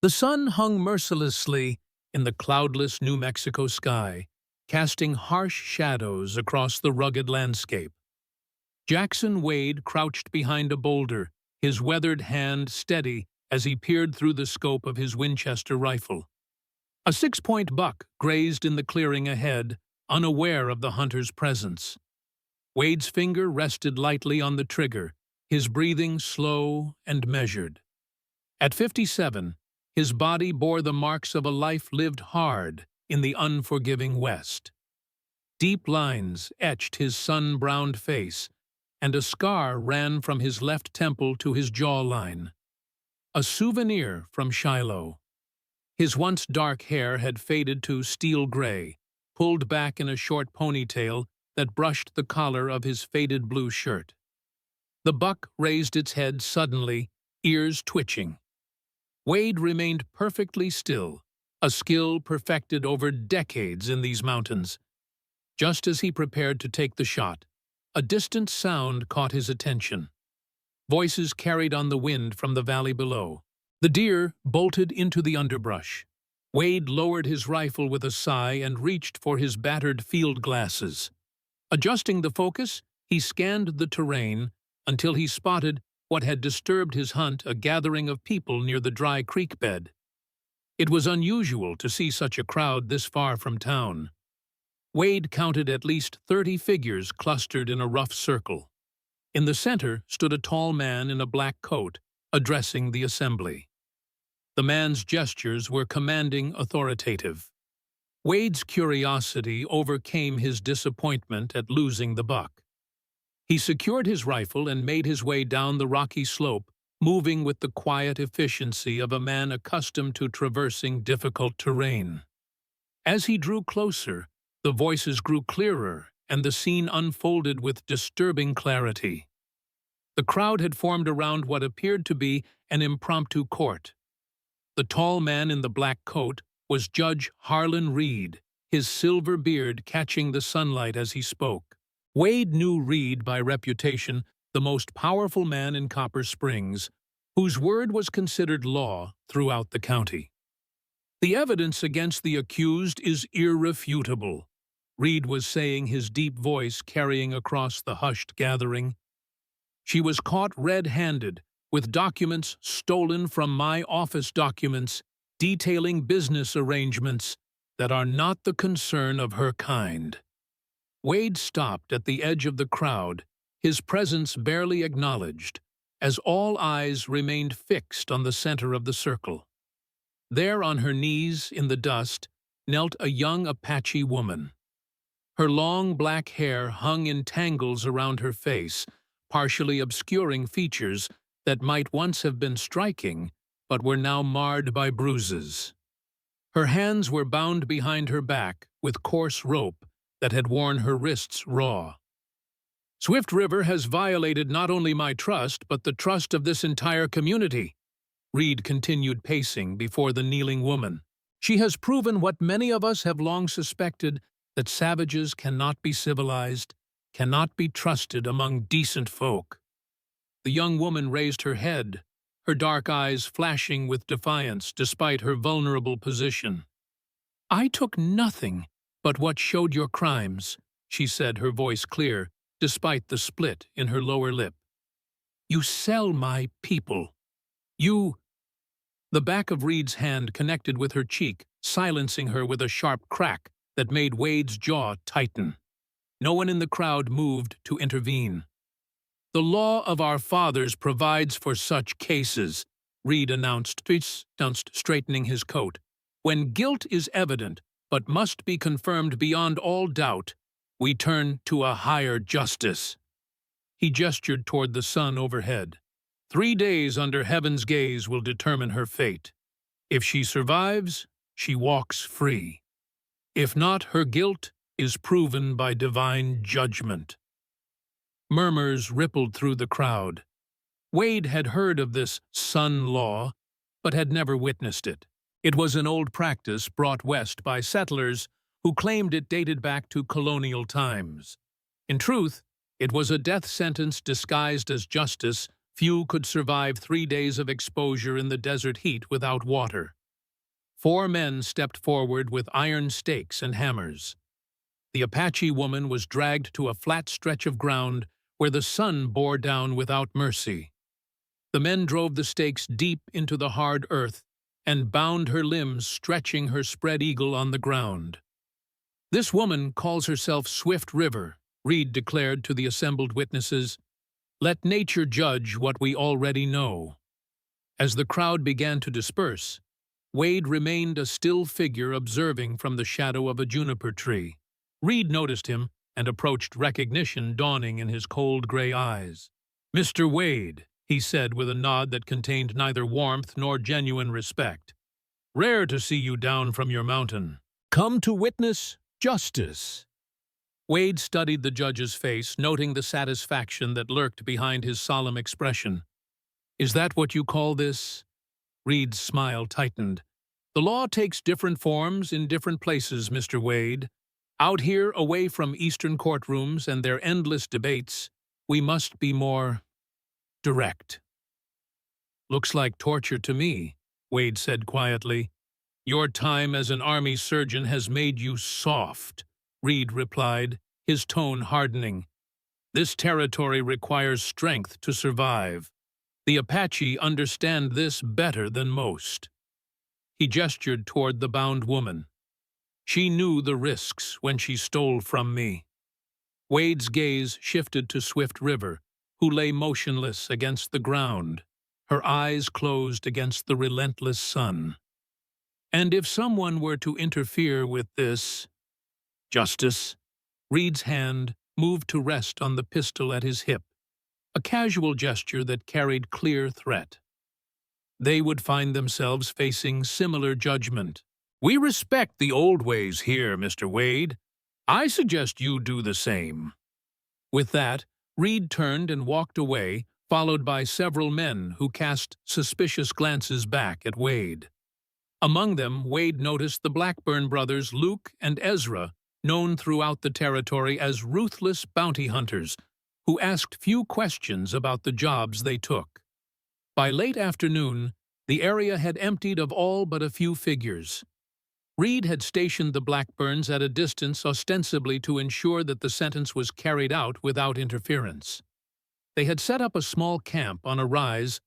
The sun hung mercilessly in the cloudless New Mexico sky, casting harsh shadows across the rugged landscape. Jackson Wade crouched behind a boulder, his weathered hand steady as he peered through the scope of his Winchester rifle. A six-point buck grazed in the clearing ahead, unaware of the hunter's presence. Wade's finger rested lightly on the trigger, his breathing slow and measured. At 57, his body bore the marks of a life lived hard in the unforgiving West. Deep lines etched his sun-browned face, and a scar ran from his left temple to his jawline. A souvenir from Shiloh. His once dark hair had faded to steel gray, pulled back in a short ponytail that brushed the collar of his faded blue shirt. The buck raised its head suddenly, ears twitching. Wade remained perfectly still, a skill perfected over decades in these mountains. Just as he prepared to take the shot, a distant sound caught his attention. Voices carried on the wind from the valley below. The deer bolted into the underbrush. Wade lowered his rifle with a sigh and reached for his battered field glasses. Adjusting the focus, he scanned the terrain until he spotted what had disturbed his hunt, a gathering of people near the dry creek bed. It was unusual to see such a crowd this far from town. Wade counted at least 30 figures clustered in a rough circle. In the center stood a tall man in a black coat, addressing the assembly. The man's gestures were commanding, authoritative. Wade's curiosity overcame his disappointment at losing the buck. He secured his rifle and made his way down the rocky slope, moving with the quiet efficiency of a man accustomed to traversing difficult terrain. As he drew closer, the voices grew clearer and the scene unfolded with disturbing clarity. The crowd had formed around what appeared to be an impromptu court. The tall man in the black coat was Judge Harlan Reed, his silver beard catching the sunlight as he spoke. Wade knew Reed by reputation, the most powerful man in Copper Springs, whose word was considered law throughout the county. "The evidence against the accused is irrefutable," Reed was saying, his deep voice carrying across the hushed gathering. "She was caught red-handed, with documents stolen from my office documents detailing business arrangements that are not the concern of her kind." Wade stopped at the edge of the crowd, his presence barely acknowledged, as all eyes remained fixed on the center of the circle. There on her knees in the dust knelt a young Apache woman. Her long black hair hung in tangles around her face, partially obscuring features that might once have been striking, but were now marred by bruises. Her hands were bound behind her back with coarse rope that had worn her wrists raw. "Swift River has violated not only my trust, but the trust of this entire community," Reed continued, pacing before the kneeling woman. "She has proven what many of us have long suspected, that savages cannot be civilized, cannot be trusted among decent folk." The young woman raised her head, her dark eyes flashing with defiance despite her vulnerable position. "I took nothing but what showed your crimes," she said, her voice clear, despite the split in her lower lip. "You sell my people. You—" The back of Reed's hand connected with her cheek, silencing her with a sharp crack that made Wade's jaw tighten. No one in the crowd moved to intervene. "The law of our fathers provides for such cases," Reed announced, straightening his coat. "When guilt is evident, but must be confirmed beyond all doubt, we turn to a higher justice." He gestured toward the sun overhead. 3 days under heaven's gaze will determine her fate. If she survives, she walks free. If not, her guilt is proven by divine judgment. Murmurs rippled through the crowd. Wade had heard of this sun law, but had never witnessed it. It was an old practice brought west by settlers who claimed it dated back to colonial times. In truth, it was a death sentence disguised as justice Few could survive 3 days of exposure in the desert heat without water. 4 men stepped forward with iron stakes and hammers. The Apache woman was dragged to a flat stretch of ground where the sun bore down without mercy. The men drove the stakes deep into the hard earth and bound her limbs, stretching her spread eagle on the ground. "This woman calls herself Swift River," Reed declared to the assembled witnesses. "Let nature judge what we already know." As the crowd began to disperse, Wade remained a still figure observing from the shadow of a juniper tree. Reed noticed him and approached, recognition dawning in his cold gray eyes. "Mr. Wade," he said with a nod that contained neither warmth nor genuine respect. "Rare to see you down from your mountain. Come to witness justice." Wade studied the judge's face, noting the satisfaction that lurked behind his solemn expression. "Is that what you call this?" Reed's smile tightened. "The law takes different forms in different places, Mr. Wade. Out here, away from Eastern courtrooms and their endless debates, we must be more direct." "Looks like torture to me," Wade said quietly. "Your time as an army surgeon has made you soft," Reed replied, his tone hardening. "This territory requires strength to survive. The Apache understand this better than most." He gestured toward the bound woman. "She knew the risks when she stole from me." Wade's gaze shifted to Swift River, who lay motionless against the ground, her eyes closed against the relentless sun. "And if someone were to interfere with this justice?" Reed's hand moved to rest on the pistol at his hip, a casual gesture that carried clear threat. "They would find themselves facing similar judgment. We respect the old ways here, Mr. Wade. I suggest you do the same." With that, Reed turned and walked away, followed by several men who cast suspicious glances back at Wade. Among them, Wade noticed the Blackburn brothers Luke and Ezra, known throughout the territory as ruthless bounty hunters, who asked few questions about the jobs they took. By late afternoon, the area had emptied of all but a few figures. Reed had stationed the Blackburns at a distance ostensibly to ensure that the sentence was carried out without interference. They had set up a small camp on a rise,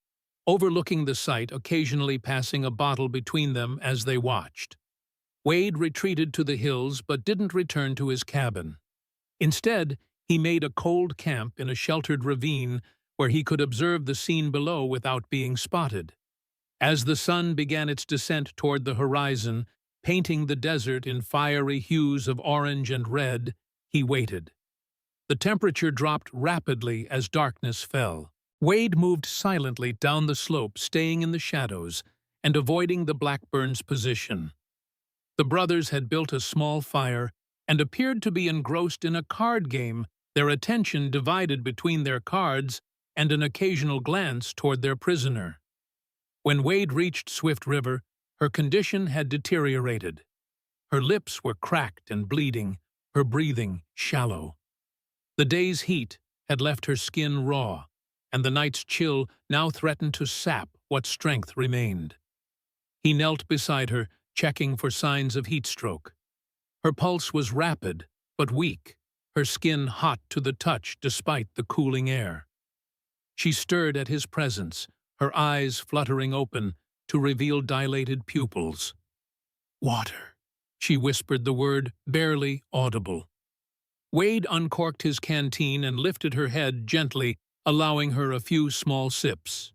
overlooking the site, occasionally passing a bottle between them as they watched. Wade retreated to the hills but didn't return to his cabin. Instead, he made a cold camp in a sheltered ravine where he could observe the scene below without being spotted. As the sun began its descent toward the horizon, painting the desert in fiery hues of orange and red, he waited. The temperature dropped rapidly as darkness fell. Wade moved silently down the slope, staying in the shadows and avoiding the Blackburn's position. The brothers had built a small fire and appeared to be engrossed in a card game, their attention divided between their cards and an occasional glance toward their prisoner. When Wade reached Swift River, her condition had deteriorated. Her lips were cracked and bleeding, her breathing shallow. The day's heat had left her skin raw, and the night's chill now threatened to sap what strength remained. He knelt beside her, checking for signs of heat stroke. Her pulse was rapid but weak, her skin hot to the touch despite the cooling air. She stirred at his presence, her eyes fluttering open to reveal dilated pupils. "Water," she whispered the word, barely audible. Wade uncorked his canteen and lifted her head gently, allowing her a few small sips.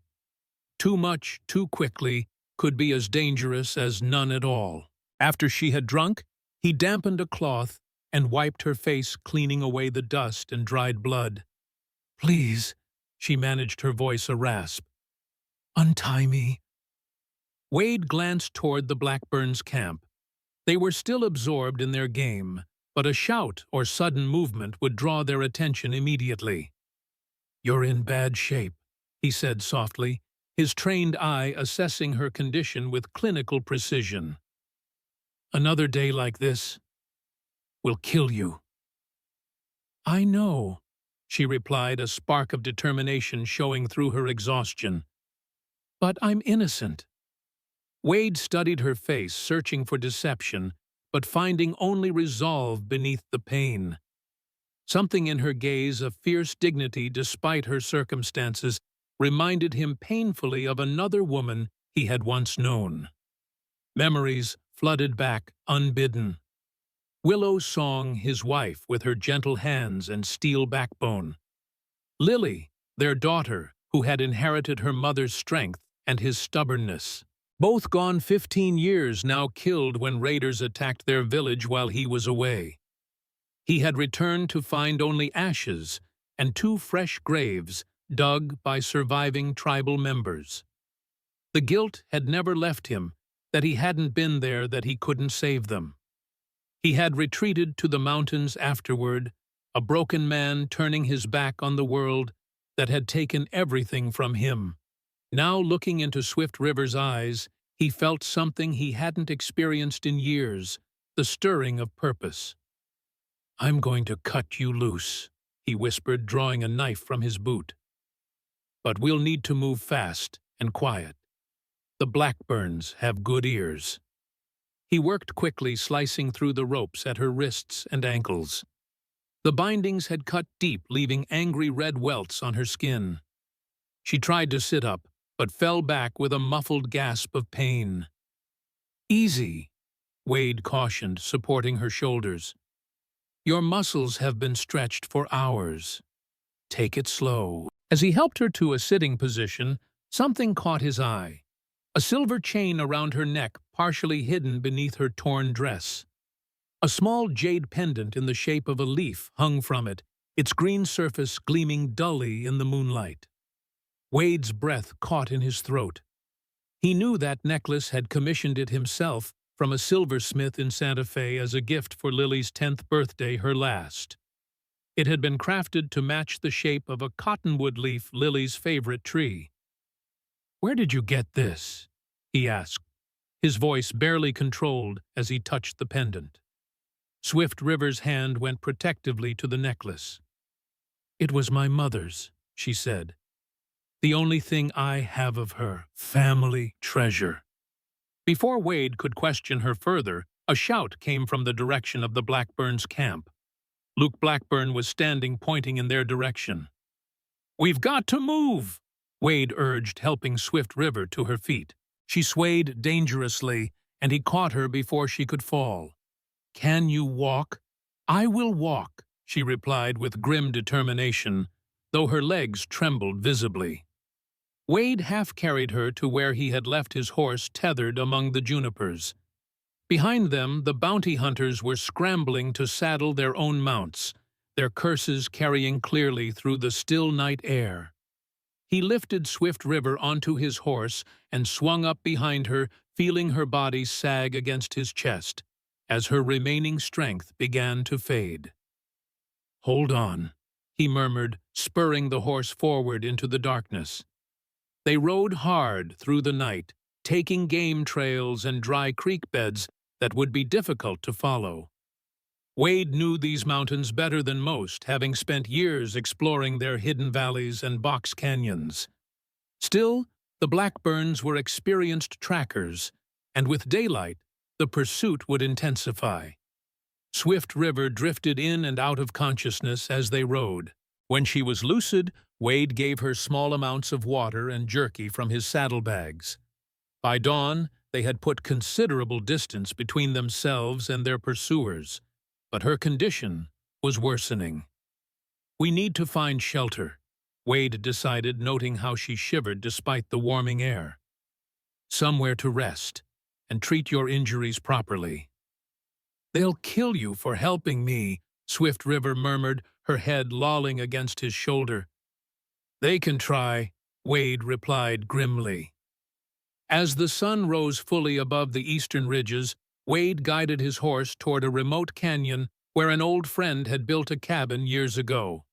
Too much, too quickly, could be as dangerous as none at all. After she had drunk, he dampened a cloth and wiped her face, cleaning away the dust and dried blood. "Please," she managed, her voice a rasp. "Untie me." Wade glanced toward the Blackburns' camp. They were still absorbed in their game, but a shout or sudden movement would draw their attention immediately. "You're in bad shape," he said softly, his trained eye assessing her condition with clinical precision. "Another day like this will kill you." "I know," she replied, a spark of determination showing through her exhaustion. "But I'm innocent." Wade studied her face, searching for deception, but finding only resolve beneath the pain. Something in her gaze, a fierce dignity despite her circumstances, reminded him painfully of another woman he had once known. Memories flooded back unbidden. Willow Song, his wife, with her gentle hands and steel backbone. Lily, their daughter, who had inherited her mother's strength and his stubbornness. Both gone 15 years, now killed when raiders attacked their village while he was away. He had returned to find only ashes and 2 fresh graves dug by surviving tribal members. The guilt had never left him, that he hadn't been there, that he couldn't save them. He had retreated to the mountains afterward, a broken man turning his back on the world that had taken everything from him. Now, looking into Swift River's eyes, he felt something he hadn't experienced in years, the stirring of purpose. "I'm going to cut you loose," he whispered, drawing a knife from his boot. "But we'll need to move fast and quiet. The Blackburns have good ears." He worked quickly, slicing through the ropes at her wrists and ankles. The bindings had cut deep, leaving angry red welts on her skin. She tried to sit up, but fell back with a muffled gasp of pain. "Easy," Wade cautioned, supporting her shoulders. "Your muscles have been stretched for hours. Take it slow." As he helped her to a sitting position, something caught his eye. A silver chain around her neck, partially hidden beneath her torn dress. A small jade pendant in the shape of a leaf hung from it, its green surface gleaming dully in the moonlight. Wade's breath caught in his throat. He knew that necklace had commissioned it himself from a silversmith in Santa Fe as a gift for Lily's 10th birthday, her last. It had been crafted to match the shape of a cottonwood leaf, Lily's favorite tree. "Where did you get this?" he asked, his voice barely controlled as he touched the pendant. Swift River's hand went protectively to the necklace. "It was my mother's," she said. "The only thing I have of her, family treasure." Before Wade could question her further, a shout came from the direction of the Blackburns' camp. Luke Blackburn was standing, pointing in their direction. "We've got to move," Wade urged, helping Swift River to her feet. She swayed dangerously, and he caught her before she could fall. "Can you walk?" "I will walk," she replied with grim determination, though her legs trembled visibly. Wade half-carried her to where he had left his horse tethered among the junipers. Behind them, the bounty hunters were scrambling to saddle their own mounts, their curses carrying clearly through the still night air. He lifted Swift River onto his horse and swung up behind her, feeling her body sag against his chest, as her remaining strength began to fade. "Hold on," he murmured, spurring the horse forward into the darkness. They rode hard through the night, taking game trails and dry creek beds that would be difficult to follow. Wade knew these mountains better than most, having spent years exploring their hidden valleys and box canyons. Still, the Blackburns were experienced trackers, and with daylight, the pursuit would intensify. Swift River drifted in and out of consciousness as they rode. When she was lucid, Wade gave her small amounts of water and jerky from his saddlebags. By dawn, they had put considerable distance between themselves and their pursuers, but her condition was worsening. "We need to find shelter," Wade decided, noting how she shivered despite the warming air. "Somewhere to rest, and treat your injuries properly." "They'll kill you for helping me," Swift River murmured, her head lolling against his shoulder. "They can try," Wade replied grimly. As the sun rose fully above the eastern ridges, Wade guided his horse toward a remote canyon where an old friend had built a cabin years ago.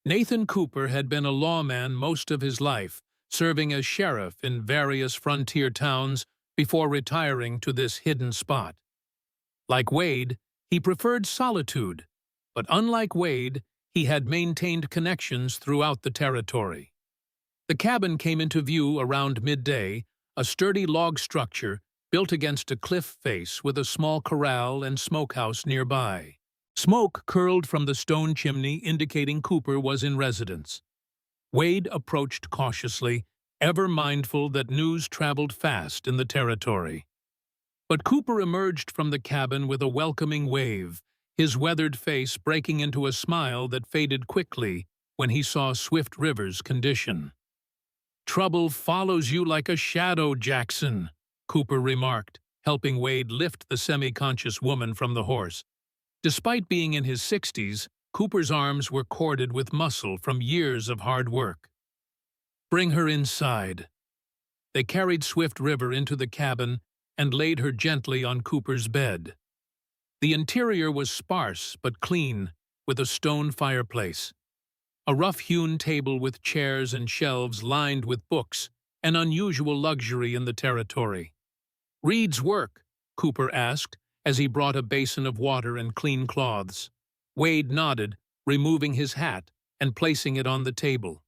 Nathan Cooper had been a lawman most of his life, serving as sheriff in various frontier towns before retiring to this hidden spot. Like Wade, he preferred solitude, but unlike Wade, he had maintained connections throughout the territory. The cabin came into view around midday, a sturdy log structure built against a cliff face with a small corral and smokehouse nearby. Smoke curled from the stone chimney, indicating Cooper was in residence. Wade approached cautiously, ever mindful that news traveled fast in the territory. But Cooper emerged from the cabin with a welcoming wave, his weathered face breaking into a smile that faded quickly when he saw Swift River's condition. "Trouble follows you like a shadow, Jackson," Cooper remarked, helping Wade lift the semi-conscious woman from the horse. Despite being in his 60s, Cooper's arms were corded with muscle from years of hard work. "Bring her inside." They carried Swift River into the cabin and laid her gently on Cooper's bed. The interior was sparse but clean, with a stone fireplace. A rough-hewn table with chairs and shelves lined with books, an unusual luxury in the territory. "Reed's work?" Cooper asked, as he brought a basin of water and clean cloths. Wade nodded, removing his hat and placing it on the table.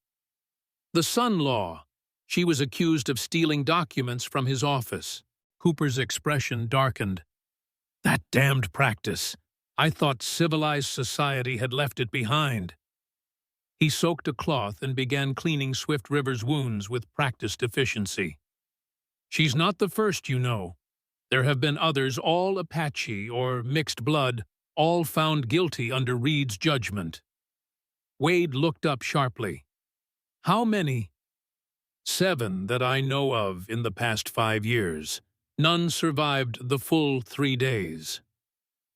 "The son-in-law. She was accused of stealing documents from his office." Cooper's expression darkened. "That damned practice. I thought civilized society had left it behind." He soaked a cloth and began cleaning Swift River's wounds with practiced efficiency. "She's not the first, you know. There have been others, all Apache or mixed blood, all found guilty under Reed's judgment." Wade looked up sharply. "How many?" "7 that I know of in the past 5 years. None survived the full 3 days."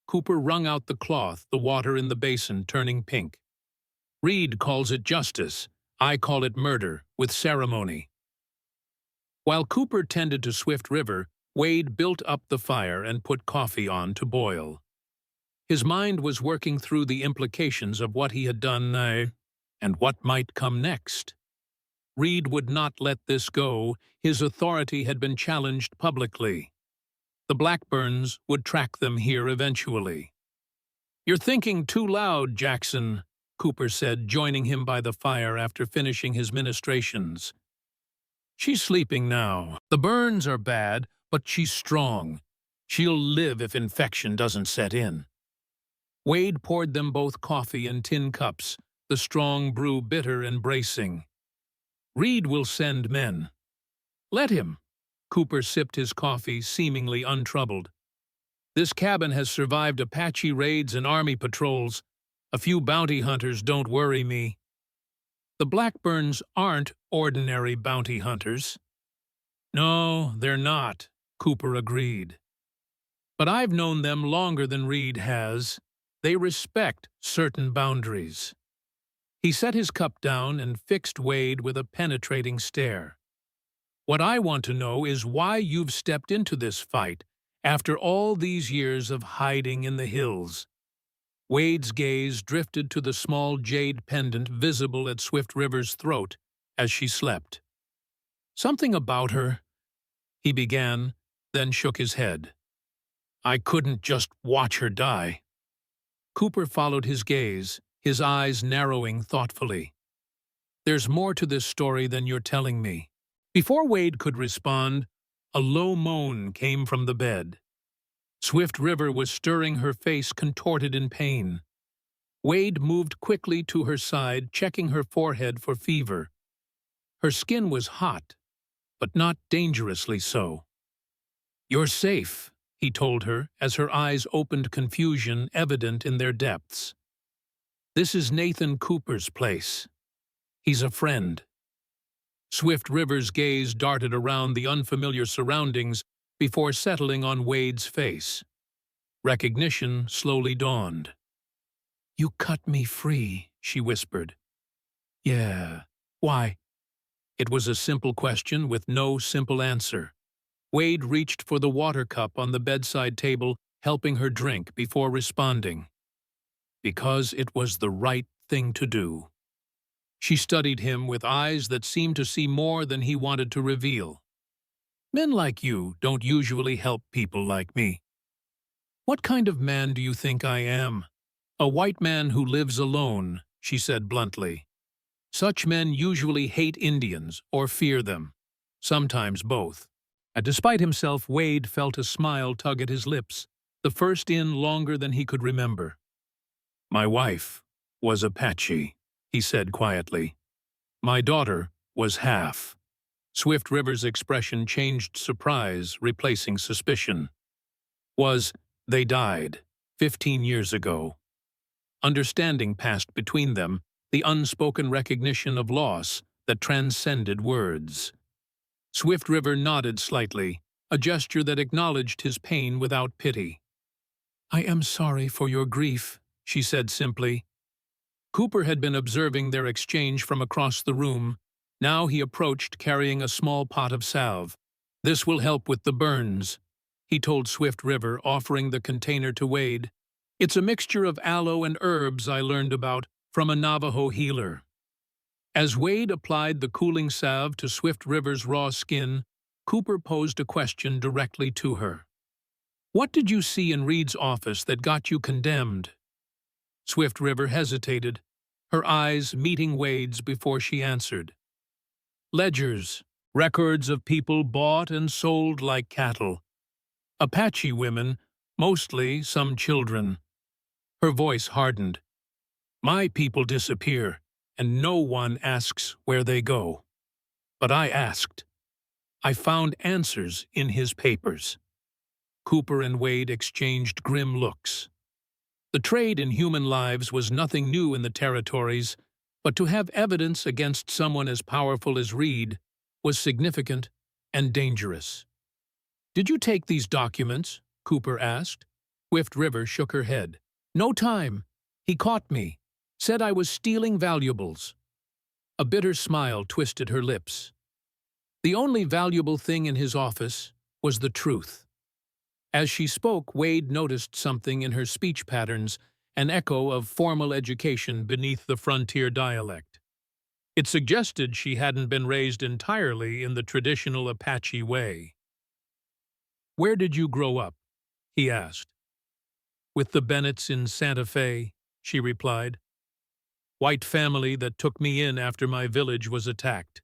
Cooper wrung out the cloth, the water in the basin turning pink. "Reed calls it justice. I call it murder, with ceremony." While Cooper tended to Swift River, Wade built up the fire and put coffee on to boil. His mind was working through the implications of what he had done and what might come next. Reed would not let this go. His authority had been challenged publicly. The Blackburns would track them here eventually. "You're thinking too loud, Jackson," Cooper said, joining him by the fire after finishing his ministrations. "She's sleeping now. The burns are bad, but she's strong. She'll live if infection doesn't set in." Wade poured them both coffee in tin cups, the strong brew bitter and bracing. "Reed will send men." "Let him." Cooper sipped his coffee, seemingly untroubled. "This cabin has survived Apache raids and army patrols. A few bounty hunters don't worry me." "The Blackburns aren't ordinary bounty hunters." "No, they're not," Cooper agreed. "But I've known them longer than Reed has. They respect certain boundaries." He set his cup down and fixed Wade with a penetrating stare. "What I want to know is why you've stepped into this fight after all these years of hiding in the hills." Wade's gaze drifted to the small jade pendant visible at Swift River's throat as she slept. "Something about her," he began, then shook his head. "I couldn't just watch her die." Cooper followed his gaze, his eyes narrowing thoughtfully. "There's more to this story than you're telling me." Before Wade could respond, a low moan came from the bed. Swift River was stirring, her face contorted in pain. Wade moved quickly to her side, checking her forehead for fever. Her skin was hot, but not dangerously so. "You're safe," he told her, as her eyes opened, confusion evident in their depths. "This is Nathan Cooper's place. He's a friend." Swift River's gaze darted around the unfamiliar surroundings before settling on Wade's face. Recognition slowly dawned. "You cut me free," she whispered. "Yeah. Why?" It was a simple question with no simple answer. Wade reached for the water cup on the bedside table, helping her drink before responding. "Because it was the right thing to do." She studied him with eyes that seemed to see more than he wanted to reveal. "Men like you don't usually help people like me." "What kind of man do you think I am? A white man who lives alone," she said bluntly. Such men usually hate Indians or fear them, sometimes both. And despite himself, Wade felt a smile tug at his lips, the first in longer than he could remember. My wife was Apache, he said quietly. My daughter was half. Swift River's expression changed surprise, replacing suspicion. They died 15 years ago. Understanding passed between them, the unspoken recognition of loss that transcended words. Swift River nodded slightly, a gesture that acknowledged his pain without pity. I am sorry for your grief, she said simply. Cooper had been observing their exchange from across the room. Now he approached carrying a small pot of salve. This will help with the burns, he told Swift River, offering the container to Wade. It's a mixture of aloe and herbs I learned about from a Navajo healer. As Wade applied the cooling salve to Swift River's raw skin, Cooper posed a question directly to her. What did you see in Reed's office that got you condemned? Swift River hesitated, her eyes meeting Wade's before she answered. Ledgers, records of people bought and sold like cattle. Apache women, mostly some children. Her voice hardened. My people disappear, and no one asks where they go. But I asked. I found answers in his papers. Cooper and Wade exchanged grim looks. The trade in human lives was nothing new in the territories, but to have evidence against someone as powerful as Reed was significant and dangerous. Did you take these documents? Cooper asked. Swift River shook her head. No time. He caught me. Said I was stealing valuables. A bitter smile twisted her lips. The only valuable thing in his office was the truth. As she spoke, Wade noticed something in her speech patterns, an echo of formal education beneath the frontier dialect. It suggested she hadn't been raised entirely in the traditional Apache way. Where did you grow up? He asked. With the Bennetts in Santa Fe, she replied. White family that took me in after my village was attacked.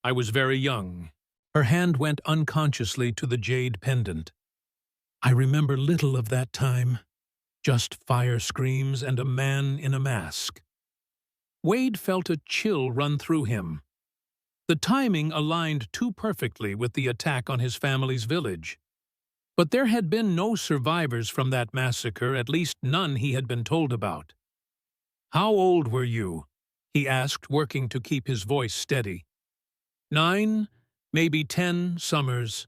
I was very young. Her hand went unconsciously to the jade pendant. I remember little of that time, just fire screams and a man in a mask. Wade felt a chill run through him. The timing aligned too perfectly with the attack on his family's village. But there had been no survivors from that massacre, at least none he had been told about. How old were you? He asked, working to keep his voice steady. 9, maybe 10 summers.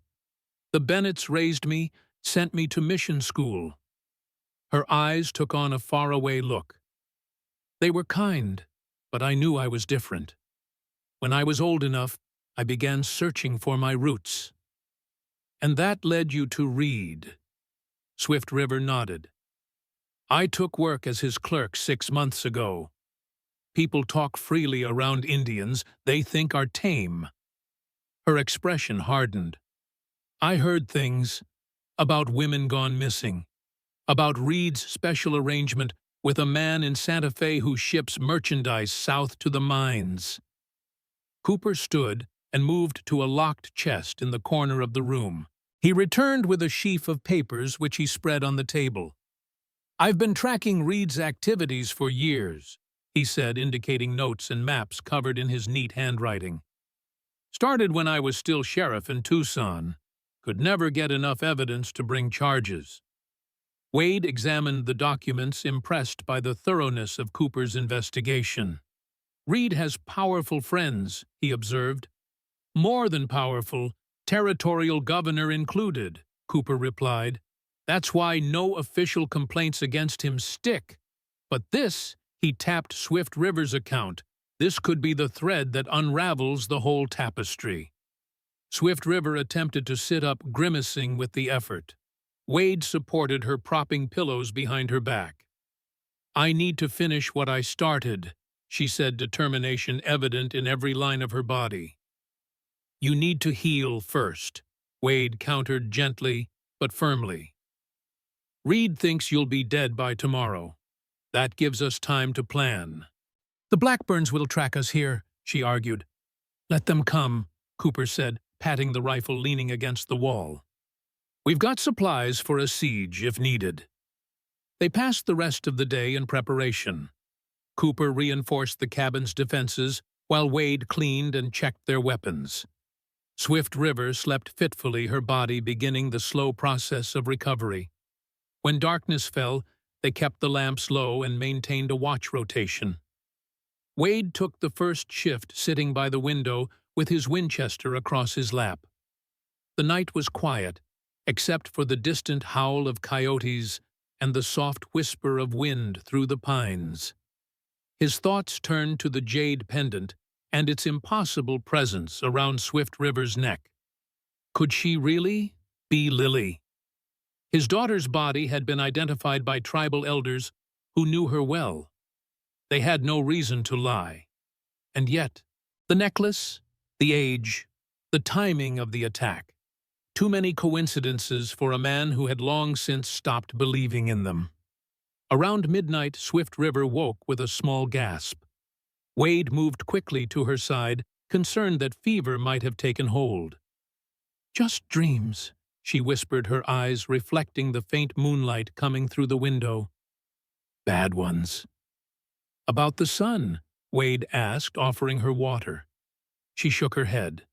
The Bennetts raised me, sent me to mission school. Her eyes took on a faraway look. They were kind, but I knew I was different. When I was old enough, I began searching for my roots. And that led you to Reed. Swift River nodded. I took work as his clerk 6 months ago. People talk freely around Indians they think are tame. Her expression hardened. I heard things about women gone missing, about Reed's special arrangement with a man in Santa Fe who ships merchandise south to the mines. Cooper stood and moved to a locked chest in the corner of the room. He returned with a sheaf of papers which he spread on the table. I've been tracking Reed's activities for years, he said, indicating notes and maps covered in his neat handwriting. Started when I was still sheriff in Tucson. Could never get enough evidence to bring charges. Wade examined the documents, impressed by the thoroughness of Cooper's investigation. Reed has powerful friends, he observed. More than powerful, territorial governor included, Cooper replied. That's why no official complaints against him stick. But this, he tapped Swift River's account. This could be the thread that unravels the whole tapestry. Swift River attempted to sit up, grimacing with the effort. Wade supported her, propping pillows behind her back. I need to finish what I started, she said, determination evident in every line of her body. You need to heal first, Wade countered gently but firmly. Reed thinks you'll be dead by tomorrow. That gives us time to plan. "The Blackburns will track us here," she argued. "Let them come," Cooper said, patting the rifle leaning against the wall. "We've got supplies for a siege if needed." They passed the rest of the day in preparation. Cooper reinforced the cabin's defenses while Wade cleaned and checked their weapons. Swift River slept fitfully, her body beginning the slow process of recovery. When darkness fell, they kept the lamps low and maintained a watch rotation. Wade took the first shift sitting by the window with his Winchester across his lap. The night was quiet, except for the distant howl of coyotes and the soft whisper of wind through the pines. His thoughts turned to the jade pendant and its impossible presence around Swift River's neck. Could she really be Lily? His daughter's body had been identified by tribal elders who knew her well. They had no reason to lie. And yet, the necklace, the age, the timing of the attack. Too many coincidences for a man who had long since stopped believing in them. Around midnight, Swift River woke with a small gasp. Wade moved quickly to her side, concerned that fever might have taken hold. "Just dreams," she whispered, her eyes reflecting the faint moonlight coming through the window. "Bad ones." "About the sun?" Wade asked, offering her water. She shook her head.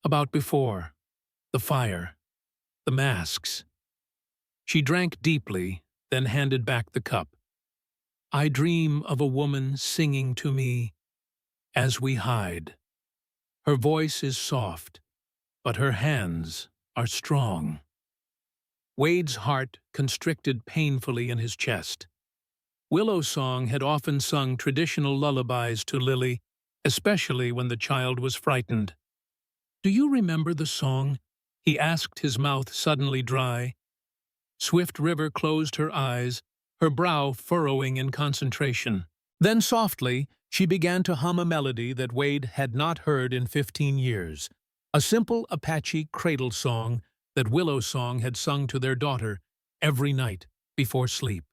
"About before. The fire. The masks." She drank deeply, then handed back the cup. "I dream of a woman singing to me as we hide. Her voice is soft, but her hands are strong." Wade's heart constricted painfully in his chest. Willow Song had often sung traditional lullabies to Lily, especially when the child was frightened. "Do you remember the song?" he asked, his mouth suddenly dry. Swift River closed her eyes, her brow furrowing in concentration. Then softly, she began to hum a melody that Wade had not heard in 15 years, a simple Apache cradle song that Willow Song had sung to their daughter every night before sleep.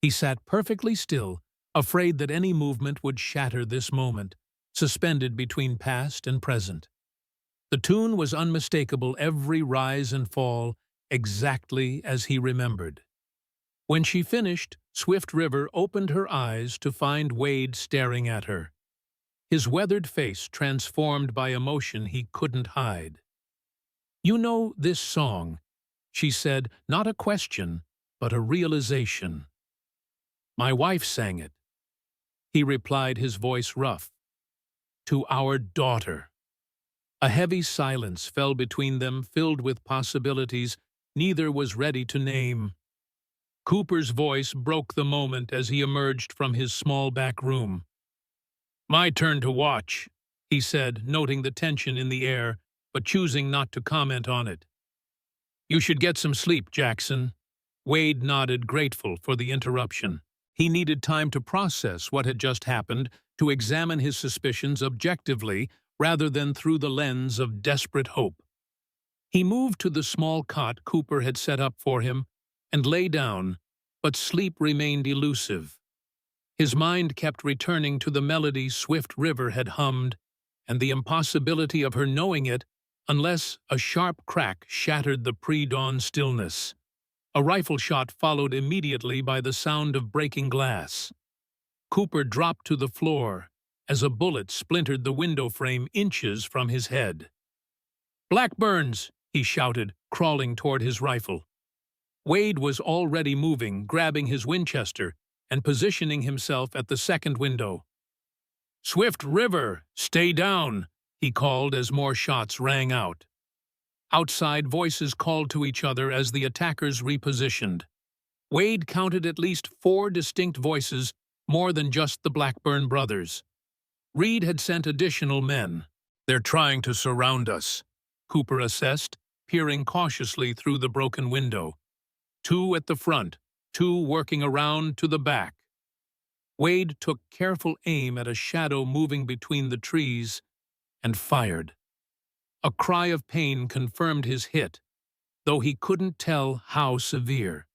He sat perfectly still, afraid that any movement would shatter this moment, suspended between past and present. The tune was unmistakable, every rise and fall, exactly as he remembered. When she finished, Swift River opened her eyes to find Wade staring at her, his weathered face transformed by emotion he couldn't hide. "You know this song," she said, not a question, but a realization. "My wife sang it." He replied, his voice rough. "To our daughter." A heavy silence fell between them, filled with possibilities neither was ready to name. Cooper's voice broke the moment as he emerged from his small back room. "My turn to watch," he said, noting the tension in the air, but choosing not to comment on it. "You should get some sleep, Jackson." Wade nodded, grateful for the interruption. He needed time to process what had just happened, to examine his suspicions objectively rather than through the lens of desperate hope. He moved to the small cot Cooper had set up for him and lay down, but sleep remained elusive. His mind kept returning to the melody Swift River had hummed and the impossibility of her knowing it unless a sharp crack shattered the pre-dawn stillness. A rifle shot followed immediately by the sound of breaking glass. Cooper dropped to the floor as a bullet splintered the window frame inches from his head. "Blackburns!" he shouted, crawling toward his rifle. Wade was already moving, grabbing his Winchester and positioning himself at the second window. "Swift River, stay down!" he called as more shots rang out. Outside, voices called to each other as the attackers repositioned. Wade counted at least 4 distinct voices, more than just the Blackburn brothers. Reed had sent additional men. "They're trying to surround us," Cooper assessed, peering cautiously through the broken window. 2 at the front, 2 working around to the back. Wade took careful aim at a shadow moving between the trees and fired. A cry of pain confirmed his hit, though he couldn't tell how severe.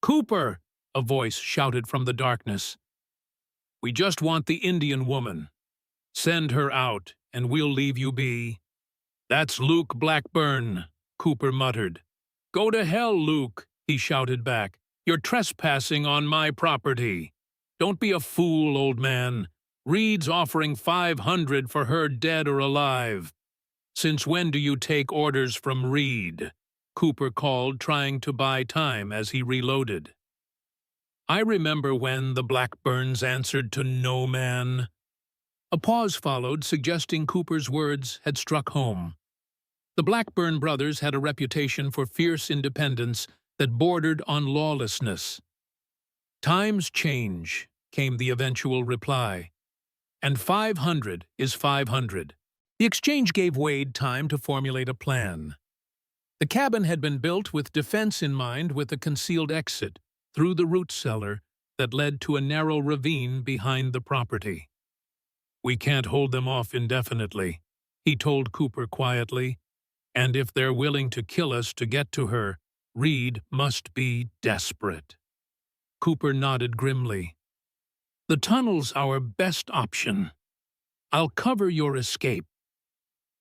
"Cooper!" a voice shouted from the darkness. We just want the Indian woman. Send her out, and we'll leave you be." "That's Luke Blackburn," Cooper muttered. "Go to hell, Luke," he shouted back. "You're trespassing on my property. Don't be a fool, old man. Reed's offering 500 for her dead or alive." "Since when do you take orders from Reed?" Cooper called, trying to buy time as he reloaded. "I remember when the Blackburns answered to no man." A pause followed, suggesting Cooper's words had struck home. The Blackburn brothers had a reputation for fierce independence that bordered on lawlessness. "Times change," came the eventual reply. "And 500 is 500. The exchange gave Wade time to formulate a plan. The cabin had been built with defense in mind, with a concealed exit through the root cellar that led to a narrow ravine behind the property. "We can't hold them off indefinitely," he told Cooper quietly, "and if they're willing to kill us to get to her, Reed must be desperate." Cooper nodded grimly. "The tunnel's our best option. I'll cover your escape."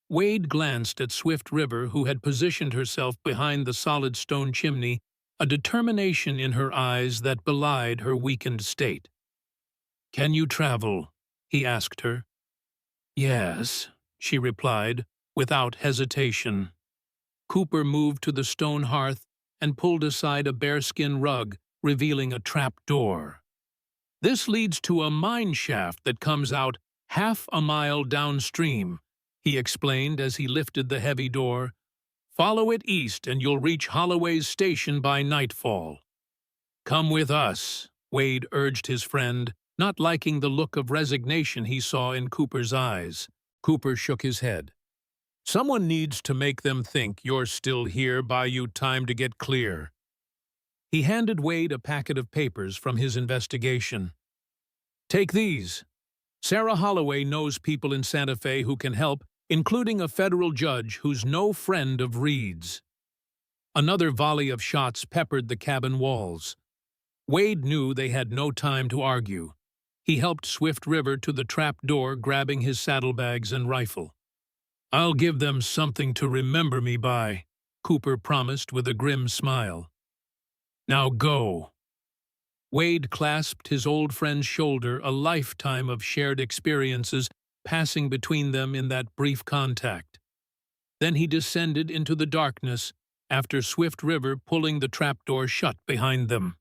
Wade glanced at Swift River, who had positioned herself behind the solid stone chimney, a determination in her eyes that belied her weakened state. "Can you travel?" he asked her. "Yes," she replied, without hesitation. Cooper moved to the stone hearth and pulled aside a bearskin rug, revealing a trap door. "This leads to a mine shaft that comes out half a mile downstream," he explained as he lifted the heavy door. "Follow it east and you'll reach Holloway's station by nightfall." "Come with us," Wade urged his friend, not liking the look of resignation he saw in Cooper's eyes. Cooper shook his head. "Someone needs to make them think you're still here, buy you time to get clear." He handed Wade a packet of papers from his investigation. "Take these. Sarah Holloway knows people in Santa Fe who can help, including a federal judge who's no friend of Reed's." Another volley of shots peppered the cabin walls. Wade knew they had no time to argue. He helped Swift River to the trap door, grabbing his saddlebags and rifle. "I'll give them something to remember me by," Cooper promised with a grim smile. "Now go." Wade clasped his old friend's shoulder, a lifetime of shared experiences passing between them in that brief contact. Then he descended into the darkness, after Swift River pulling the trapdoor shut behind them.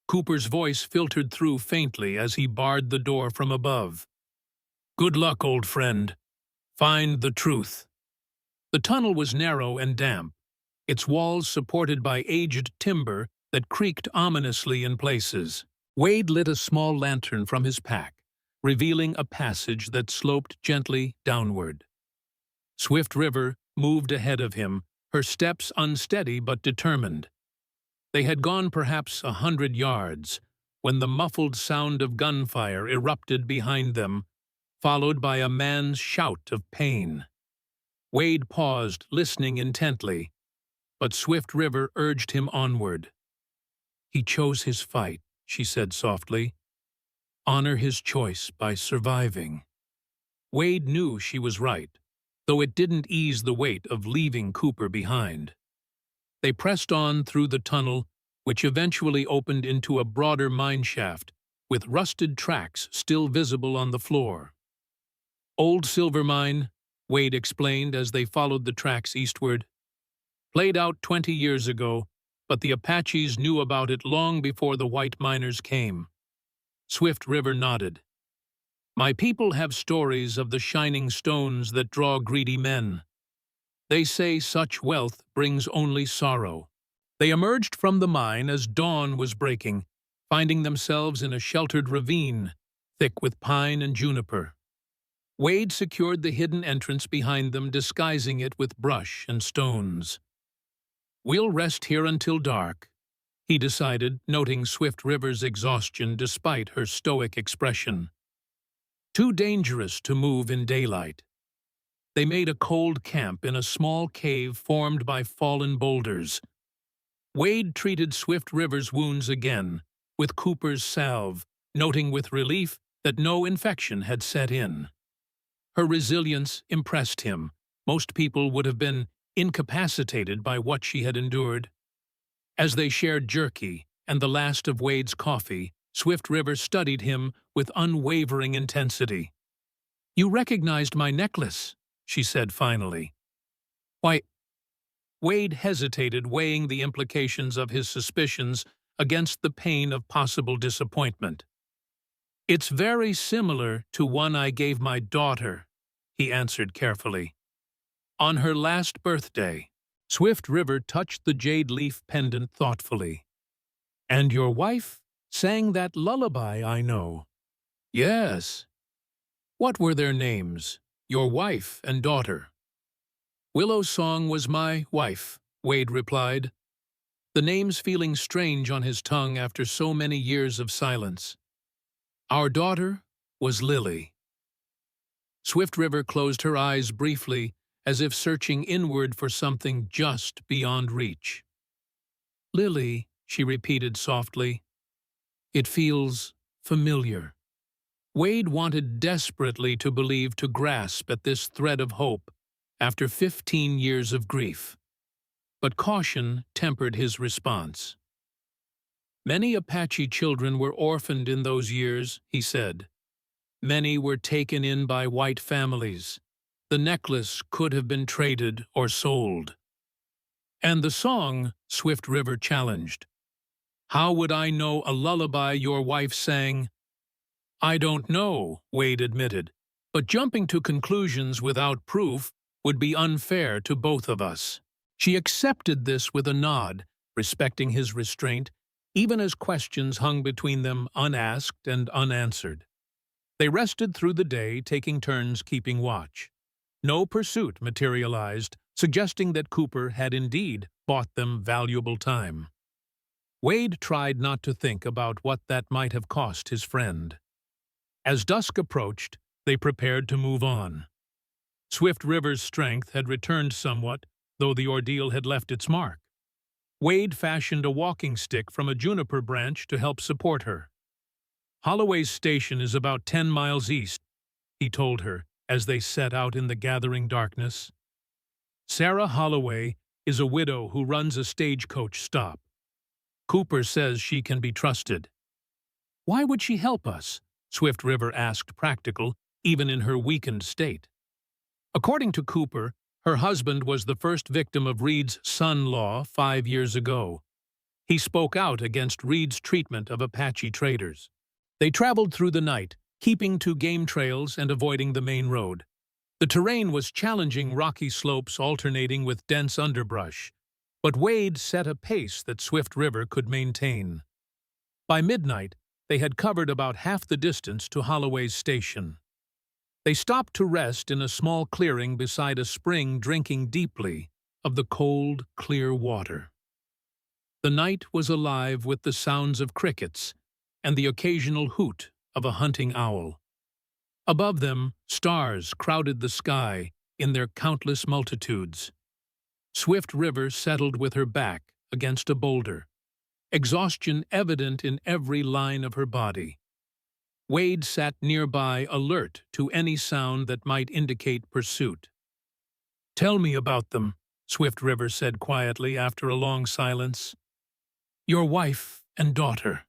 Cooper's voice filtered through faintly as he barred the door from above. "Good luck, old friend. Find the truth." The tunnel was narrow and damp, its walls supported by aged timber that creaked ominously in places. Wade lit a small lantern from his pack, revealing a passage that sloped gently downward. Swift River moved ahead of him, her steps unsteady but determined. They had gone perhaps 100 yards when the muffled sound of gunfire erupted behind them, followed by a man's shout of pain. Wade paused, listening intently, but Swift River urged him onward. "He chose his fight," she said softly. "Honor his choice by surviving." Wade knew she was right, though it didn't ease the weight of leaving Cooper behind. They pressed on through the tunnel, which eventually opened into a broader mine shaft, with rusted tracks still visible on the floor. "Old silver mine," Wade explained as they followed the tracks eastward. "Played out 20 years ago, but the Apaches knew about it long before the white miners came." Swift River nodded. "My people have stories of the shining stones that draw greedy men. They say such wealth brings only sorrow." They emerged from the mine as dawn was breaking, finding themselves in a sheltered ravine, thick with pine and juniper. Wade secured the hidden entrance behind them, disguising it with brush and stones. "We'll rest here until dark," he decided, noting Swift River's exhaustion despite her stoic expression. "Too dangerous to move in daylight." They made a cold camp in a small cave formed by fallen boulders. Wade treated Swift River's wounds again, with Cooper's salve, noting with relief that no infection had set in. Her resilience impressed him. Most people would have been incapacitated by what she had endured. As they shared jerky and the last of Wade's coffee, Swift River studied him with unwavering intensity. "You recognized my necklace," she said finally. "Why—" Wade hesitated, weighing the implications of his suspicions against the pain of possible disappointment. "It's very similar to one I gave my daughter," he answered carefully. "On her last birthday." Swift River touched the jade leaf pendant thoughtfully. "And your wife sang that lullaby, I know." "Yes." "What were their names, your wife and daughter?" "Willow Song was my wife," Wade replied, the names feeling strange on his tongue after so many years of silence. "Our daughter was Lily." Swift River closed her eyes briefly, as if searching inward for something just beyond reach. "Lily," she repeated softly. "It feels familiar." Wade wanted desperately to grasp at this thread of hope after 15 years of grief. But caution tempered his response. "Many Apache children were orphaned in those years," he said. "Many were taken in by white families. The necklace could have been traded or sold." "And the song?" Swift River challenged. "How would I know a lullaby your wife sang?" "I don't know," Wade admitted, "but jumping to conclusions without proof would be unfair to both of us." She accepted this with a nod, respecting his restraint, even as questions hung between them unasked and unanswered. They rested through the day, taking turns keeping watch. No pursuit materialized, suggesting that Cooper had indeed bought them valuable time. Wade tried not to think about what that might have cost his friend. As dusk approached, they prepared to move on. Swift River's strength had returned somewhat, though the ordeal had left its mark. Wade fashioned a walking stick from a juniper branch to help support her. "Holloway's station is about 10 miles east," he told her as they set out in the gathering darkness. "Sarah Holloway is a widow who runs a stagecoach stop. Cooper says she can be trusted." "Why would she help us?" Swift River asked, practical, even in her weakened state. According to Cooper, her husband was the first victim of Reed's son-in-law 5 years ago. He spoke out against Reed's treatment of Apache traders. They traveled through the night, keeping to game trails and avoiding the main road. The terrain was challenging, rocky slopes alternating with dense underbrush, but Wade set a pace that Swift River could maintain. By midnight, they had covered about half the distance to Holloway's station. They stopped to rest in a small clearing beside a spring, drinking deeply of the cold, clear water. The night was alive with the sounds of crickets and the occasional hoot of a hunting owl. Above them, stars crowded the sky in their countless multitudes. Swift River settled with her back against a boulder, exhaustion evident in every line of her body. Wade sat nearby, alert to any sound that might indicate pursuit. "Tell me about them," Swift River said quietly after a long silence. "Your wife and daughter."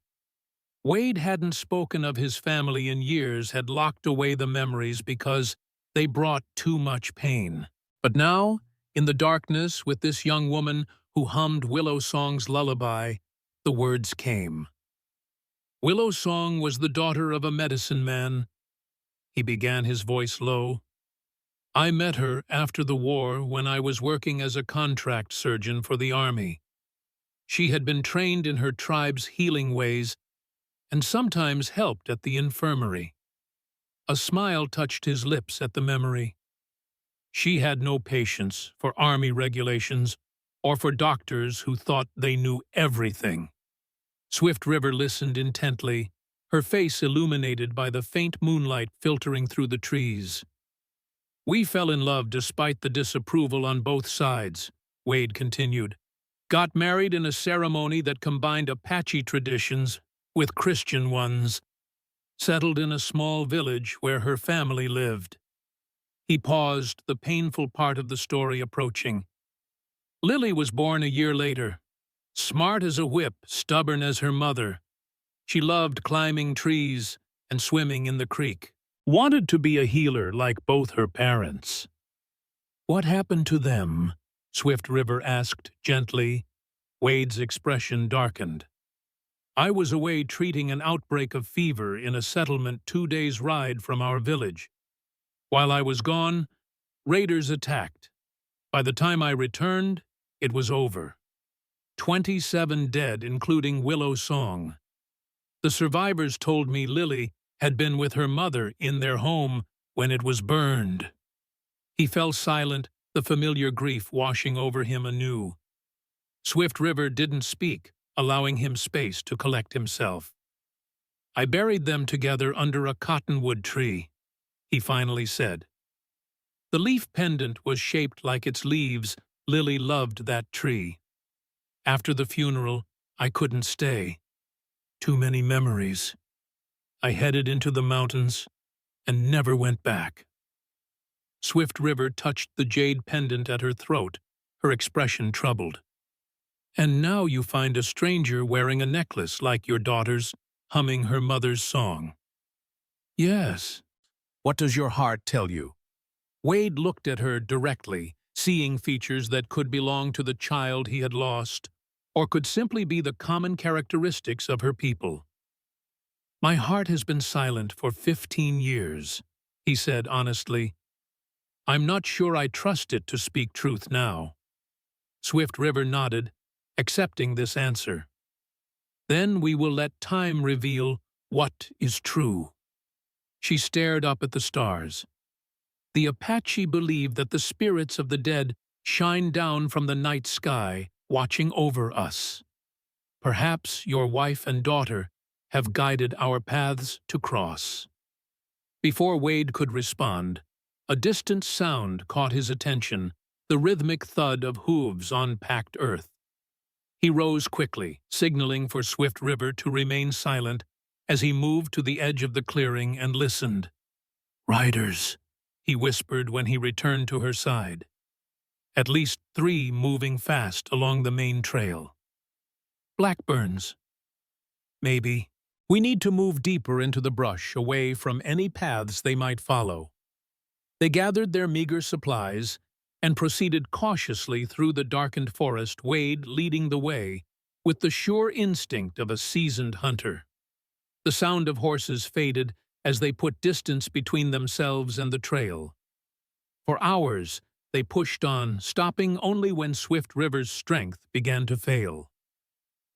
Wade hadn't spoken of his family in years, had locked away the memories because they brought too much pain. But now, in the darkness, with this young woman who hummed Willow Song's lullaby, the words came. "Willow Song was the daughter of a medicine man," he began, his voice low. "I met her after the war when I was working as a contract surgeon for the Army. She had been trained in her tribe's healing ways and sometimes helped at the infirmary." A smile touched his lips at the memory. "She had no patience for Army regulations or for doctors who thought they knew everything." Swift River listened intently, her face illuminated by the faint moonlight filtering through the trees. "We fell in love despite the disapproval on both sides," Wade continued. "Got married in a ceremony that combined Apache traditions with Christian ones. settled in a small village where her family lived. He paused, the painful part of the story approaching. Lily was born a year later. Smart as a whip, stubborn as her mother. She loved climbing trees and swimming in the creek. Wanted to be a healer like both her parents. "What happened to them?" Swift River asked gently. Wade's expression darkened. "I was away treating an outbreak of fever in a settlement 2 days' ride from our village. While I was gone, raiders attacked. By the time I returned, it was over. 27 dead, including Willow Song. The survivors told me Lily had been with her mother in their home when it was burned." He fell silent, the familiar grief washing over him anew. Swift River didn't speak, allowing him space to collect himself. "I buried them together under a cottonwood tree," he finally said. The leaf pendant was shaped like its leaves. Lily loved that tree. "After the funeral, I couldn't stay. Too many memories. I headed into the mountains and never went back." Swift River touched the jade pendant at her throat, her expression troubled. "And now you find a stranger wearing a necklace like your daughter's, humming her mother's song." "Yes." "What does your heart tell you?" Wade looked at her directly, seeing features that could belong to the child he had lost, or could simply be the common characteristics of her people. "My heart has been silent for 15 years, he said honestly. "I'm not sure I trust it to speak truth now." Swift River nodded, accepting this answer. "Then we will let time reveal what is true." She stared up at the stars. "The Apache believe that the spirits of the dead shine down from the night sky, watching over us. Perhaps your wife and daughter have guided our paths to cross." Before Wade could respond, a distant sound caught his attention, the rhythmic thud of hooves on packed earth. He rose quickly, signaling for Swift River to remain silent as he moved to the edge of the clearing and listened. "Riders," he whispered when he returned to her side. "At least 3 moving fast along the main trail." "Blackburns." "Maybe. We need to move deeper into the brush, away from any paths they might follow." They gathered their meager supplies and proceeded cautiously through the darkened forest, Wade leading the way, with the sure instinct of a seasoned hunter. The sound of horses faded as they put distance between themselves and the trail. For hours, they pushed on, stopping only when Swift River's strength began to fail.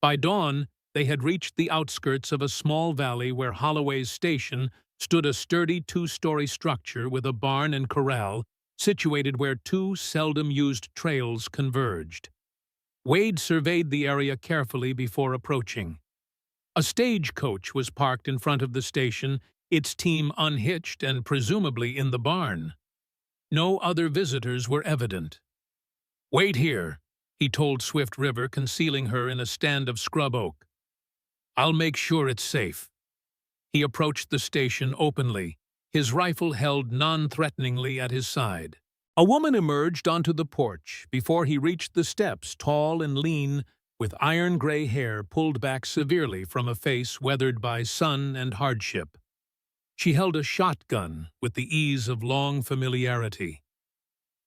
By dawn, they had reached the outskirts of a small valley where Holloway's station stood, a sturdy 2-story structure with a barn and corral situated where 2 seldom-used trails converged. Wade surveyed the area carefully before approaching. A stagecoach was parked in front of the station, its team unhitched and presumably in the barn. No other visitors were evident. "Wait here," he told Swift River, concealing her in a stand of scrub oak. "I'll make sure it's safe." He approached the station openly, his rifle held non-threateningly at his side. A woman emerged onto the porch before he reached the steps, tall and lean, with iron-gray hair pulled back severely from a face weathered by sun and hardship. She held a shotgun with the ease of long familiarity.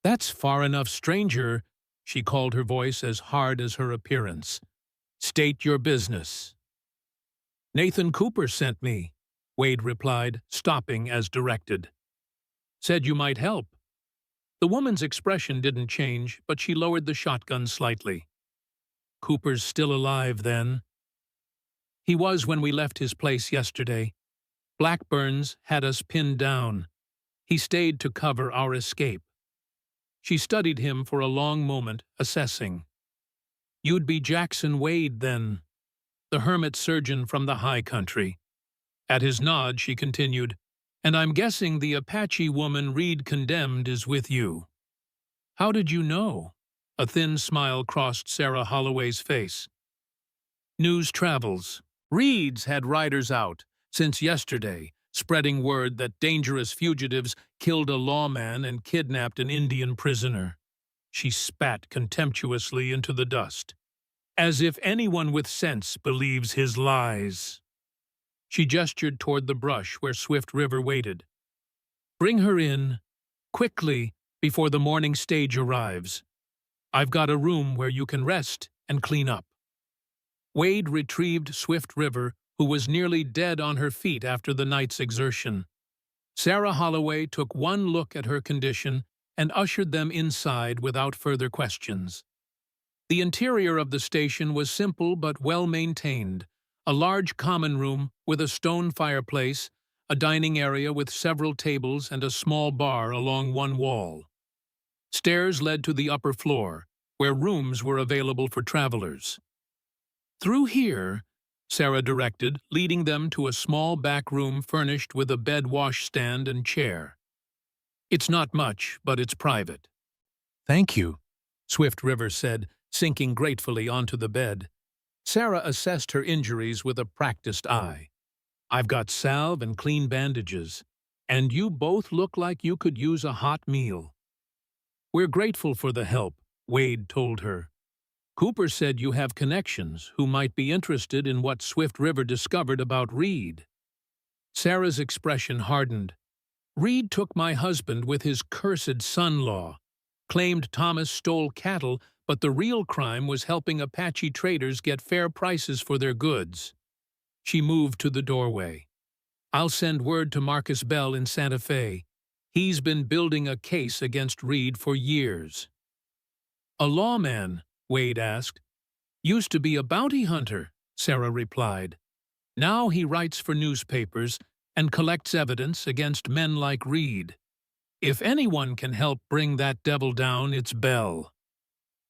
"That's far enough, stranger," she called, her voice as hard as her appearance. "State your business." "Nathan Cooper sent me," Wade replied, stopping as directed. "Said you might help." The woman's expression didn't change, but she lowered the shotgun slightly. "Cooper's still alive, then?" "He was when we left his place yesterday. Blackburns had us pinned down. He stayed to cover our escape." She studied him for a long moment, assessing. "You'd be Jackson Wade, then, the hermit surgeon from the high country." At his nod, she continued, "And I'm guessing the Apache woman Reed condemned is with you." "How did you know?" A thin smile crossed Sarah Holloway's face. "News travels. Reed's had riders out, since yesterday, spreading word that dangerous fugitives killed a lawman and kidnapped an Indian prisoner. She spat contemptuously into the dust. As if anyone with sense believes his lies. She gestured toward the brush where Swift River waited. Bring her in, quickly, before the morning stage arrives. I've got a room where you can rest and clean up. Wade retrieved Swift River, who was nearly dead on her feet after the night's exertion. Sarah Holloway took one look at her condition and ushered them inside without further questions. The interior of the station was simple but well-maintained, a large common room with a stone fireplace, a dining area with several tables and a small bar along one wall. Stairs led to the upper floor, where rooms were available for travelers. Through here, Sarah directed, leading them to a small back room furnished with a bed washstand and chair. It's not much, but it's private. Thank you, Swift River said, sinking gratefully onto the bed. Sarah assessed her injuries with a practiced eye. I've got salve and clean bandages, and you both look like you could use a hot meal. We're grateful for the help, Wade told her. Cooper said you have connections who might be interested in what Swift River discovered about Reed. Sarah's expression hardened. Reed took my husband with his cursed son-in-law, claimed Thomas stole cattle, but the real crime was helping Apache traders get fair prices for their goods. She moved to the doorway. I'll send word to Marcus Bell in Santa Fe. He's been building a case against Reed for years. A lawman, Wade asked. Used to be a bounty hunter, Sarah replied. Now he writes for newspapers and collects evidence against men like Reed. If anyone can help bring that devil down, it's Bell.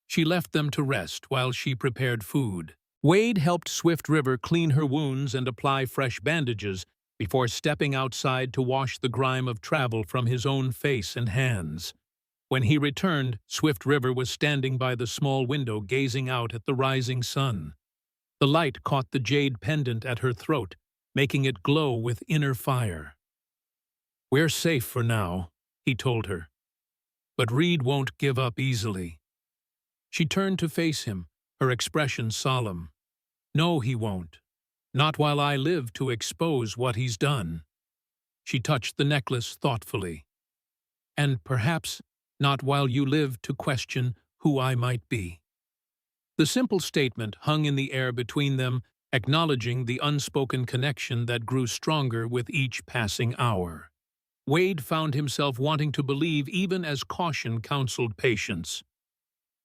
She left them to rest while she prepared food. Wade helped Swift River clean her wounds and apply fresh bandages before stepping outside to wash the grime of travel from his own face and hands. When he returned, Swift River was standing by the small window gazing out at the rising sun. The light caught the jade pendant at her throat, making it glow with inner fire. We're safe for now, he told her. But Reed won't give up easily. She turned to face him, her expression solemn. No, he won't. Not while I live to expose what he's done. She touched the necklace thoughtfully. And perhaps not while you live to question who I might be. The simple statement hung in the air between them, acknowledging the unspoken connection that grew stronger with each passing hour. Wade found himself wanting to believe even as caution counseled patience.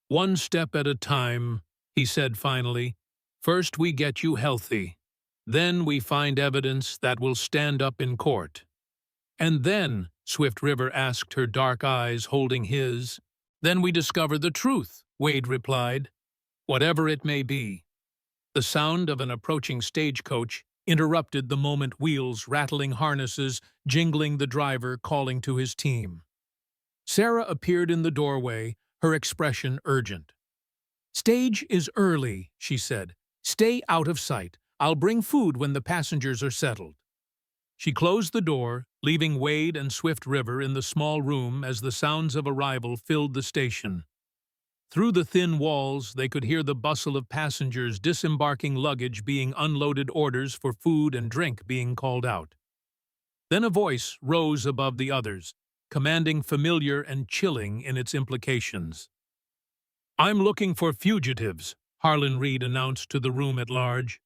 One step at a time, he said finally. First we get you healthy. Then we find evidence that will stand up in court. And then, Swift River asked, her dark eyes holding his. Then we discover the truth, Wade replied. Whatever it may be. The sound of an approaching stagecoach interrupted the moment, wheels rattling harnesses, jingling, the driver calling to his team. Sarah appeared in the doorway, her expression urgent. Stage is early, she said. Stay out of sight. I'll bring food when the passengers are settled. She closed the door, leaving Wade and Swift River in the small room as the sounds of arrival filled the station. Through the thin walls, they could hear the bustle of passengers disembarking luggage being unloaded, orders for food and drink being called out. Then a voice rose above the others, commanding, familiar and chilling in its implications. I'm looking for fugitives, Harlan Reed announced to the room at large.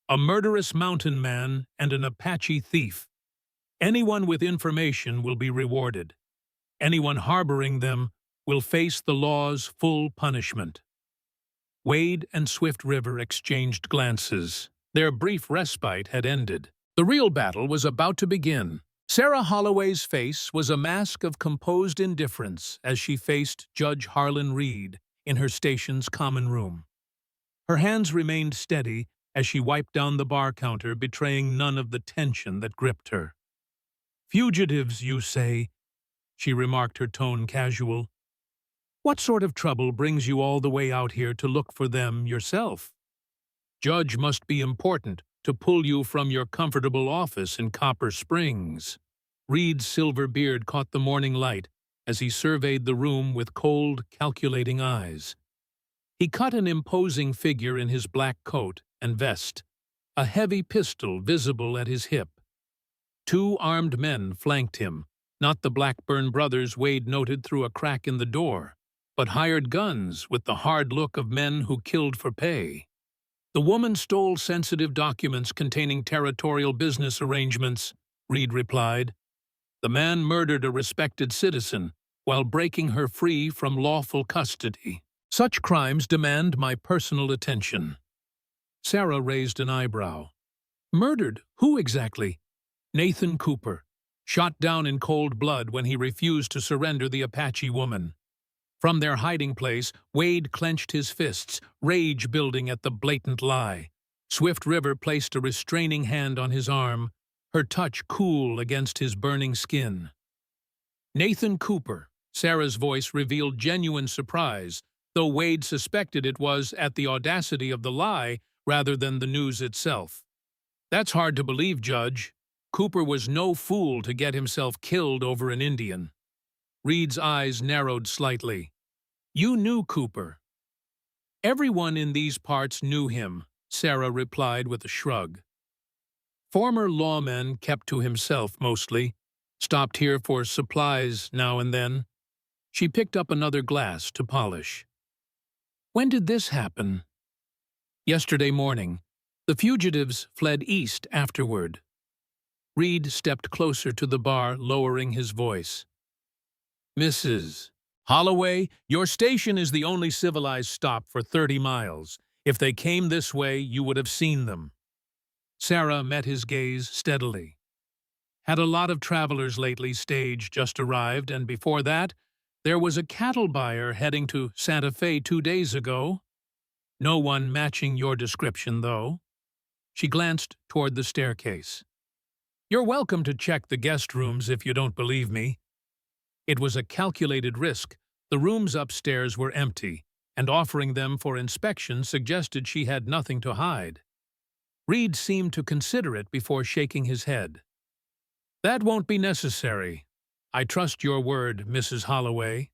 A murderous mountain man and an Apache thief. Anyone with information will be rewarded. Anyone harboring them will face the law's full punishment. Wade and Swift River exchanged glances. Their brief respite had ended. The real battle was about to begin. Sarah Holloway's face was a mask of composed indifference as she faced Judge Harlan Reed in her station's common room. Her hands remained steady as she wiped down the bar counter, betraying none of the tension that gripped her. Fugitives, you say, she remarked, her tone casual. What sort of trouble brings you all the way out here to look for them yourself? Judge must be important, to pull you from your comfortable office in Copper Springs." Reed's silver beard caught the morning light as he surveyed the room with cold, calculating eyes. He cut an imposing figure in his black coat and vest, a heavy pistol visible at his hip. Two armed men flanked him, not the Blackburn brothers Wade noted through a crack in the door, but hired guns with the hard look of men who killed for pay. "The woman stole sensitive documents containing territorial business arrangements," Reed replied. "The man murdered a respected citizen while breaking her free from lawful custody. Such crimes demand my personal attention." Sarah raised an eyebrow. "Murdered? Who exactly?" "Nathan Cooper, shot down in cold blood when he refused to surrender the Apache woman." From their hiding place, Wade clenched his fists, rage building at the blatant lie. Swift River placed a restraining hand on his arm, her touch cool against his burning skin. "Nathan Cooper," Sarah's voice revealed genuine surprise, though Wade suspected it was at the audacity of the lie rather than the news itself. "That's hard to believe, Judge. Cooper was no fool to get himself killed over an Indian." Reed's eyes narrowed slightly. "You knew Cooper." "Everyone in these parts knew him," Sarah replied with a shrug. "Former lawman kept to himself mostly, stopped here for supplies now and then." She picked up another glass to polish. "When did this happen?" "Yesterday morning. The fugitives fled east afterward." Reed stepped closer to the bar, lowering his voice. "Mrs. Holloway, your station is the only civilized stop for 30 miles. If they came this way, you would have seen them." Sarah met his gaze steadily. "Had a lot of travelers lately. Stage just arrived, and before that, there was a cattle buyer heading to Santa Fe 2 days ago. No one matching your description, though." She glanced toward the staircase. "You're welcome to check the guest rooms if you don't believe me." It was a calculated risk. The rooms upstairs were empty, and offering them for inspection suggested she had nothing to hide. Reed seemed to consider it before shaking his head. "That won't be necessary. I trust your word, Mrs. Holloway."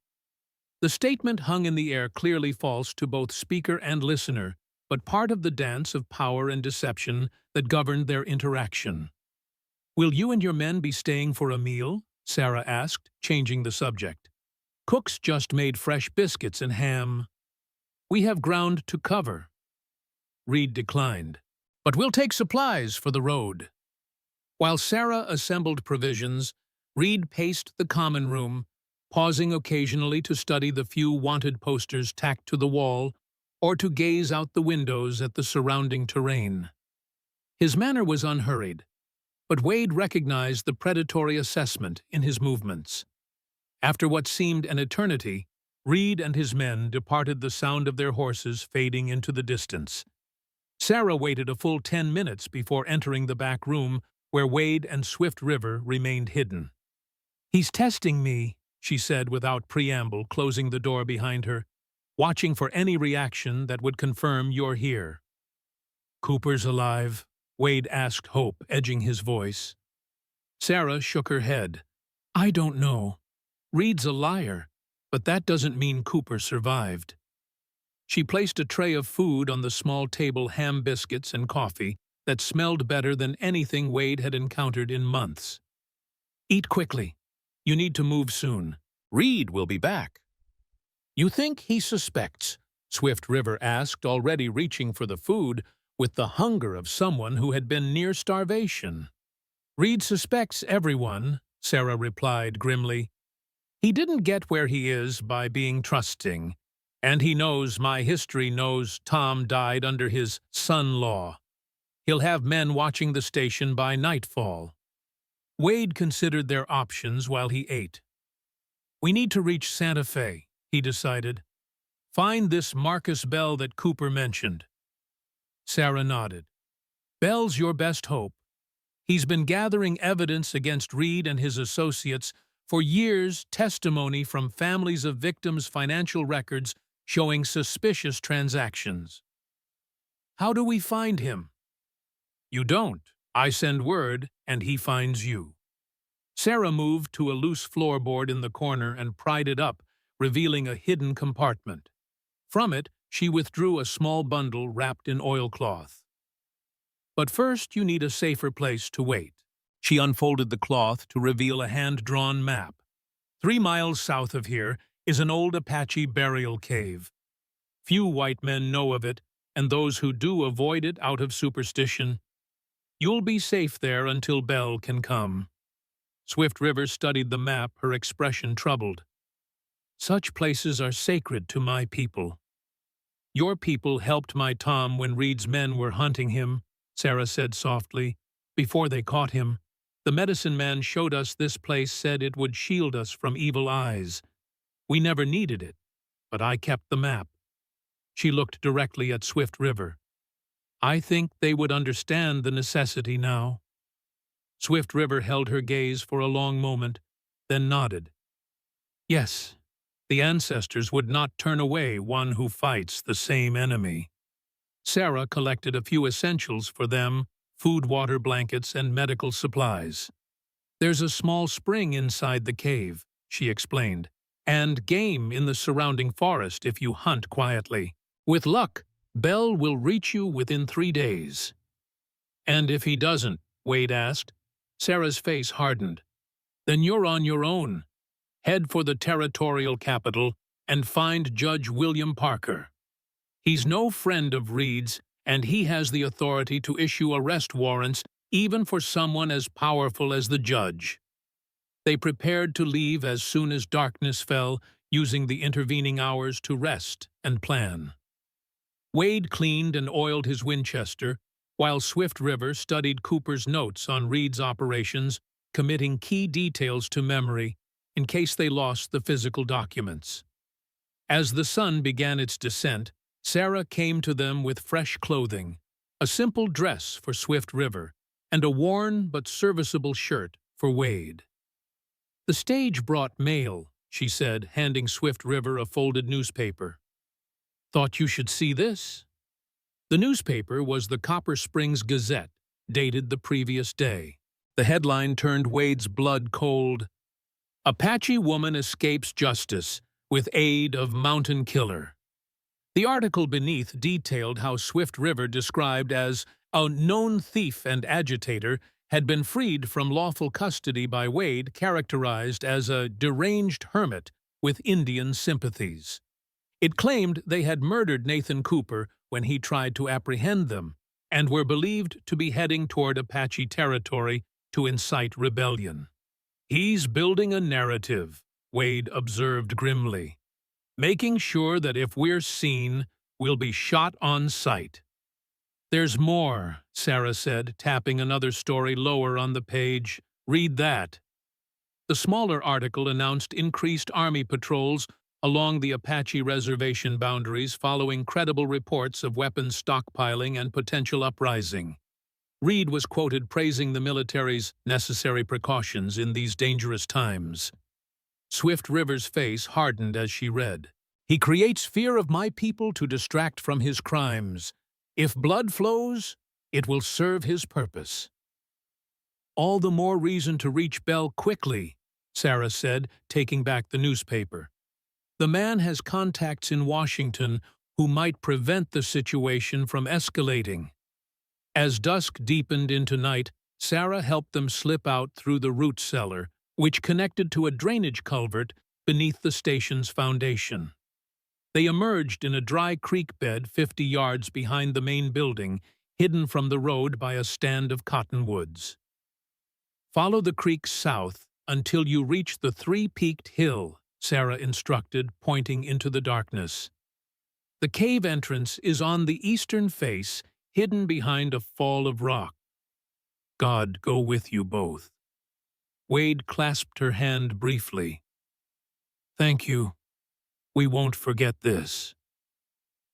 The statement hung in the air, clearly false to both speaker and listener, but part of the dance of power and deception that governed their interaction. "Will you and your men be staying for a meal?" Sarah asked, changing the subject. "Cook's just made fresh biscuits and ham. We have ground to cover." Reed declined. "But we'll take supplies for the road." While Sarah assembled provisions, Reed paced the common room, pausing occasionally to study the few wanted posters tacked to the wall or to gaze out the windows at the surrounding terrain. His manner was unhurried, but Wade recognized the predatory assessment in his movements. After what seemed an eternity, Reed and his men departed, the sound of their horses fading into the distance. Sarah waited a full 10 minutes before entering the back room where Wade and Swift River remained hidden. "He's testing me," she said without preamble, closing the door behind her, "watching for any reaction that would confirm you're here." "Cooper's alive?" Wade asked, hope edging his voice. Sarah shook her head. "I don't know. Reed's a liar, but that doesn't mean Cooper survived." She placed a tray of food on the small table, ham biscuits and coffee that smelled better than anything Wade had encountered in months. "Eat quickly. You need to move soon. Reed will be back." "You think he suspects?" Swift River asked, already reaching for the food with the hunger of someone who had been near starvation. "Reed suspects everyone," Sarah replied grimly. "He didn't get where he is by being trusting, and he knows my history, knows Tom died under his son-in-law. He'll have men watching the station by nightfall." Wade considered their options while he ate. "We need to reach Santa Fe," he decided. "Find this Marcus Bell that Cooper mentioned." Sarah nodded. "Bell's your best hope. He's been gathering evidence against Reed and his associates for years, testimony from families of victims' financial records showing suspicious transactions." "How do we find him?" You don't. I send word, and he finds you. Sarah moved to a loose floorboard in the corner and pried it up, revealing a hidden compartment. From it, she withdrew a small bundle wrapped in oilcloth. But first, you need a safer place to wait. She unfolded the cloth to reveal a hand-drawn map. 3 miles south of here is an old Apache burial cave. Few white men know of it, and those who do avoid it out of superstition. You'll be safe there until Belle can come. Swift River studied the map, her expression troubled. Such places are sacred to my people. Your people helped my Tom when Reed's men were hunting him, Sarah said softly, before they caught him. The medicine man showed us this place, said it would shield us from evil eyes. We never needed it, but I kept the map. She looked directly at Swift River. I think they would understand the necessity now. Swift River held her gaze for a long moment, then nodded. Yes, the ancestors would not turn away one who fights the same enemy. Sarah collected a few essentials for them, food, water, blankets, and medical supplies. There's a small spring inside the cave, she explained, and game in the surrounding forest if you hunt quietly. With luck, Belle will reach you within 3 days. And if he doesn't, Wade asked. Sarah's face hardened. Then you're on your own. Head for the territorial capital and find Judge William Parker. He's no friend of Reed's, and he has the authority to issue arrest warrants even for someone as powerful as the judge. They prepared to leave as soon as darkness fell, using the intervening hours to rest and plan. Wade cleaned and oiled his Winchester, while Swift River studied Cooper's notes on Reed's operations, committing key details to memory in case they lost the physical documents. As the sun began its descent, Sarah came to them with fresh clothing, a simple dress for Swift River, and a worn but serviceable shirt for Wade. The stage brought mail, she said, handing Swift River a folded newspaper. Thought you should see this? The newspaper was the Copper Springs Gazette, dated the previous day. The headline turned Wade's blood cold. Apache woman escapes justice with aid of mountain killer. The article beneath detailed how Swift River, described as a known thief and agitator, had been freed from lawful custody by Wade, characterized as a deranged hermit with Indian sympathies. It claimed they had murdered Nathan Cooper when he tried to apprehend them, and were believed to be heading toward Apache territory to incite rebellion. He's building a narrative, Wade observed grimly, making sure that if we're seen, we'll be shot on sight. There's more, Sarah said, tapping another story lower on the page. Read that. The smaller article announced increased Army patrols along the Apache reservation boundaries following credible reports of weapons stockpiling and potential uprising. Reed was quoted praising the military's necessary precautions in these dangerous times. Swift River's face hardened as she read. He creates fear of my people to distract from his crimes. If blood flows, it will serve his purpose. All the more reason to reach Belle quickly, Sarah said, taking back the newspaper. The man has contacts in Washington who might prevent the situation from escalating. As dusk deepened into night, Sarah helped them slip out through the root cellar, which connected to a drainage culvert beneath the station's foundation. They emerged in a dry creek bed 50 yards behind the main building, hidden from the road by a stand of cottonwoods. Follow the creek south until you reach the three-peaked hill, Sarah instructed, pointing into the darkness. The cave entrance is on the eastern face, hidden behind a fall of rock. God go with you both. Wade clasped her hand briefly. Thank you. We won't forget this.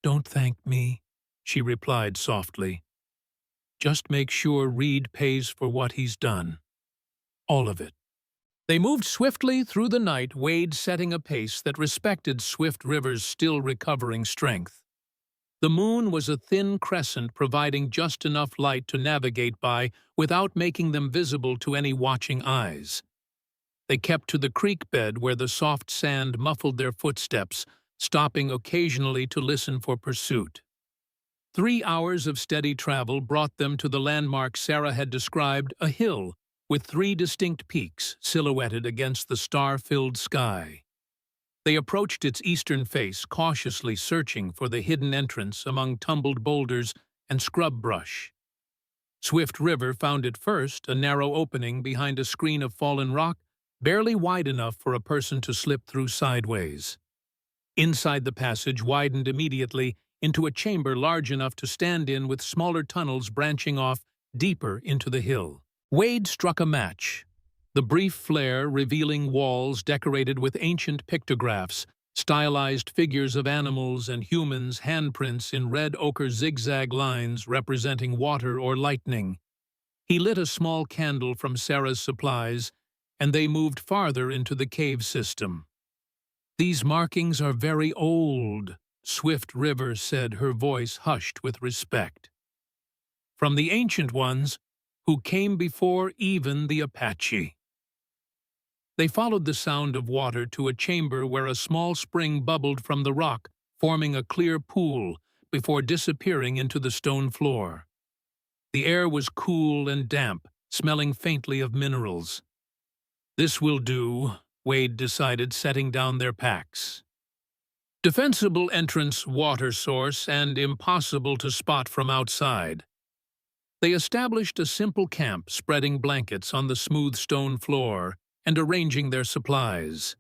Don't thank me, she replied softly. Just make sure Reed pays for what he's done. All of it. They moved swiftly through the night, Wade setting a pace that respected Swift River's still recovering strength. The moon was a thin crescent providing just enough light to navigate by without making them visible to any watching eyes. They kept to the creek bed where the soft sand muffled their footsteps, stopping occasionally to listen for pursuit. 3 hours of steady travel brought them to the landmark Sarah had described, a hill with 3 distinct peaks silhouetted against the star-filled sky. They approached its eastern face, cautiously searching for the hidden entrance among tumbled boulders and scrub brush. Swift River found it first, a narrow opening behind a screen of fallen rock, barely wide enough for a person to slip through sideways. Inside the passage widened immediately into a chamber large enough to stand in with smaller tunnels branching off deeper into the hill. Wade struck a match, the brief flare revealing walls decorated with ancient pictographs, stylized figures of animals and humans, handprints in red ochre zigzag lines representing water or lightning. He lit a small candle from Sarah's supplies, and they moved farther into the cave system. "These markings are very old," Swift River said, her voice hushed with respect. "From the ancient ones who came before even the Apache." They followed the sound of water to a chamber where a small spring bubbled from the rock, forming a clear pool before disappearing into the stone floor. The air was cool and damp, smelling faintly of minerals. "This will do," Wade decided, setting down their packs. Defensible entrance, water source, and impossible to spot from outside. They established a simple camp, spreading blankets on the smooth stone floor and arranging their supplies.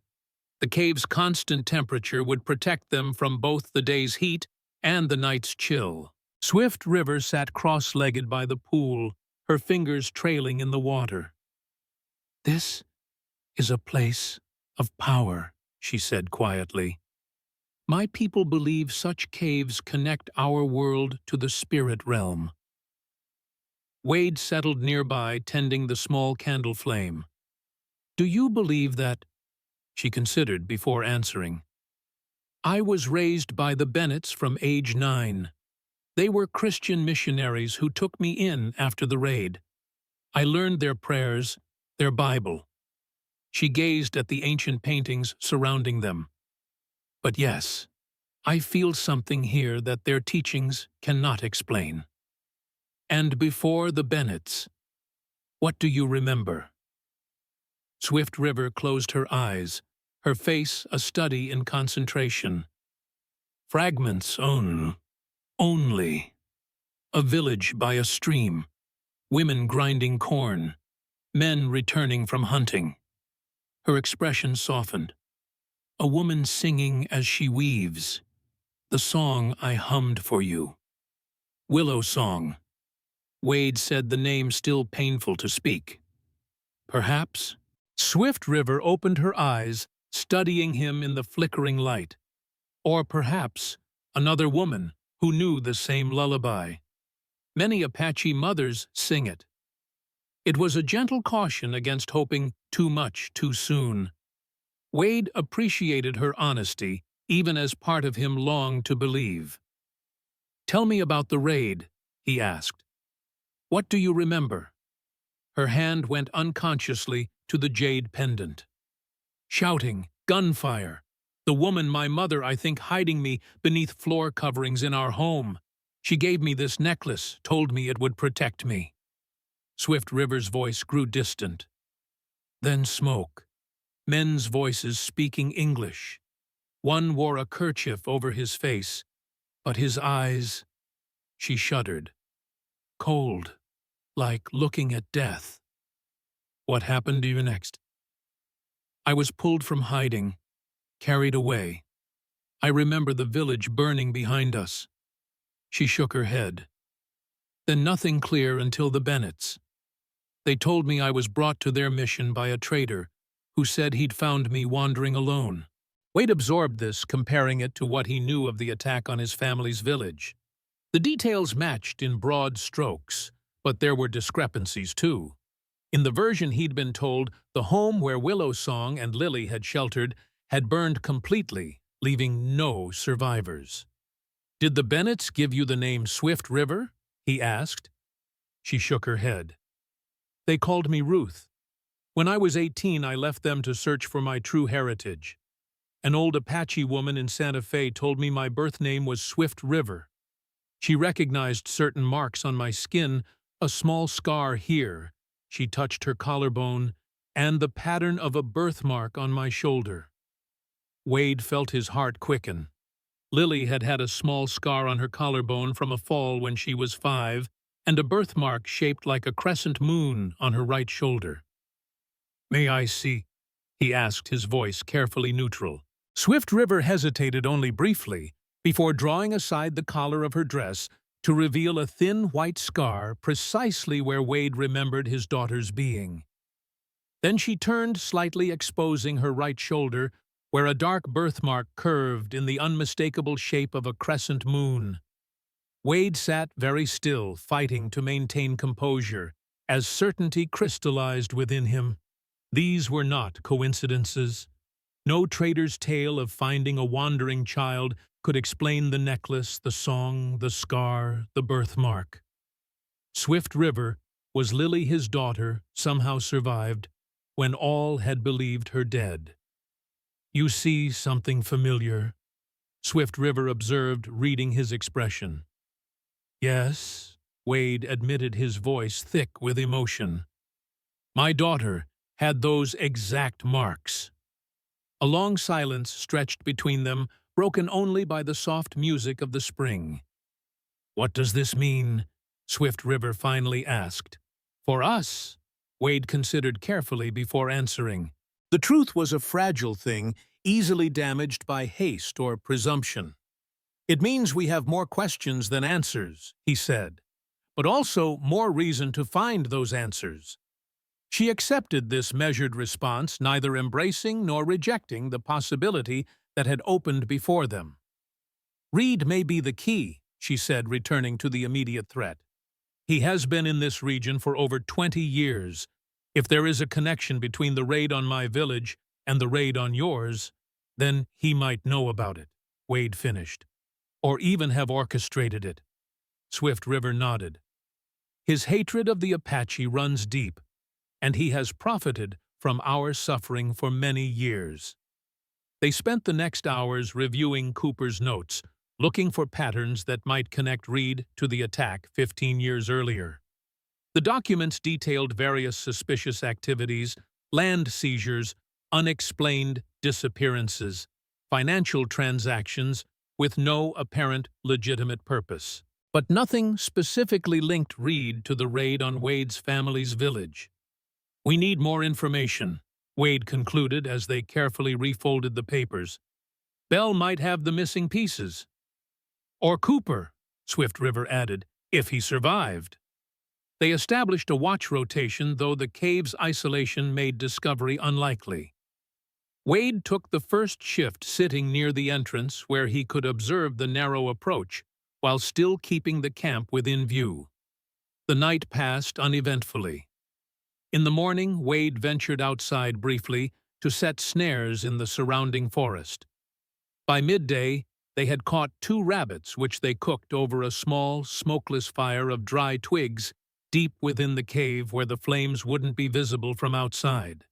The cave's constant temperature would protect them from both the day's heat and the night's chill. Swift River sat cross-legged by the pool, her fingers trailing in the water. "This is a place of power," she said quietly. "My people believe such caves connect our world to the spirit realm." Wade settled nearby, tending the small candle flame. "Do you believe that?" She considered before answering. "I was raised by the Bennetts from age 9. They were Christian missionaries who took me in after the raid. I learned their prayers, their Bible." She gazed at the ancient paintings surrounding them. "But yes, I feel something here that their teachings cannot explain." "And before the Bennetts, what do you remember?" Swift River closed her eyes, her face a study in concentration. "Fragments only. A village by a stream, women grinding corn, men returning from hunting." Her expression softened. "A woman singing as she weaves. The song I hummed for you. Willow Song." Wade said, the name still painful to speak. "Perhaps?" Swift River opened her eyes, studying him in the flickering light. "Or perhaps another woman who knew the same lullaby. Many Apache mothers sing it." It was a gentle caution against hoping too much too soon. Wade appreciated her honesty, even as part of him longed to believe. "Tell me about the raid," he asked. "What do you remember?" Her hand went unconsciously to the jade pendant. "Shouting, gunfire. The woman, my mother, I think, hiding me beneath floor coverings in our home. She gave me this necklace, told me it would protect me." Swift River's voice grew distant. Then smoke. Men's voices speaking English. One wore a kerchief over his face, but his eyes... She shuddered. "Cold, like looking at death." "What happened to you next?" "I was pulled from hiding, carried away. I remember the village burning behind us." She shook her head. "Then nothing clear until the Bennetts. They told me I was brought to their mission by a trader who said he'd found me wandering alone." Wade absorbed this, comparing it to what he knew of the attack on his family's village. The details matched in broad strokes, but there were discrepancies too. In the version he'd been told, the home where Willow Song and Lily had sheltered had burned completely, leaving no survivors. "Did the Bennetts give you the name Swift River?" he asked. She shook her head. "They called me Ruth. When I was 18, I left them to search for my true heritage. An old Apache woman in Santa Fe told me my birth name was Swift River. She recognized certain marks on my skin, a small scar here," she touched her collarbone, "and the pattern of a birthmark on my shoulder." Wade felt his heart quicken. Lily had had a small scar on her collarbone from a fall when she was 5, and a birthmark shaped like a crescent moon on her right shoulder. "May I see?" he asked, his voice carefully neutral. Swift River hesitated only briefly before drawing aside the collar of her dress to reveal a thin white scar precisely where Wade remembered his daughter's being. Then she turned, slightly exposing her right shoulder, where a dark birthmark curved in the unmistakable shape of a crescent moon. Wade sat very still, fighting to maintain composure, as certainty crystallized within him. These were not coincidences. No trader's tale of finding a wandering child could explain the necklace, the song, the scar, the birthmark. Swift River was Lily, his daughter, somehow survived, when all had believed her dead. "You see something familiar?" Swift River observed, reading his expression. "Yes," Wade admitted, his voice thick with emotion. "My daughter had those exact marks." A long silence stretched between them, broken only by the soft music of the spring. "What does this mean?" Swift River finally asked. "For us," Wade considered carefully before answering. "The truth was a fragile thing, easily damaged by haste or presumption. It means we have more questions than answers," he said, "but also more reason to find those answers." She accepted this measured response, neither embracing nor rejecting the possibility that had opened before them. "Reed may be the key," she said, returning to the immediate threat. "He has been in this region for over 20 years. If there is a connection between the raid on my village and the raid on yours, then he might know about it," Wade finished. "Or even have orchestrated it." Swift River nodded. "His hatred of the Apache runs deep, and he has profited from our suffering for many years." They spent the next hours reviewing Cooper's notes, looking for patterns that might connect Reed to the attack 15 years earlier. The documents detailed various suspicious activities, land seizures, unexplained disappearances, financial transactions with no apparent legitimate purpose. But nothing specifically linked Reed to the raid on Wade's family's village. "We need more information," Wade concluded as they carefully refolded the papers. "Bell might have the missing pieces." "Or Cooper," Swift River added, "if he survived." They established a watch rotation, though the cave's isolation made discovery unlikely. Wade took the first shift, sitting near the entrance where he could observe the narrow approach, while still keeping the camp within view. The night passed uneventfully. In the morning, Wade ventured outside briefly to set snares in the surrounding forest. By midday, they had caught 2 rabbits, which they cooked over a small, smokeless fire of dry twigs deep within the cave where the flames wouldn't be visible from outside.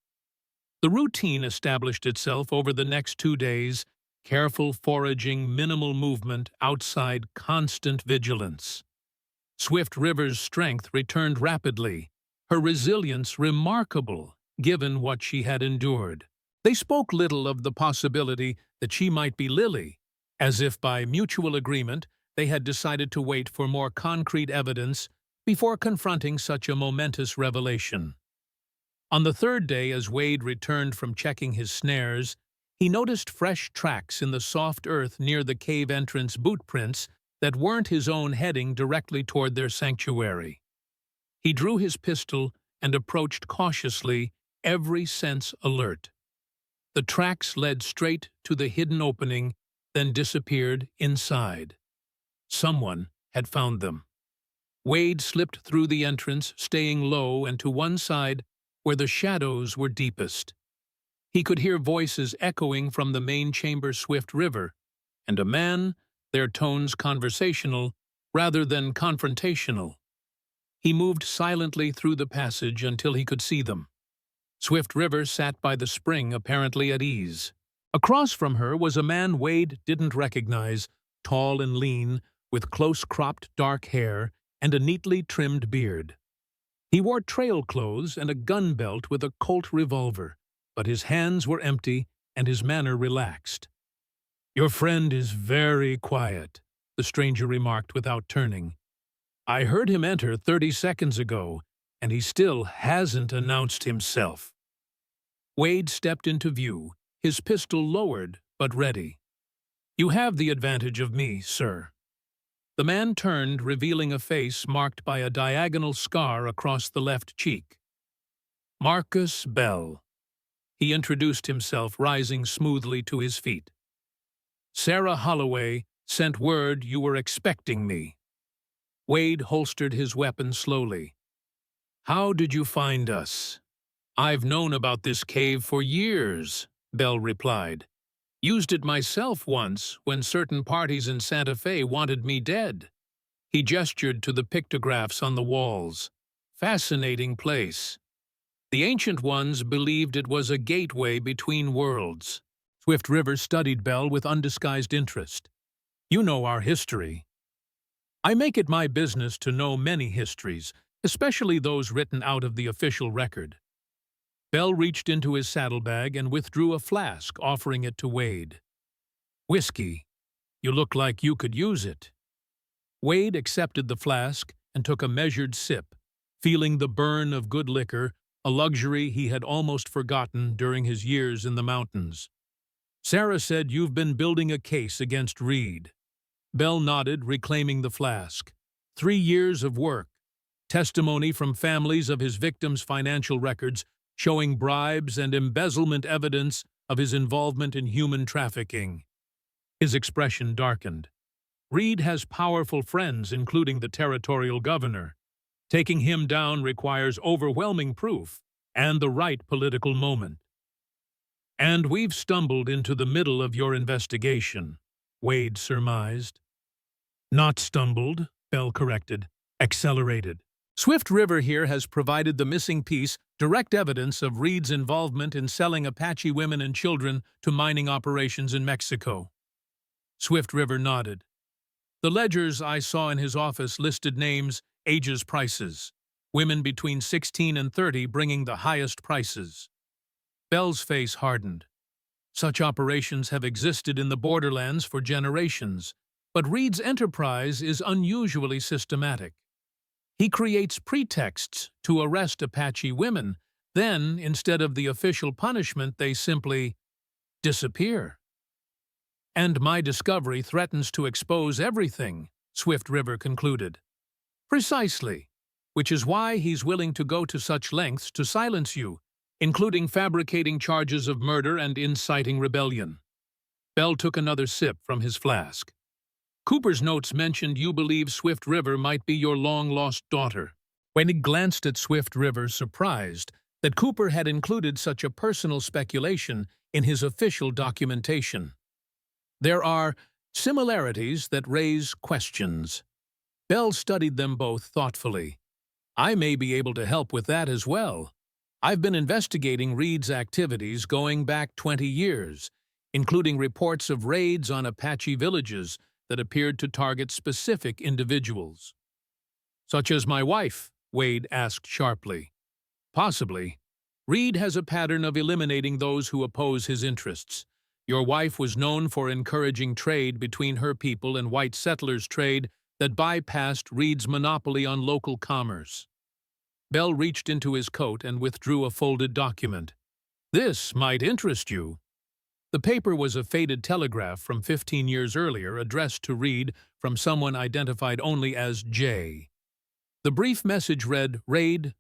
The routine established itself over the next 2 days: careful foraging, minimal movement, outside constant vigilance. Swift River's strength returned rapidly, her resilience remarkable, given what she had endured. They spoke little of the possibility that she might be Lily, as if by mutual agreement they had decided to wait for more concrete evidence before confronting such a momentous revelation. On the 3rd day, as Wade returned from checking his snares, he noticed fresh tracks in the soft earth near the cave entrance, boot prints that weren't his own, heading directly toward their sanctuary. He drew his pistol and approached cautiously, every sense alert. The tracks led straight to the hidden opening, then disappeared inside. Someone had found them. Wade slipped through the entrance, staying low and to one side where the shadows were deepest. He could hear voices echoing from the main chamber, Swift River, and a man, their tones conversational rather than confrontational. He moved silently through the passage until he could see them. Swift River sat by the spring, apparently at ease. Across from her was a man Wade didn't recognize, tall and lean, with close-cropped dark hair and a neatly trimmed beard. He wore trail clothes and a gun belt with a Colt revolver, but his hands were empty and his manner relaxed. "Your friend is very quiet," the stranger remarked without turning. "I heard him enter 30 seconds ago, and he still hasn't announced himself." Wade stepped into view, his pistol lowered but ready. "You have the advantage of me, sir." The man turned, revealing a face marked by a diagonal scar across the left cheek. "Marcus Bell." He introduced himself, rising smoothly to his feet. "Sarah Holloway sent word you were expecting me." Wade holstered his weapon slowly. "How did you find us?" "I've known about this cave for years," Bell replied. "Used it myself once when certain parties in Santa Fe wanted me dead." He gestured to the pictographs on the walls. "Fascinating place. The ancient ones believed it was a gateway between worlds." Swift River studied Bell with undisguised interest. "You know our history." "I make it my business to know many histories, especially those written out of the official record." Bell reached into his saddlebag and withdrew a flask, offering it to Wade. "Whiskey. You look like you could use it." Wade accepted the flask and took a measured sip, feeling the burn of good liquor, a luxury he had almost forgotten during his years in the mountains. "Sarah said you've been building a case against Reed." Bell nodded, reclaiming the flask. 3 years of work. Testimony from families of his victims' financial records showing bribes and embezzlement, evidence of his involvement in human trafficking. His expression darkened. "Reed has powerful friends, including the territorial governor. Taking him down requires overwhelming proof and the right political moment." "And we've stumbled into the middle of your investigation," Wade surmised. "Not stumbled," Bell corrected. "Accelerated. Swift River here has provided the missing piece, direct evidence of Reed's involvement in selling Apache women and children to mining operations in Mexico." Swift River nodded. "The ledgers I saw in his office listed names, ages, prices. Women between 16 and 30 bringing the highest prices." Bell's face hardened. "Such operations have existed in the borderlands for generations, but Reed's enterprise is unusually systematic. He creates pretexts to arrest Apache women, then, instead of the official punishment, they simply disappear. And my discovery threatens to expose everything," Swift River concluded. "Precisely, which is why he's willing to go to such lengths to silence you, including fabricating charges of murder and inciting rebellion." Bell took another sip from his flask. "Cooper's notes mentioned you believe Swift River might be your long-lost daughter." When he glanced at Swift River, surprised that Cooper had included such a personal speculation in his official documentation. "There are similarities that raise questions." Bell studied them both thoughtfully. "I may be able to help with that as well. I've been investigating Reed's activities going back 20 years, including reports of raids on Apache villages that appeared to target specific individuals." "Such as my wife?" Wade asked sharply. "Possibly. Reed has a pattern of eliminating those who oppose his interests. Your wife was known for encouraging trade between her people and white settlers' trade that bypassed Reed's monopoly on local commerce." Bell reached into his coat and withdrew a folded document. "This might interest you." The paper was a faded telegraph from 15 years earlier, addressed to Reed from someone identified only as J. The brief message read, "Raid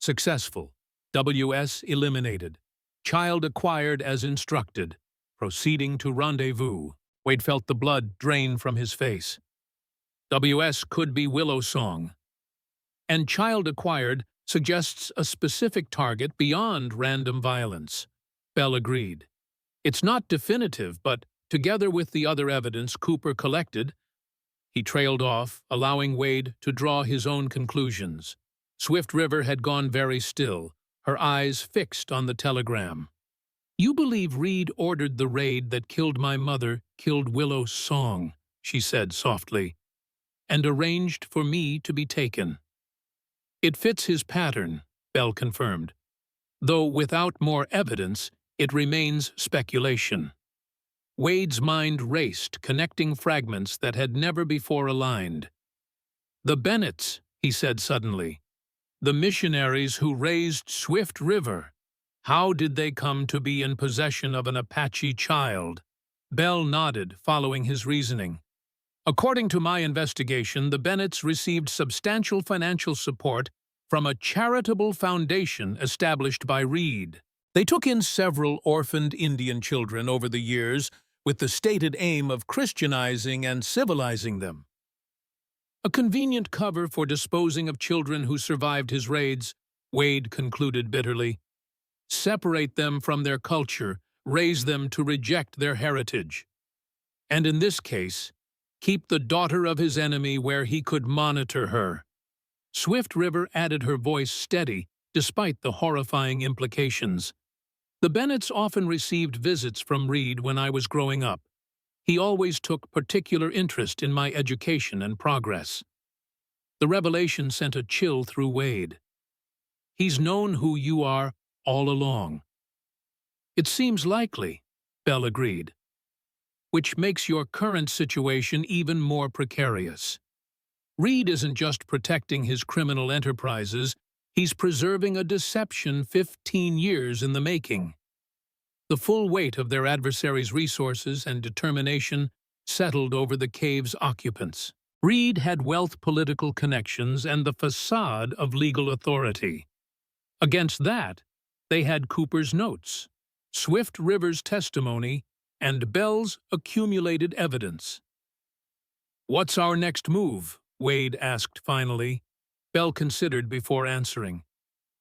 successful. WS eliminated. Child acquired as instructed. Proceeding to rendezvous." Wade felt the blood drain from his face. WS could be Willow Song. And child acquired suggests a specific target beyond random violence. Bell agreed. "It's not definitive, but Together with the other evidence Cooper collected, he trailed off, allowing Wade to draw his own conclusions. Swift River had gone very still, her eyes fixed on the telegram. "You believe Reed ordered the raid that killed my mother, killed Willow's song," she said softly, "and arranged for me to be taken." "It fits his pattern," Bell confirmed. "Though without more evidence, it remains speculation." Wade's mind raced, connecting fragments that had never before aligned. "The Bennetts," he said suddenly. "The missionaries who raised Swift River. How did they come to be in possession of an Apache child?" Bell nodded, following his reasoning. "According to my investigation, the Bennetts received substantial financial support from a charitable foundation established by Reed. They took in several orphaned Indian children over the years with the stated aim of Christianizing and civilizing them. A convenient cover for disposing of children who survived his raids," Wade concluded bitterly. "Separate them from their culture, raise them to reject their heritage. And in this case, keep the daughter of his enemy where he could monitor her." Swift River added, her voice steady despite the horrifying implications. "The Bennetts often received visits from Reed when I was growing up. He always took particular interest in my education and progress." The revelation sent a chill through Wade. "He's known who you are all along." "It seems likely," Bell agreed, "which makes your current situation even more precarious. Reed isn't just protecting his criminal enterprises, he's preserving a deception 15 years in the making." The full weight of their adversaries' resources and determination settled over the cave's occupants. Reed had wealth, political connections, and the facade of legal authority. Against that, they had Cooper's notes, Swift River's testimony, and Bell's accumulated evidence. "What's our next move?" Wade asked finally. Bell considered before answering.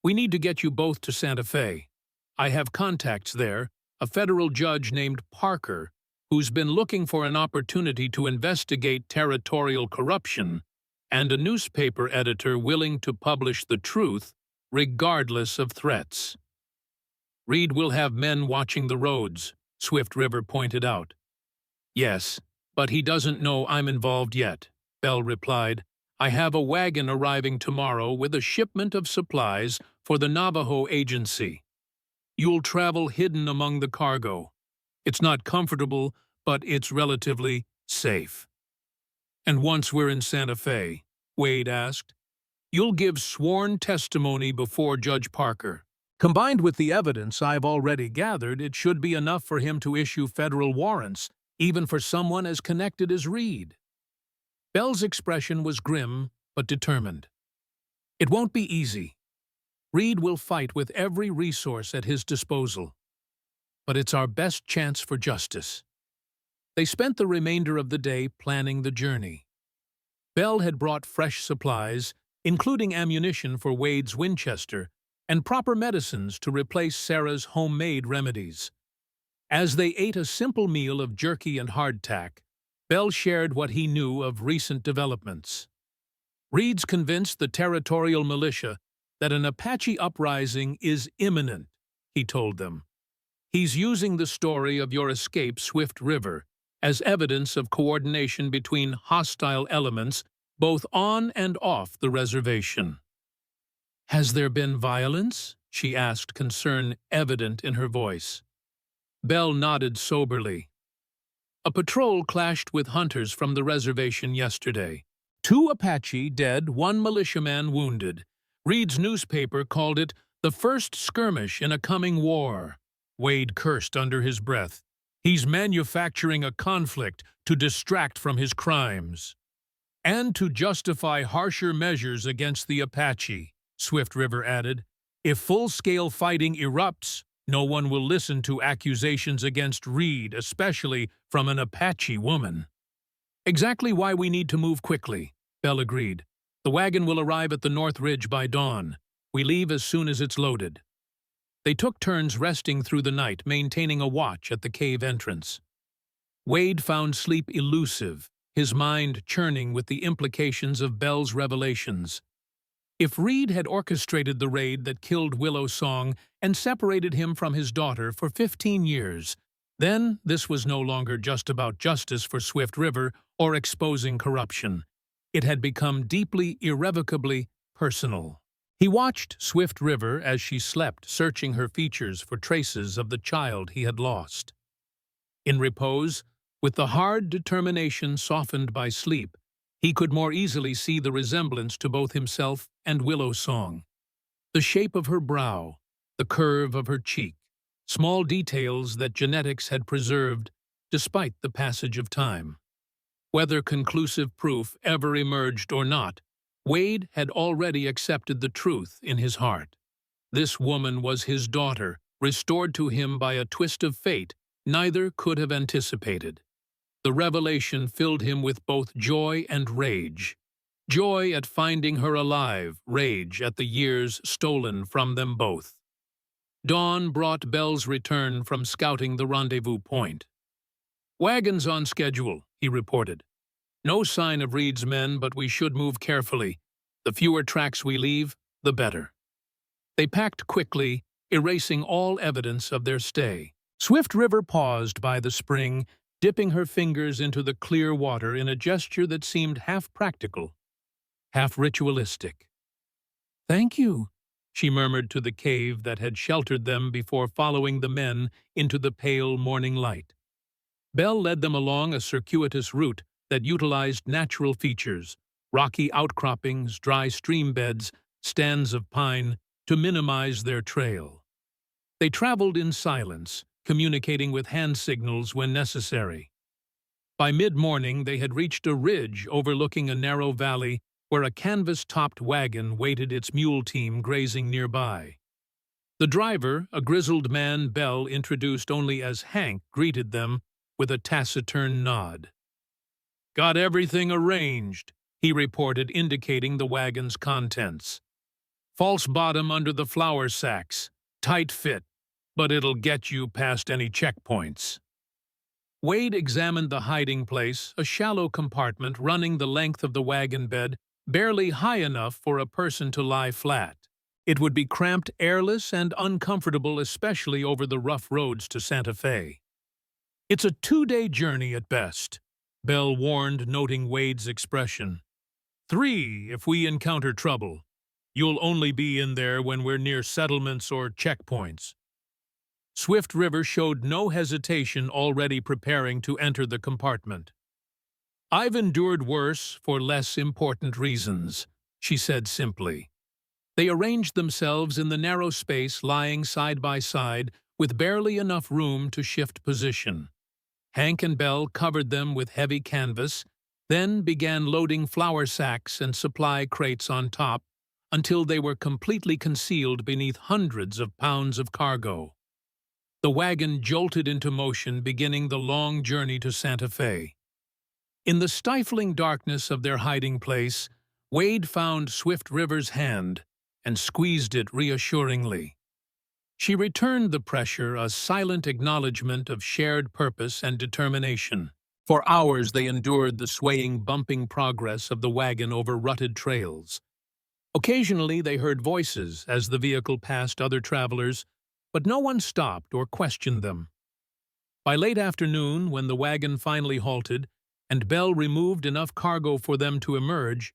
"We need to get you both to Santa Fe. I have contacts there, a federal judge named Parker, who's been looking for an opportunity to investigate territorial corruption, and a newspaper editor willing to publish the truth, regardless of threats." "Reed will have men watching the roads," Swift River pointed out. "Yes, but he doesn't know I'm involved yet," Bell replied. "I have a wagon arriving tomorrow with a shipment of supplies for the Navajo agency. You'll travel hidden among the cargo. It's not comfortable, but it's relatively safe." "And once we're in Santa Fe," Wade asked, "you'll give sworn testimony before Judge Parker. Combined with the evidence I've already gathered, it should be enough for him to issue federal warrants, even for someone as connected as Reed." Bell's expression was grim but determined. "It won't be easy. Reed will fight with every resource at his disposal. But it's our best chance for justice." They spent the remainder of the day planning the journey. Bell had brought fresh supplies, including ammunition for Wade's Winchester, and proper medicines to replace Sarah's homemade remedies. As they ate a simple meal of jerky and hardtack, Bell shared what he knew of recent developments. "Reed's convinced the territorial militia that an Apache uprising is imminent," he told them. "He's using the story of your escape Swift River as evidence of coordination between hostile elements both on and off the reservation." "Has there been violence?" she asked, concern evident in her voice. Bell nodded soberly. "A patrol clashed with hunters from the reservation yesterday. 2 Apache dead, 1 militiaman wounded. Reed's newspaper called it the first skirmish in a coming war." Wade cursed under his breath. "He's manufacturing a conflict to distract from his crimes." "And to justify harsher measures against the Apache," Swift River added. "If full-scale fighting erupts, no one will listen to accusations against Reed, especially from an Apache woman." "Exactly why we need to move quickly," Bell agreed. "The wagon will arrive at the North Ridge by dawn. We leave as soon as it's loaded." They took turns resting through the night, maintaining a watch at the cave entrance. Wade found sleep elusive, his mind churning with the implications of Bell's revelations. If Reed had orchestrated the raid that killed Willow Song and separated him from his daughter for 15 years, then this was no longer just about justice for Swift River or exposing corruption. It had become deeply, irrevocably personal. He watched Swift River as she slept, searching her features for traces of the child he had lost. In repose, with the hard determination softened by sleep, he could more easily see the resemblance to both himself and Willow Song. The shape of her brow, the curve of her cheek, small details that genetics had preserved despite the passage of time. Whether conclusive proof ever emerged or not, Wade had already accepted the truth in his heart. This woman was his daughter, restored to him by a twist of fate neither could have anticipated. The revelation filled him with both joy and rage. Joy at finding her alive, rage at the years stolen from them both. Dawn brought Bell's return from scouting the rendezvous point. "Wagons on schedule," he reported. "No sign of Reed's men, but we should move carefully. The fewer tracks we leave, the better." They packed quickly, erasing all evidence of their stay. Swift River paused by the spring, dipping her fingers into the clear water in a gesture that seemed half practical, half ritualistic. "Thank you," she murmured to the cave that had sheltered them before following the men into the pale morning light. Bell led them along a circuitous route that utilized natural features, rocky outcroppings, dry stream beds, stands of pine, to minimize their trail. They traveled in silence, communicating with hand signals when necessary. By mid-morning, they had reached a ridge overlooking a narrow valley where a canvas-topped wagon waited its mule team grazing nearby. The driver, a grizzled man Bell introduced only as Hank, greeted them with a taciturn nod. "Got everything arranged," he reported, indicating the wagon's contents. "False bottom under the flour sacks, tight fit, but it'll get you past any checkpoints." Wade examined the hiding place, a shallow compartment running the length of the wagon bed, barely high enough for a person to lie flat. It would be cramped, airless, and uncomfortable, especially over the rough roads to Santa Fe. "It's a 2-day journey at best," Bell warned, noting Wade's expression. "3 if we encounter trouble. You'll only be in there when we're near settlements or checkpoints." Swift River showed no hesitation, already preparing to enter the compartment. "I've endured worse for less important reasons," she said simply. They arranged themselves in the narrow space, lying side by side, with barely enough room to shift position. Hank and Bell covered them with heavy canvas, then began loading flour sacks and supply crates on top until they were completely concealed beneath hundreds of pounds of cargo. The wagon jolted into motion, beginning the long journey to Santa Fe. In the stifling darkness of their hiding place, Wade found Swift River's hand and squeezed it reassuringly. She returned the pressure, a silent acknowledgement of shared purpose and determination. For hours they endured the swaying, bumping progress of the wagon over rutted trails. Occasionally they heard voices as the vehicle passed other travelers, but no one stopped or questioned them. By late afternoon, when the wagon finally halted and Bell removed enough cargo for them to emerge,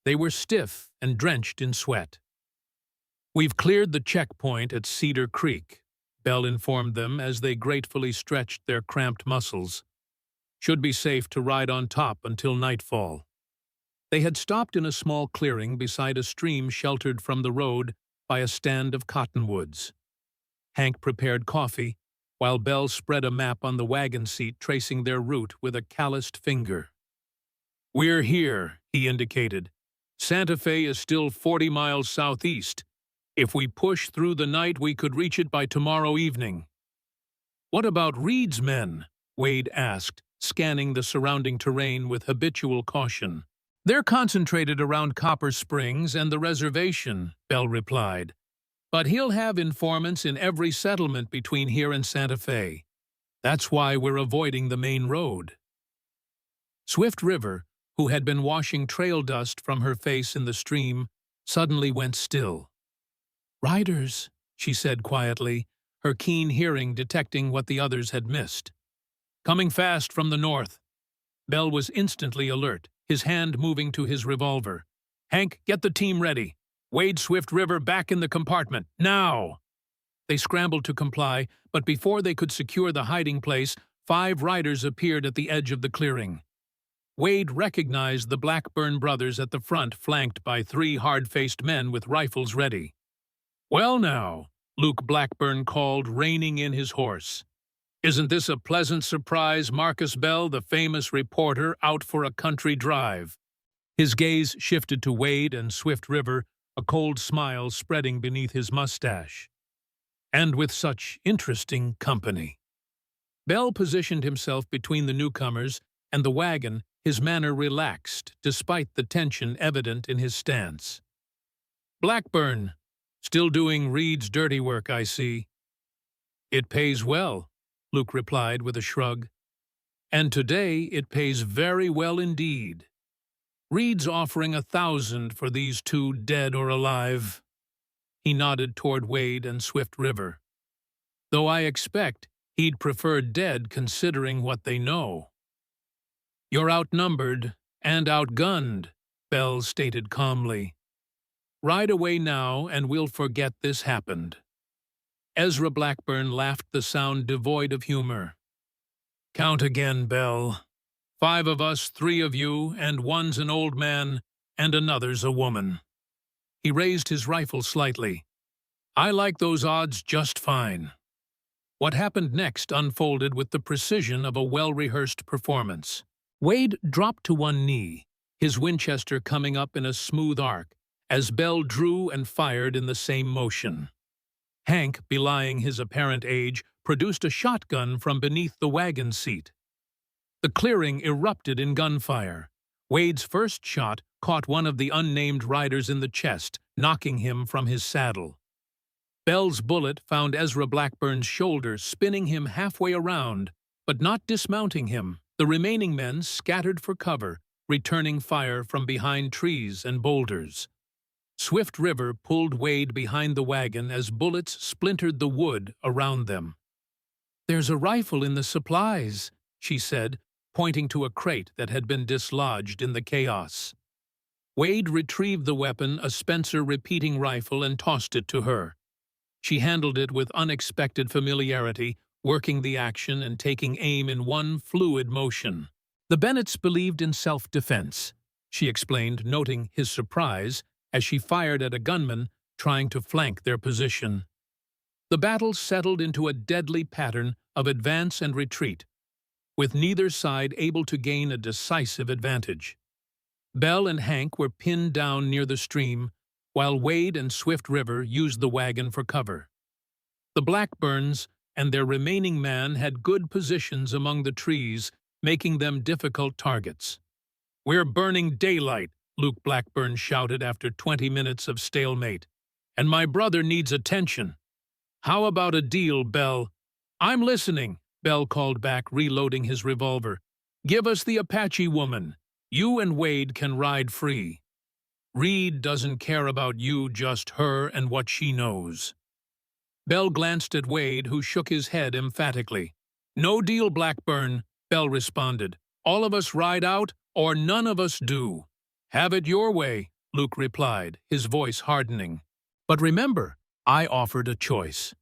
they were stiff and drenched in sweat. "We've cleared the checkpoint at Cedar Creek," Bell informed them as they gratefully stretched their cramped muscles. "Should be safe to ride on top until nightfall." They had stopped in a small clearing beside a stream sheltered from the road by a stand of cottonwoods. Hank prepared coffee, while Bell spread a map on the wagon seat, tracing their route with a calloused finger. "We're here," he indicated. "Santa Fe is still 40 miles southeast. If we push through the night, we could reach it by tomorrow evening." "What about Reed's men?" Wade asked, scanning the surrounding terrain with habitual caution. "They're concentrated around Copper Springs and the reservation," Bell replied. "But he'll have informants in every settlement between here and Santa Fe. That's why we're avoiding the main road." Swift River, who had been washing trail dust from her face in the stream, suddenly went still. "Riders," she said quietly, her keen hearing detecting what the others had missed. "Coming fast from the north." Bell was instantly alert, his hand moving to his revolver. "Hank, get the team ready. Wade Swift River back in the compartment, now!" They scrambled to comply, but before they could secure the hiding place, 5 riders appeared at the edge of the clearing. Wade recognized the Blackburn brothers at the front, flanked by 3 hard-faced men with rifles ready. "Well now," Luke Blackburn called, reining in his horse. "Isn't this a pleasant surprise, Marcus Bell, the famous reporter, out for a country drive?" His gaze shifted to Wade and Swift River, a cold smile spreading beneath his mustache. "And with such interesting company." Bell positioned himself between the newcomers and the wagon, his manner relaxed, despite the tension evident in his stance. "Blackburn, still doing Reed's dirty work, I see." "It pays well," Luke replied with a shrug. "And today it pays very well indeed. Reed's offering 1,000 for these 2, dead or alive." He nodded toward Wade and Swift River. "Though I expect he'd prefer dead considering what they know." "You're outnumbered and outgunned," Bell stated calmly. "Ride away now and we'll forget this happened." Ezra Blackburn laughed, the sound devoid of humor. "Count again, Bell. 5 of us, 3 of you, and 1's an old man, and another's a woman." He raised his rifle slightly. "I like those odds just fine." What happened next unfolded with the precision of a well-rehearsed performance. Wade dropped to one knee, his Winchester coming up in a smooth arc, as Bell drew and fired in the same motion. Hank, belying his apparent age, produced a shotgun from beneath the wagon seat. The clearing erupted in gunfire. Wade's first shot caught one of the unnamed riders in the chest, knocking him from his saddle. Bell's bullet found Ezra Blackburn's shoulder, spinning him halfway around, but not dismounting him. The remaining men scattered for cover, returning fire from behind trees and boulders. Swift River pulled Wade behind the wagon as bullets splintered the wood around them. "There's a rifle in the supplies," she said, pointing to a crate that had been dislodged in the chaos. Wade retrieved the weapon, a Spencer repeating rifle, and tossed it to her. She handled it with unexpected familiarity, working the action and taking aim in one fluid motion. "The Bennetts believed in self-defense," she explained, noting his surprise as she fired at a gunman trying to flank their position. The battle settled into a deadly pattern of advance and retreat, with neither side able to gain a decisive advantage. Bell and Hank were pinned down near the stream, while Wade and Swift River used the wagon for cover. The Blackburns and their remaining man had good positions among the trees, making them difficult targets. "We're burning daylight," Luke Blackburn shouted after 20 minutes of stalemate. "And my brother needs attention. How about a deal, Bell?" "I'm listening," Bell called back, reloading his revolver. "Give us the Apache woman. You and Wade can ride free. Reed doesn't care about you, just her and what she knows." Bell glanced at Wade, who shook his head emphatically. "No deal, Blackburn," Bell responded. "All of us ride out, or none of us do." "Have it your way," Luke replied, his voice hardening. "But remember, I offered a choice."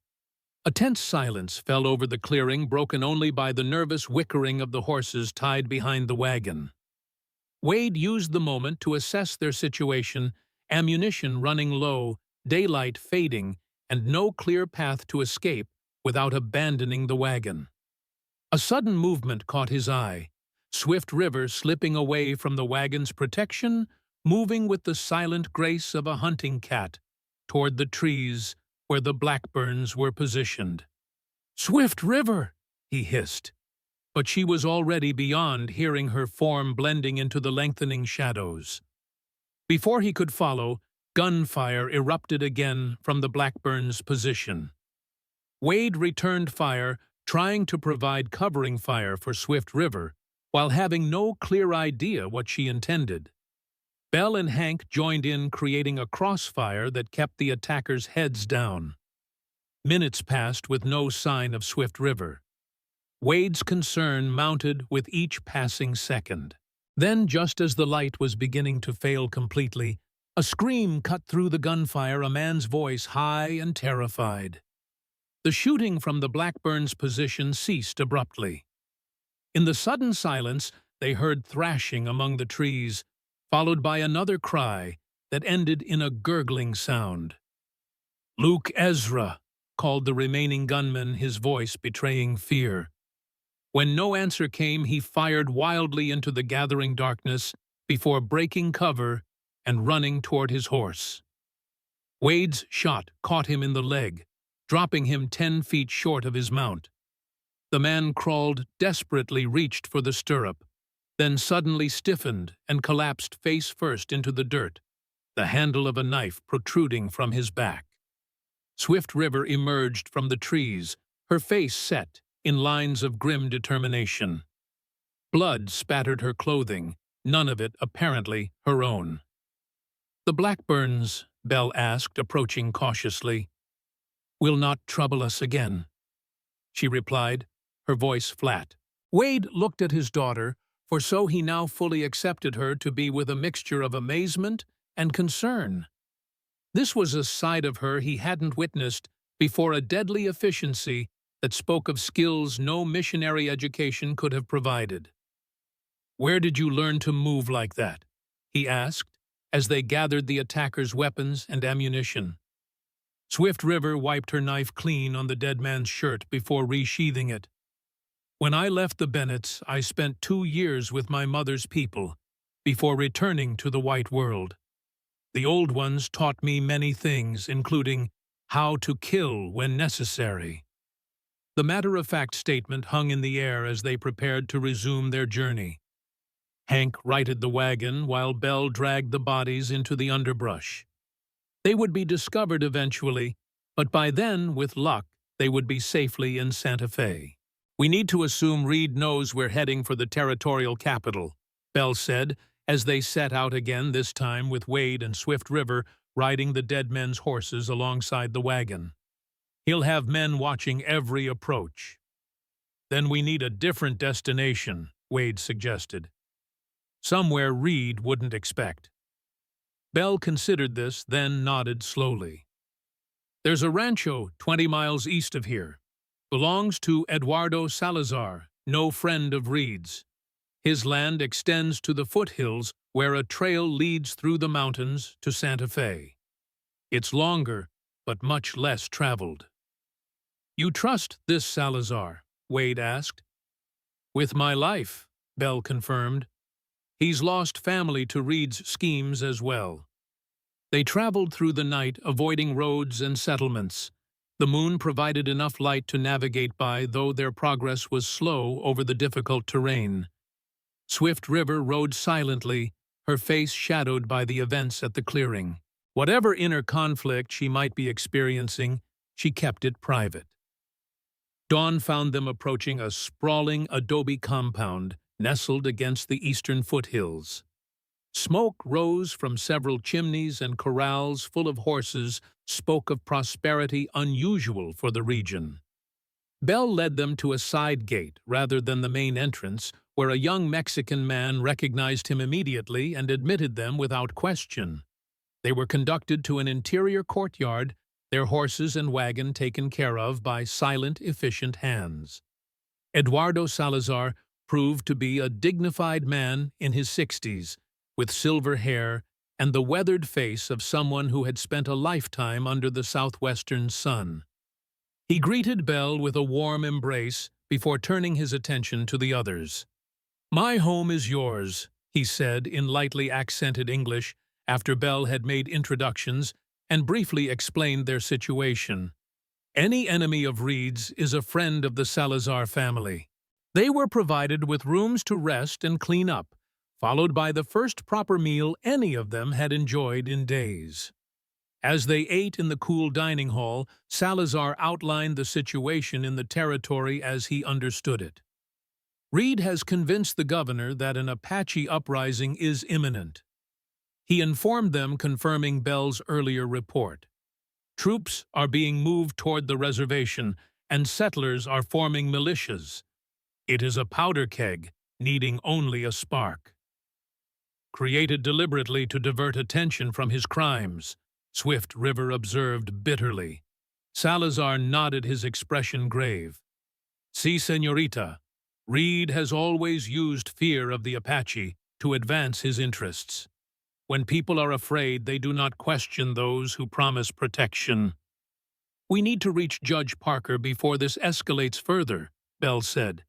A tense silence fell over the clearing, broken only by the nervous whickering of the horses tied behind the wagon. Wade used the moment to assess their situation, ammunition running low, daylight fading, and no clear path to escape without abandoning the wagon. A sudden movement caught his eye. Swift River slipping away from the wagon's protection, moving with the silent grace of a hunting cat toward the trees where the Blackburns were positioned. "Swift River!" he hissed. But she was already beyond, hearing her form blending into the lengthening shadows. Before he could follow, gunfire erupted again from the Blackburns' position. Wade returned fire, trying to provide covering fire for Swift River while having no clear idea what she intended. Belle and Hank joined in, creating a crossfire that kept the attackers' heads down. Minutes passed with no sign of Swift River. Wade's concern mounted with each passing second. Then, just as the light was beginning to fail completely, a scream cut through the gunfire, a man's voice high and terrified. The shooting from the Blackburn's position ceased abruptly. In the sudden silence, they heard thrashing among the trees, followed by another cry that ended in a gurgling sound. "Luke Ezra," called the remaining gunman, his voice betraying fear. When no answer came, he fired wildly into the gathering darkness before breaking cover and running toward his horse. Wade's shot caught him in the leg, dropping him 10 feet short of his mount. The man crawled, desperately reached for the stirrup, then suddenly stiffened and collapsed face first into the dirt, the handle of a knife protruding from his back. Swift River emerged from the trees, her face set in lines of grim determination. Blood spattered her clothing, none of it apparently her own. "The Blackburns," Belle asked, approaching cautiously, "will not trouble us again," she replied, her voice flat. Wade looked at his daughter, for so he now fully accepted her to be, with a mixture of amazement and concern. This was a side of her he hadn't witnessed before, a deadly efficiency that spoke of skills no missionary education could have provided. "Where did you learn to move like that?" he asked, as they gathered the attackers' weapons and ammunition. Swift River wiped her knife clean on the dead man's shirt before resheathing it. "When I left the Bennetts, I spent 2 years with my mother's people before returning to the white world. The old ones taught me many things, including how to kill when necessary." The matter-of-fact statement hung in the air as they prepared to resume their journey. Hank righted the wagon while Belle dragged the bodies into the underbrush. They would be discovered eventually, but by then, with luck, they would be safely in Santa Fe. "We need to assume Reed knows we're heading for the territorial capital," Belle said, as they set out again, this time with Wade and Swift River riding the dead men's horses alongside the wagon. "He'll have men watching every approach." "Then we need a different destination," Wade suggested. "Somewhere Reed wouldn't expect." Belle considered this, then nodded slowly. "There's a rancho 20 miles east of here. Belongs to Eduardo Salazar, no friend of Reed's. His land extends to the foothills where a trail leads through the mountains to Santa Fe. It's longer, but much less traveled." "You trust this Salazar?" Wade asked. "With my life," Belle confirmed. "He's lost family to Reed's schemes as well." They traveled through the night, avoiding roads and settlements. The moon provided enough light to navigate by, though their progress was slow over the difficult terrain. Swift River rode silently, her face shadowed by the events at the clearing. Whatever inner conflict she might be experiencing, she kept it private. Dawn found them approaching a sprawling adobe compound nestled against the eastern foothills. Smoke rose from several chimneys, and corrals full of horses spoke of prosperity unusual for the region. Belle led them to a side gate rather than the main entrance, where a young Mexican man recognized him immediately and admitted them without question. They were conducted to an interior courtyard, their horses and wagon taken care of by silent, efficient hands. Eduardo Salazar proved to be a dignified man in his 60s, with silver hair and the weathered face of someone who had spent a lifetime under the southwestern sun. He greeted Belle with a warm embrace before turning his attention to the others. "My home is yours," he said in lightly accented English after Belle had made introductions and briefly explained their situation. "Any enemy of Reed's is a friend of the Salazar family." They were provided with rooms to rest and clean up, followed by the first proper meal any of them had enjoyed in days. As they ate in the cool dining hall, Salazar outlined the situation in the territory as he understood it. Reed has convinced the governor that an Apache uprising is imminent. He informed them, confirming Bell's earlier report. Troops are being moved toward the reservation, and settlers are forming militias. It is a powder keg, needing only a spark. Created deliberately to divert attention from his crimes, Swift River observed bitterly. Salazar nodded, his expression grave. "Si, señorita. Reed has always used fear of the Apache to advance his interests. When people are afraid, they do not question those who promise protection." "We need to reach Judge Parker before this escalates further," Bell said.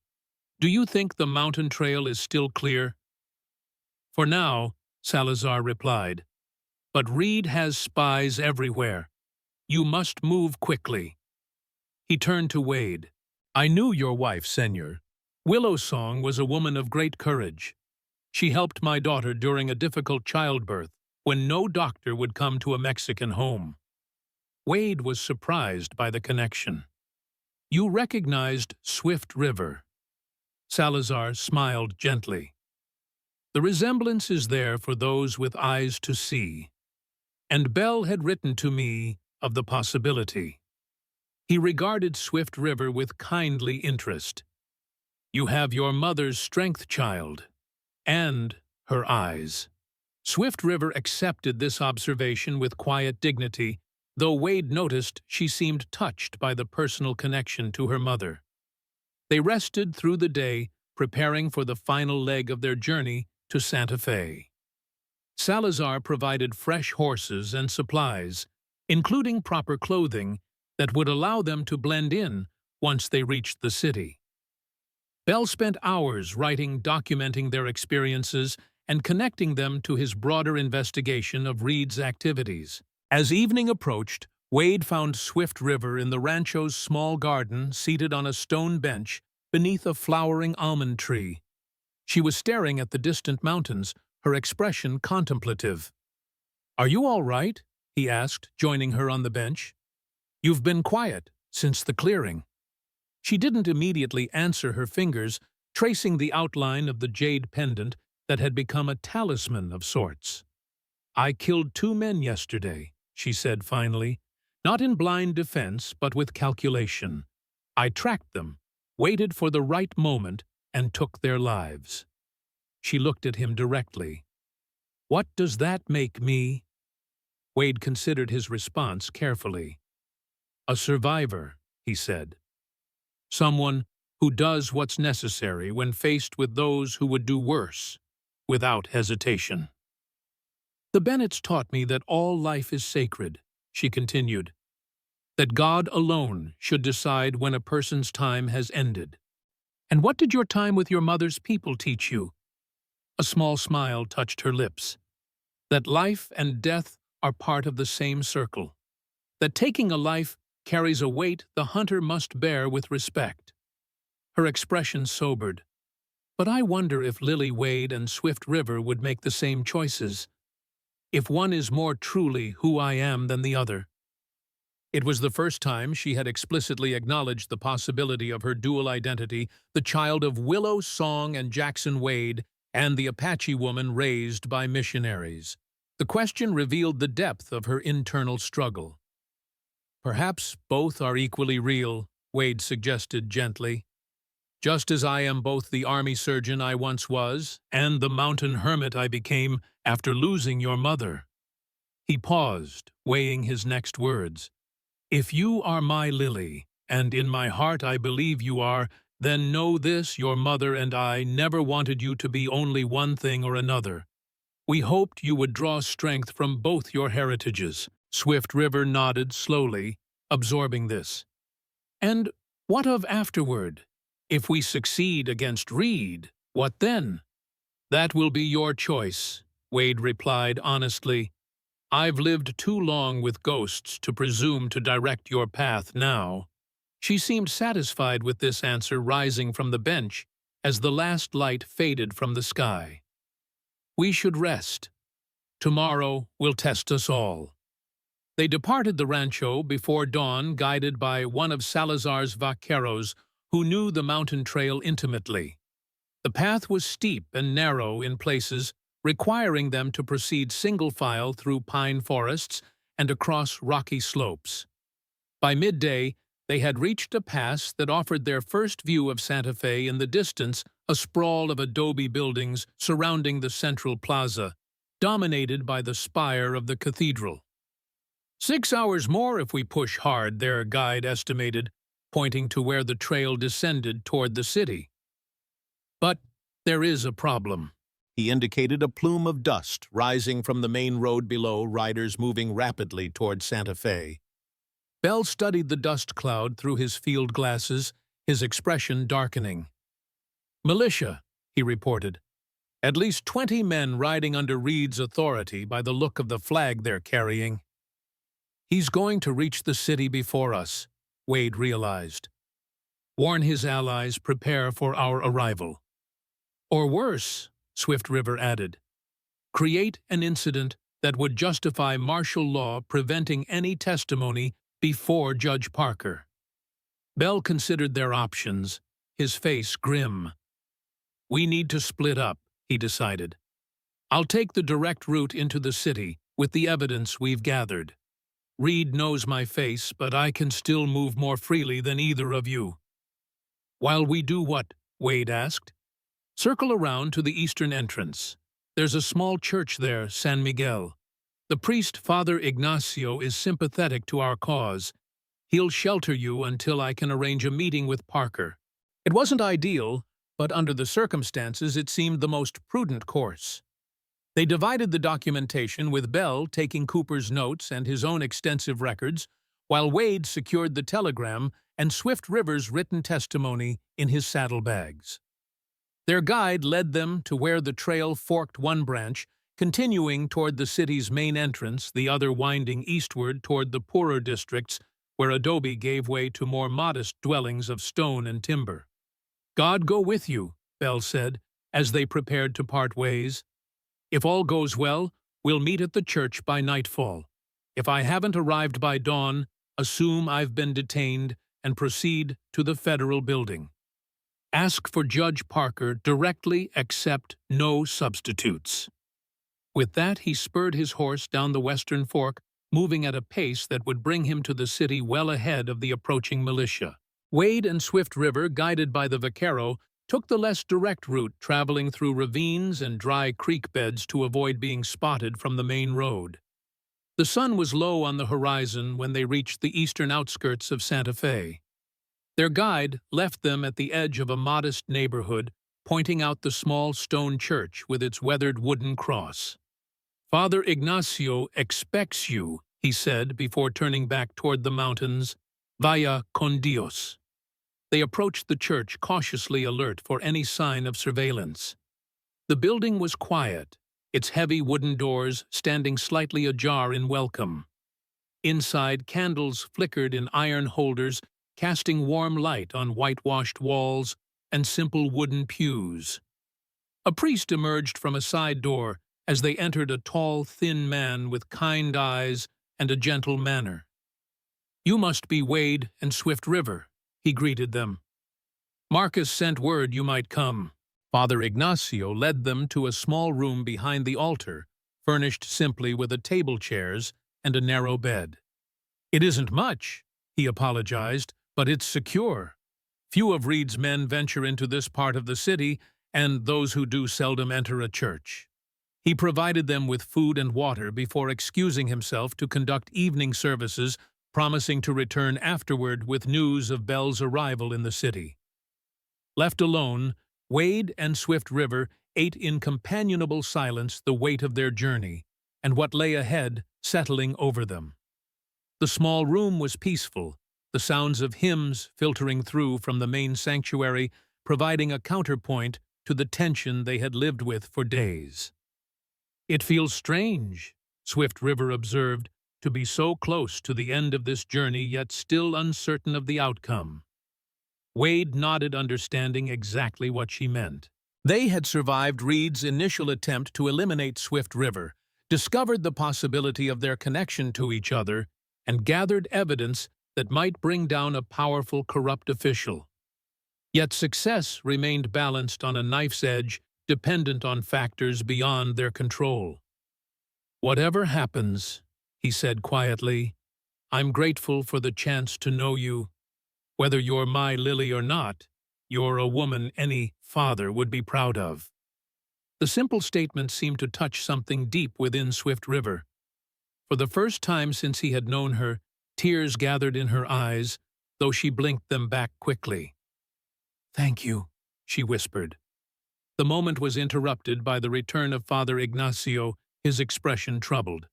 "Do you think the mountain trail is still clear?" "For now," Salazar replied. "But Reed has spies everywhere. You must move quickly." He turned to Wade. "I knew your wife, Senor. Willow Song was a woman of great courage. She helped my daughter during a difficult childbirth when no doctor would come to a Mexican home." Wade was surprised by the connection. "You recognized Swift River." Salazar smiled gently. "The resemblance is there for those with eyes to see. And Bell had written to me of the possibility." He regarded Swift River with kindly interest. "You have your mother's strength, child, and her eyes." Swift River accepted this observation with quiet dignity, though Wade noticed she seemed touched by the personal connection to her mother. They rested through the day, preparing for the final leg of their journey to Santa Fe. Salazar provided fresh horses and supplies, including proper clothing that would allow them to blend in once they reached the city. Bell spent hours writing, documenting their experiences, and connecting them to his broader investigation of Reed's activities. As evening approached, Wade found Swift River in the rancho's small garden, seated on a stone bench beneath a flowering almond tree. She was staring at the distant mountains, her expression contemplative. "Are you all right?" he asked, joining her on the bench. "You've been quiet since the clearing." She didn't immediately answer, her fingers tracing the outline of the jade pendant that had become a talisman of sorts. "I killed 2 men yesterday," she said finally, "not in blind defense, but with calculation. I tracked them, waited for the right moment, and took their lives." She looked at him directly. "What does that make me?" Wade considered his response carefully. "A survivor," he said. "Someone who does what's necessary when faced with those who would do worse, without hesitation." "The Bennetts taught me that all life is sacred," she continued. "That God alone should decide when a person's time has ended." "And what did your time with your mother's people teach you?" A small smile touched her lips. "That life and death are part of the same circle. That taking a life carries a weight the hunter must bear with respect." Her expression sobered. "But I wonder if Lily Wade and Swift River would make the same choices. If one is more truly who I am than the other." It was the first time she had explicitly acknowledged the possibility of her dual identity, the child of Willow Song and Jackson Wade, and the Apache woman raised by missionaries. The question revealed the depth of her internal struggle. "Perhaps both are equally real," Wade suggested gently. "Just as I am both the army surgeon I once was and the mountain hermit I became after losing your mother." He paused, weighing his next words. "If you are my Lily, and in my heart I believe you are, then know this: your mother and I never wanted you to be only one thing or another. We hoped you would draw strength from both your heritages." Swift River nodded slowly, absorbing this. "And what of afterward? If we succeed against Reed, what then?" "That will be your choice," Wade replied honestly. "I've lived too long with ghosts to presume to direct your path now." She seemed satisfied with this answer, rising from the bench as the last light faded from the sky. "We should rest. Tomorrow will test us all." They departed the rancho before dawn, guided by one of Salazar's vaqueros, who knew the mountain trail intimately. The path was steep and narrow in places, requiring them to proceed single file through pine forests and across rocky slopes. By midday, they had reached a pass that offered their first view of Santa Fe in the distance, a sprawl of adobe buildings surrounding the central plaza, dominated by the spire of the cathedral. 6 hours more if we push hard, their guide estimated, pointing to where the trail descended toward the city. But there is a problem. He indicated a plume of dust rising from the main road below, riders moving rapidly toward Santa Fe. Bell studied the dust cloud through his field glasses, his expression darkening. "Militia," he reported. "At least 20 men riding under Reed's authority by the look of the flag they're carrying." "He's going to reach the city before us," Wade realized. "Warn his allies, prepare for our arrival." "Or worse," Swift River added. "Create an incident that would justify martial law preventing any testimony before Judge Parker." Bell considered their options, his face grim. "We need to split up," he decided. "I'll take the direct route into the city with the evidence we've gathered. Reed knows my face, but I can still move more freely than either of you." "While we do what?" Wade asked. "Circle around to the eastern entrance. There's a small church there, San Miguel. The priest, Father Ignacio, is sympathetic to our cause. He'll shelter you until I can arrange a meeting with Parker." It wasn't ideal, but under the circumstances it seemed the most prudent course. They divided the documentation, with Bell taking Cooper's notes and his own extensive records, while Wade secured the telegram and Swift River's written testimony in his saddlebags. Their guide led them to where the trail forked one branch, continuing toward the city's main entrance, the other winding eastward toward the poorer districts where adobe gave way to more modest dwellings of stone and timber. "God go with you," Bell said, as they prepared to part ways. "If all goes well, we'll meet at the church by nightfall. If I haven't arrived by dawn, assume I've been detained and proceed to the federal building. Ask for Judge Parker directly, accept no substitutes." With that, he spurred his horse down the western fork, moving at a pace that would bring him to the city well ahead of the approaching militia. Wade and Swift River, guided by the vaquero, took the less direct route, traveling through ravines and dry creek beds to avoid being spotted from the main road. The sun was low on the horizon when they reached the eastern outskirts of Santa Fe. Their guide left them at the edge of a modest neighborhood, pointing out the small stone church with its weathered wooden cross. "Father Ignacio expects you," he said before turning back toward the mountains. "Vaya con Dios." They approached the church, cautiously alert for any sign of surveillance. The building was quiet, its heavy wooden doors standing slightly ajar in welcome. Inside, candles flickered in iron holders, casting warm light on whitewashed walls and simple wooden pews. A priest emerged from a side door as they entered, a tall, thin man with kind eyes and a gentle manner. "You must be Wade and Swift River," he greeted them. "Marcus sent word you might come." Father Ignacio led them to a small room behind the altar, furnished simply with a table, chairs, and a narrow bed. "It isn't much," he apologized, "but it's secure. Few of Reed's men venture into this part of the city, and those who do seldom enter a church." He provided them with food and water before excusing himself to conduct evening services, promising to return afterward with news of Bell's arrival in the city. Left alone, Wade and Swift River ate in companionable silence the weight of their journey and what lay ahead settling over them. The small room was peaceful, the sounds of hymns filtering through from the main sanctuary, providing a counterpoint to the tension they had lived with for days. "It feels strange," Swift River observed, "to be so close to the end of this journey yet still uncertain of the outcome." Wade nodded, understanding exactly what she meant. They had survived Reed's initial attempt to eliminate Swift River, discovered the possibility of their connection to each other, and gathered evidence that might bring down a powerful corrupt official. Yet success remained balanced on a knife's edge, dependent on factors beyond their control. "Whatever happens," he said quietly, "I'm grateful for the chance to know you. Whether you're my Lily or not, you're a woman any father would be proud of." The simple statement seemed to touch something deep within Swift River. For the first time since he had known her, tears gathered in her eyes, though she blinked them back quickly. "Thank you," she whispered. The moment was interrupted by the return of Father Ignacio, his expression troubled.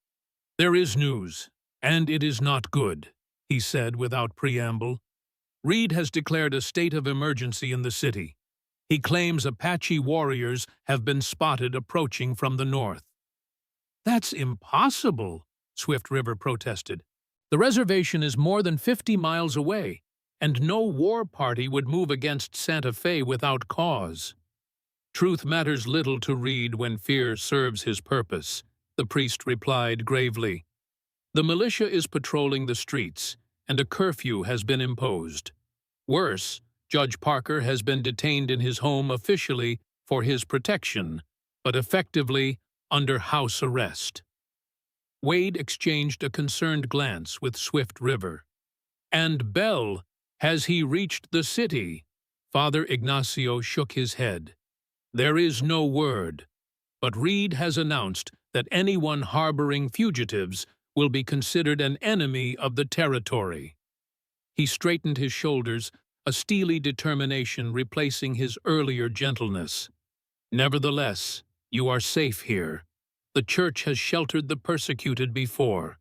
"There is news, and it is not good," he said without preamble. "Reed has declared a state of emergency in the city. He claims Apache warriors have been spotted approaching from the north." "That's impossible," Swift River protested. "The reservation is more than 50 miles away, and no war party would move against Santa Fe without cause." "Truth matters little to Reed when fear serves his purpose," the priest replied gravely. "The militia is patrolling the streets, and a curfew has been imposed. Worse, Judge Parker has been detained in his home officially for his protection, but effectively under house arrest." Wade exchanged a concerned glance with Swift River. "And Bell, has he reached the city?" Father Ignacio shook his head. "There is no word, but Reed has announced that anyone harboring fugitives will be considered an enemy of the territory." He straightened his shoulders, a steely determination replacing his earlier gentleness. "Nevertheless, you are safe here. The church has sheltered the persecuted before."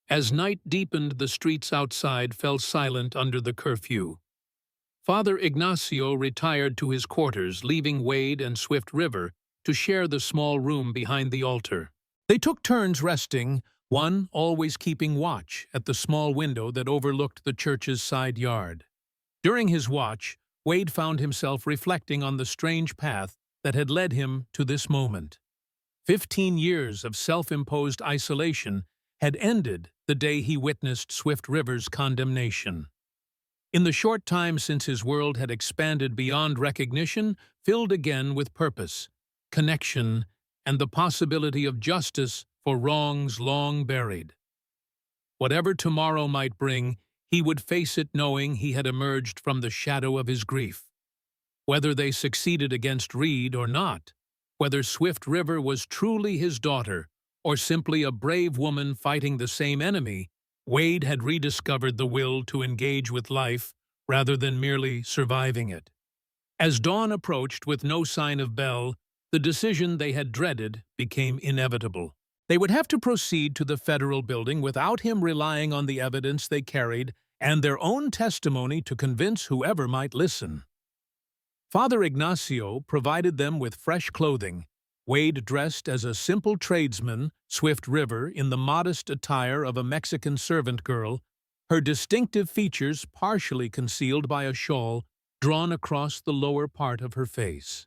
As night deepened, the streets outside fell silent under the curfew. Father Ignacio retired to his quarters, leaving Wade and Swift River to share the small room behind the altar. They took turns resting, one always keeping watch at the small window that overlooked the church's side yard. During his watch, Wade found himself reflecting on the strange path that had led him to this moment. 15 years of self-imposed isolation had ended the day he witnessed Swift River's condemnation. In the short time since his world had expanded beyond recognition, filled again with purpose, connection, and the possibility of justice for wrongs long buried. Whatever tomorrow might bring, he would face it knowing he had emerged from the shadow of his grief. Whether they succeeded against Reed or not, whether Swift River was truly his daughter or simply a brave woman fighting the same enemy, Wade had rediscovered the will to engage with life rather than merely surviving it. As dawn approached with no sign of Bell, the decision they had dreaded became inevitable. They would have to proceed to the federal building without him, relying on the evidence they carried and their own testimony to convince whoever might listen. Father Ignacio provided them with fresh clothing. Wade dressed as a simple tradesman, Swift River in the modest attire of a Mexican servant girl, her distinctive features partially concealed by a shawl drawn across the lower part of her face.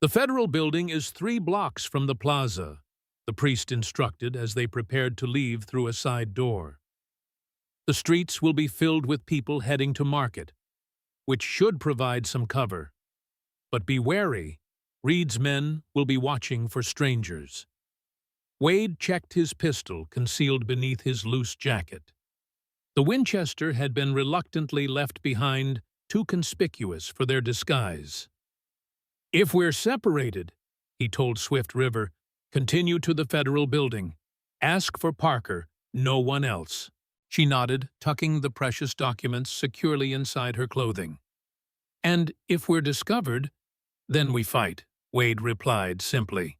"The federal building is 3 blocks from the plaza," the priest instructed as they prepared to leave through a side door. "The streets will be filled with people heading to market, which should provide some cover. But be wary, Reed's men will be watching for strangers." Wade checked his pistol concealed beneath his loose jacket. The Winchester had been reluctantly left behind, too conspicuous for their disguise. "If we're separated," he told Swift River, "continue to the federal building. Ask for Parker, no one else." She nodded, tucking the precious documents securely inside her clothing. "And if we're discovered, then we fight," Wade replied simply.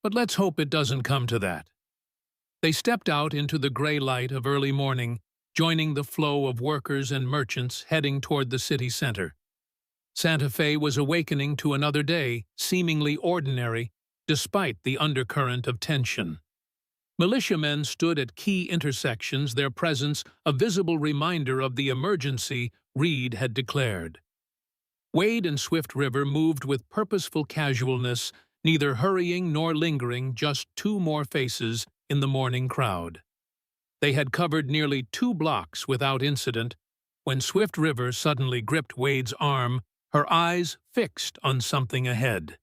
"But let's hope it doesn't come to that." They stepped out into the gray light of early morning, joining the flow of workers and merchants heading toward the city center. Santa Fe was awakening to another day, seemingly ordinary, despite the undercurrent of tension. Militiamen stood at key intersections, their presence a visible reminder of the emergency Reed had declared. Wade and Swift River moved with purposeful casualness, neither hurrying nor lingering, just two more faces in the morning crowd. They had covered nearly 2 blocks without incident when Swift River suddenly gripped Wade's arm, her eyes fixed on something ahead.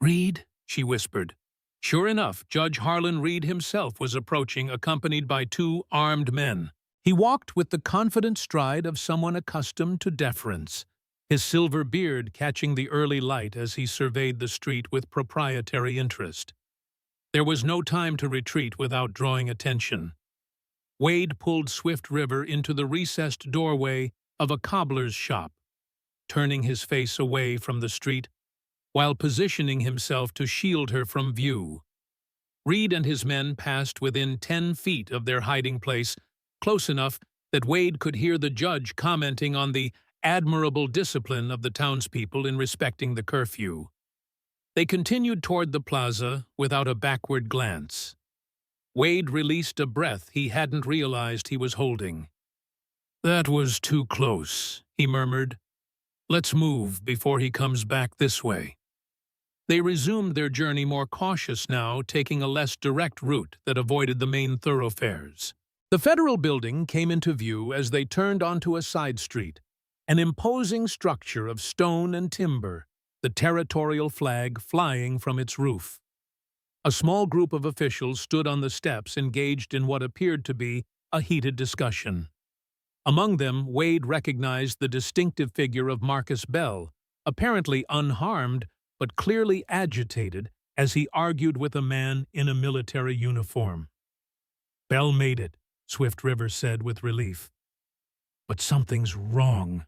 "Reed," she whispered. Sure enough, Judge Harlan Reed himself was approaching, accompanied by 2 armed men. He walked with the confident stride of someone accustomed to deference, his silver beard catching the early light as he surveyed the street with proprietary interest. There was no time to retreat without drawing attention. Wade pulled Swift River into the recessed doorway of a cobbler's shop, turning his face away from the street while positioning himself to shield her from view. Reed and his men passed within 10 feet of their hiding place, close enough that Wade could hear the judge commenting on the admirable discipline of the townspeople in respecting the curfew. They continued toward the plaza without a backward glance. Wade released a breath he hadn't realized he was holding. "That was too close," he murmured. "Let's move before he comes back this way." They resumed their journey more cautious now, taking a less direct route that avoided the main thoroughfares. The federal building came into view as they turned onto a side street, an imposing structure of stone and timber, the territorial flag flying from its roof. A small group of officials stood on the steps engaged in what appeared to be a heated discussion. Among them, Wade recognized the distinctive figure of Marcus Bell, apparently unharmed but clearly agitated as he argued with a man in a military uniform. "Bell made it," Swift River said with relief. "But something's wrong."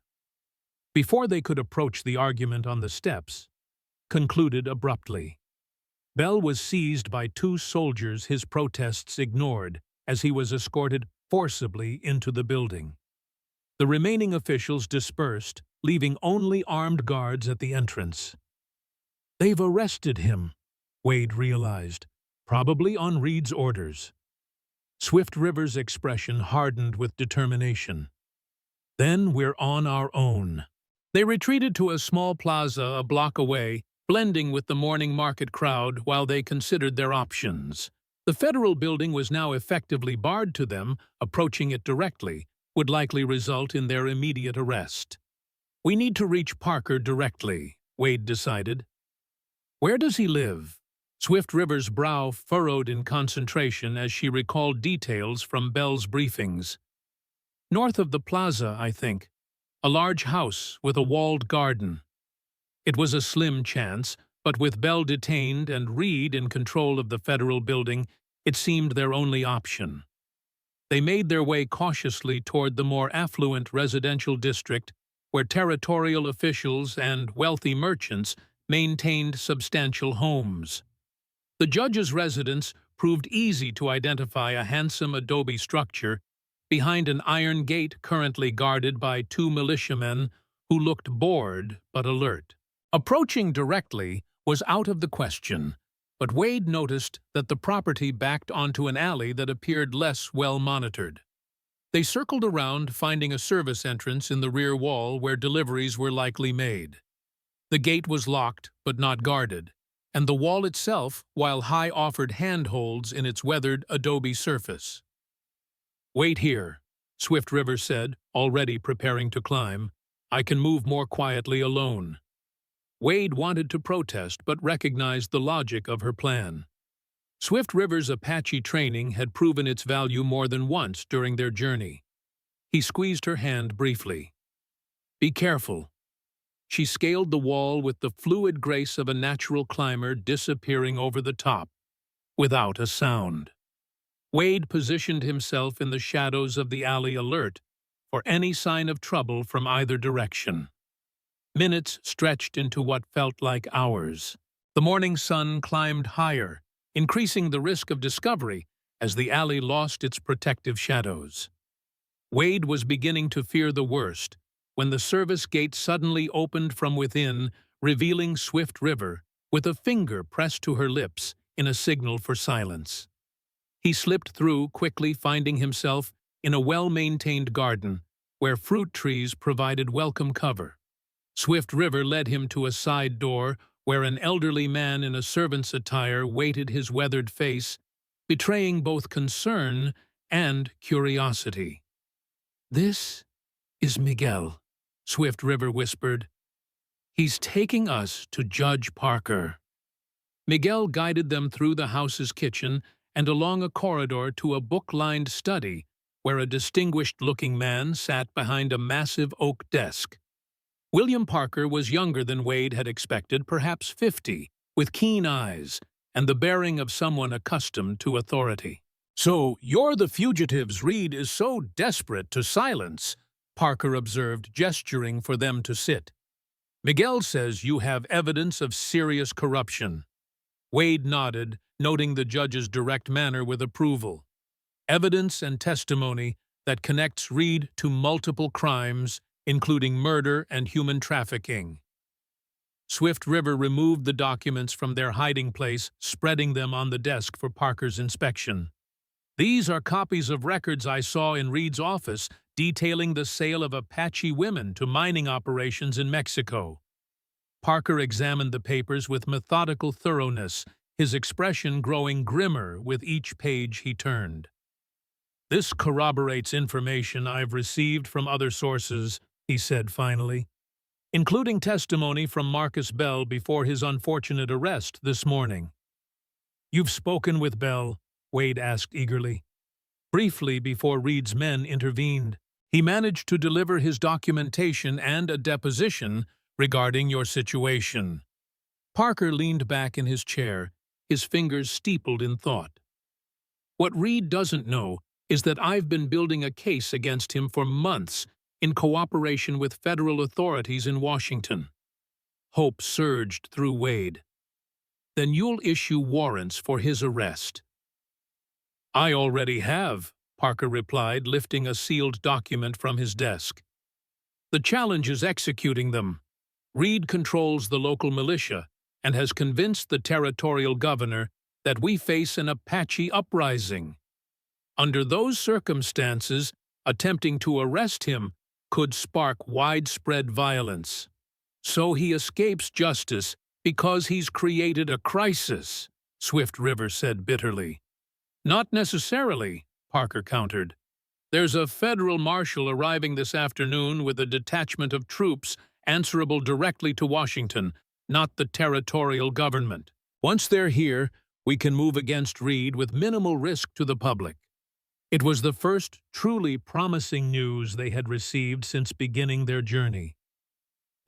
Before they could approach the argument on the steps, concluded abruptly. Bell was seized by 2 soldiers, his protests ignored, as he was escorted forcibly into the building. The remaining officials dispersed, leaving only armed guards at the entrance. "They've arrested him," Wade realized, "probably on Reed's orders." Swift River's expression hardened with determination. "Then we're on our own." They retreated to a small plaza a block away, blending with the morning market crowd while they considered their options. The federal building was now effectively barred to them. Approaching it directly would likely result in their immediate arrest. "We need to reach Parker directly," Wade decided. "Where does he live?" Swift River's brow furrowed in concentration as she recalled details from Bell's briefings. "North of the plaza, I think. A large house with a walled garden." It was a slim chance, but with Bell detained and Reed in control of the federal building, it seemed their only option. They made their way cautiously toward the more affluent residential district where territorial officials and wealthy merchants maintained substantial homes. The judge's residence proved easy to identify, a handsome adobe structure behind an iron gate currently guarded by 2 militiamen who looked bored but alert. Approaching directly was out of the question, but Wade noticed that the property backed onto an alley that appeared less well monitored. They circled around, finding a service entrance in the rear wall where deliveries were likely made. The gate was locked but not guarded, and the wall itself, while high, offered handholds in its weathered adobe surface. "Wait here," Swift River said, already preparing to climb. "I can move more quietly alone." Wade wanted to protest but recognized the logic of her plan. Swift River's Apache training had proven its value more than once during their journey. He squeezed her hand briefly. "Be careful." She scaled the wall with the fluid grace of a natural climber, disappearing over the top, without a sound. Wade positioned himself in the shadows of the alley, alert for any sign of trouble from either direction. Minutes stretched into what felt like hours. The morning sun climbed higher, increasing the risk of discovery as the alley lost its protective shadows. Wade was beginning to fear the worst when the service gate suddenly opened from within, revealing Swift River with a finger pressed to her lips in a signal for silence. He slipped through, quickly finding himself in a well-maintained garden where fruit trees provided welcome cover. Swift River led him to a side door where an elderly man in a servant's attire waited his weathered face, betraying both concern and curiosity. "This is Miguel," Swift River whispered. "He's taking us to Judge Parker." Miguel guided them through the house's kitchen and along a corridor to a book-lined study where a distinguished-looking man sat behind a massive oak desk. William Parker was younger than Wade had expected, perhaps 50, with keen eyes and the bearing of someone accustomed to authority. "So you're the fugitives Reed is so desperate to silence," Parker observed, gesturing for them to sit. "Miguel says you have evidence of serious corruption." Wade nodded, noting the judge's direct manner with approval. "Evidence and testimony that connects Reed to multiple crimes, including murder and human trafficking." Swift River removed the documents from their hiding place, spreading them on the desk for Parker's inspection. "These are copies of records I saw in Reed's office detailing the sale of Apache women to mining operations in Mexico." Parker examined the papers with methodical thoroughness, his expression growing grimmer with each page he turned. "This corroborates information I've received from other sources," he said finally, "including testimony from Marcus Bell before his unfortunate arrest this morning." "You've spoken with Bell?" Wade asked eagerly. "Briefly before Reed's men intervened. He managed to deliver his documentation and a deposition regarding your situation." Parker leaned back in his chair, his fingers steepled in thought. "What Reed doesn't know is that I've been building a case against him for months in cooperation with federal authorities in Washington." Hope surged through Wade. "Then you'll issue warrants for his arrest." "I already have," Parker replied, lifting a sealed document from his desk. "The challenge is executing them. Reed controls the local militia and has convinced the territorial governor that we face an Apache uprising. Under those circumstances, attempting to arrest him could spark widespread violence. So he escapes justice because he's created a crisis," Swift River said bitterly. "Not necessarily," Parker countered. "There's a federal marshal arriving this afternoon with a detachment of troops answerable directly to Washington, not the territorial government. Once they're here, we can move against Reed with minimal risk to the public." It was the first truly promising news they had received since beginning their journey.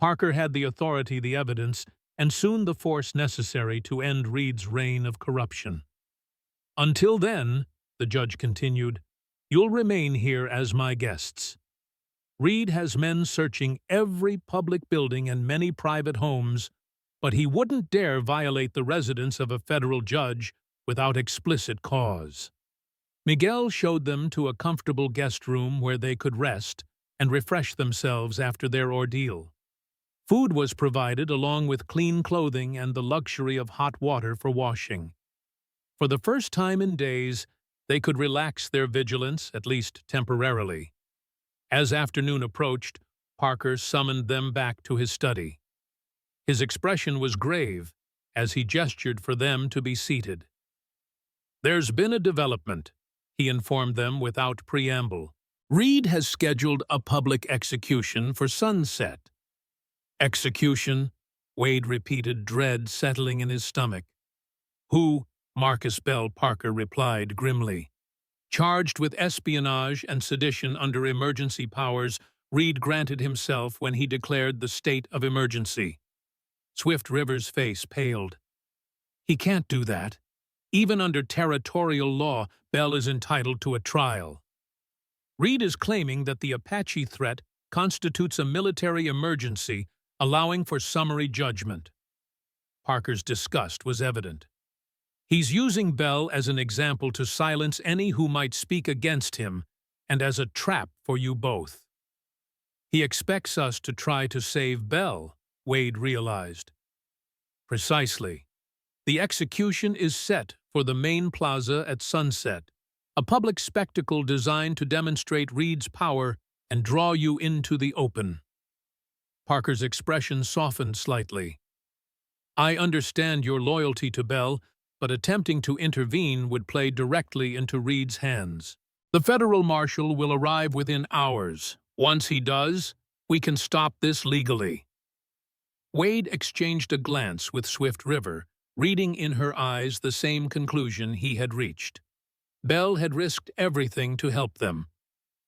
Parker had the authority, the evidence, and soon the force necessary to end Reed's reign of corruption. "Until then," the judge continued, "you'll remain here as my guests. Reed has men searching every public building and many private homes, but he wouldn't dare violate the residence of a federal judge without explicit cause." Miguel showed them to a comfortable guest room where they could rest and refresh themselves after their ordeal. Food was provided along with clean clothing and the luxury of hot water for washing. For the first time in days, they could relax their vigilance, at least temporarily. As afternoon approached, Parker summoned them back to his study. His expression was grave as he gestured for them to be seated. "There's been a development," he informed them without preamble. "Reed has scheduled a public execution for sunset." "Execution?" Wade repeated, dread settling in his stomach. "Who?" Marcus Bell, Parker replied grimly. "Charged with espionage and sedition under emergency powers Reed granted himself when he declared the state of emergency." Swift River's face paled. "He can't do that. Even under territorial law, Bell is entitled to a trial. Reed is claiming that the Apache threat constitutes a military emergency, allowing for summary judgment." Parker's disgust was evident. "He's using Bell as an example to silence any who might speak against him, and as a trap for you both." "He expects us to try to save Bell," Wade realized. "Precisely. The execution is set for the main plaza at sunset, a public spectacle designed to demonstrate Reed's power and draw you into the open." Parker's expression softened slightly. I understand your loyalty to Bell, but attempting to intervene would play directly into Reed's hands. The federal marshal will arrive within hours. Once he does, we can stop this legally." Wade exchanged a glance with Swift River, reading in her eyes the same conclusion he had reached. Bell had risked everything to help them.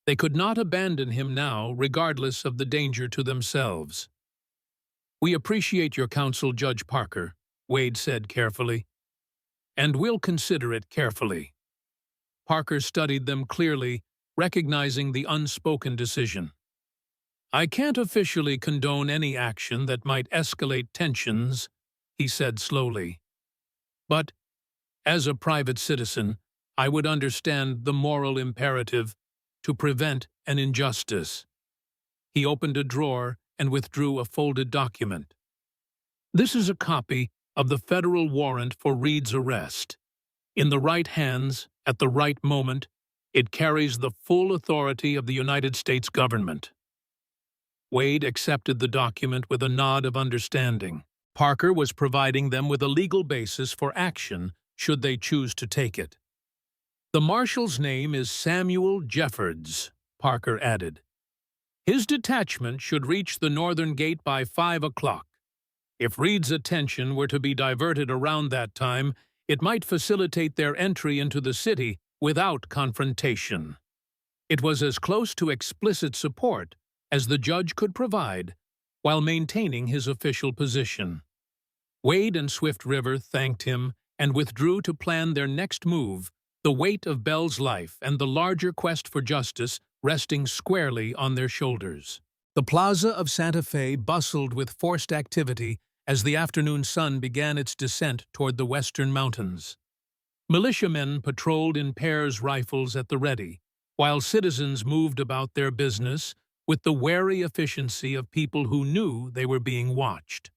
They could not abandon him now, regardless of the danger to themselves. "We appreciate your counsel, Judge Parker," Wade said carefully. "And we'll consider it carefully." Parker studied them clearly, recognizing the unspoken decision. "I can't officially condone any action that might escalate tensions," he said slowly. "But, as a private citizen, I would understand the moral imperative to prevent an injustice." He opened a drawer and withdrew a folded document. "This is a copy of the federal warrant for Reed's arrest. In the right hands, at the right moment, it carries the full authority of the United States government." Wade accepted the document with a nod of understanding. Parker was providing them with a legal basis for action should they choose to take it. "The marshal's name is Samuel Jeffords," Parker added. "His detachment should reach the northern gate by 5 o'clock. If Reed's attention were to be diverted around that time, it might facilitate their entry into the city without confrontation." It was as close to explicit support as the judge could provide, while maintaining his official position. Wade and Swift River thanked him and withdrew to plan their next move, the weight of Bell's life and the larger quest for justice resting squarely on their shoulders. The plaza of Santa Fe bustled with forced activity as the afternoon sun began its descent toward the western mountains. Militiamen patrolled in pairs, rifles at the ready, while citizens moved about their business with the wary efficiency of people who knew they were being watched.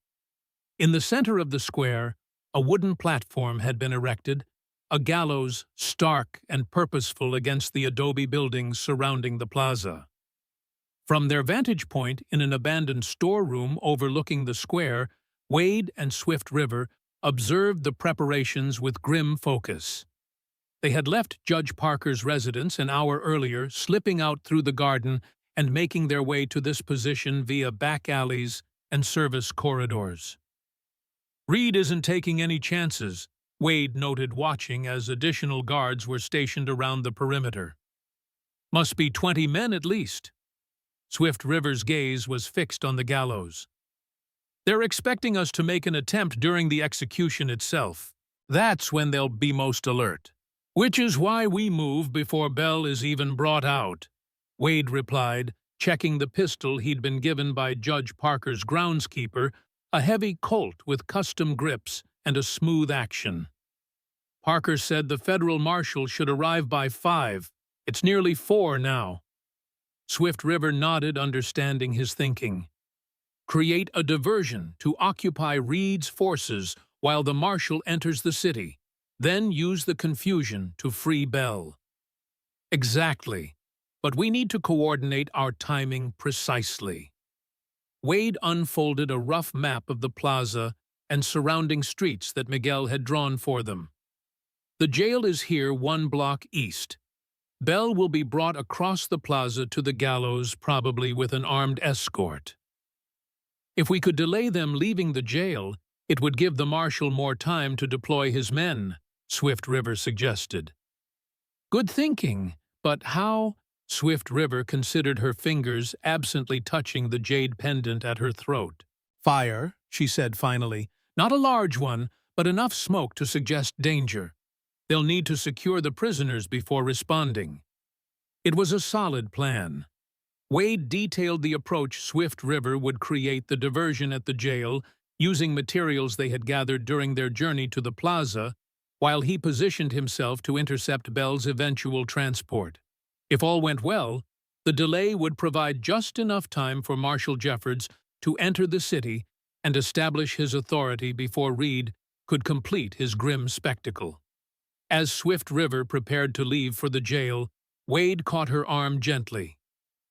In the center of the square, a wooden platform had been erected, a gallows stark and purposeful against the adobe buildings surrounding the plaza. From their vantage point in an abandoned storeroom overlooking the square, Wade and Swift River observed the preparations with grim focus. They had left Judge Parker's residence an hour earlier, slipping out through the garden and making their way to this position via back alleys and service corridors. "Reed isn't taking any chances," Wade noted, watching as additional guards were stationed around the perimeter. "Must be 20 men at least." Swift River's gaze was fixed on the gallows. "They're expecting us to make an attempt during the execution itself. That's when they'll be most alert. Which is why we move before Bell is even brought out," Wade replied, checking the pistol he'd been given by Judge Parker's groundskeeper, a heavy Colt with custom grips and a smooth action. "Parker said the federal marshal should arrive by 5. It's nearly 4 now." Swift River nodded, understanding his thinking. "Create a diversion to occupy Reed's forces while the marshal enters the city, then use the confusion to free Bell." "Exactly. But we need to coordinate our timing precisely." Wade unfolded a rough map of the plaza and surrounding streets that Miguel had drawn for them. "The jail is here 1 block east. Bell will be brought across the plaza to the gallows, probably with an armed escort. If we could delay them leaving the jail, it would give the marshal more time to deploy his men," Swift River suggested. "Good thinking, but how?" Swift River considered, her fingers absently touching the jade pendant at her throat. "Fire," she said finally. "Not a large one, but enough smoke to suggest danger. They'll need to secure the prisoners before responding." It was a solid plan. Wade detailed the approach Swift River would create the diversion at the jail, using materials they had gathered during their journey to the plaza, while he positioned himself to intercept Bell's eventual transport. If all went well, the delay would provide just enough time for Marshal Jeffords to enter the city and establish his authority before Reed could complete his grim spectacle. As Swift River prepared to leave for the jail, Wade caught her arm gently.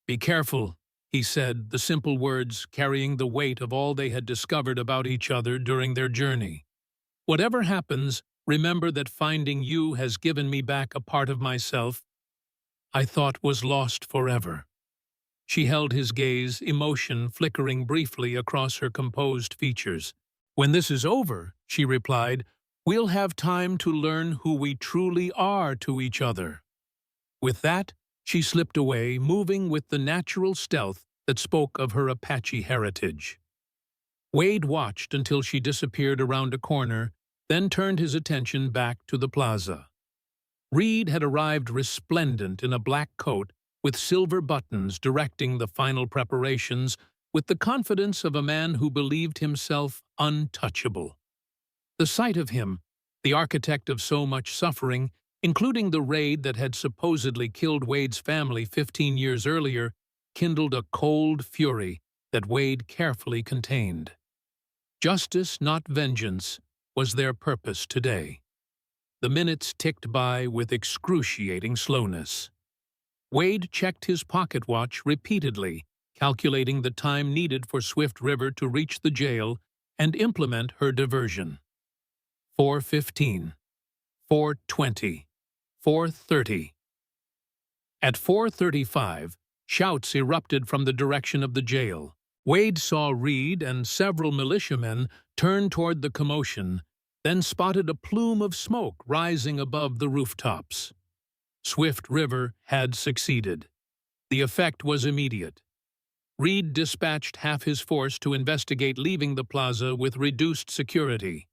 "Be careful. he said, the simple words carrying the weight of all they had discovered about each other during their journey. "Whatever happens, remember that finding you has given me back a part of myself I thought was lost forever." She held his gaze, emotion flickering briefly across her composed features. "When this is over," she replied, "we'll have time to learn who we truly are to each other." With that, she slipped away, moving with the natural stealth that spoke of her Apache heritage. Wade watched until she disappeared around a corner, then turned his attention back to the plaza. Reed had arrived resplendent in a black coat with silver buttons directing the final preparations with the confidence of a man who believed himself untouchable. The sight of him, the architect of so much suffering, including the raid that had supposedly killed Wade's family 15 years earlier, kindled a cold fury that Wade carefully contained. Justice, not vengeance, was their purpose today. The minutes ticked by with excruciating slowness. Wade checked his pocket watch repeatedly, calculating the time needed for Swift River to reach the jail and implement her diversion. 4:15, 4:20, 4:30. At 4:35, shouts erupted from the direction of the jail. Wade saw Reed and several militiamen turn toward the commotion, then spotted a plume of smoke rising above the rooftops. Swift River had succeeded. The effect was immediate. Reed dispatched half his force to investigate leaving the plaza with reduced security.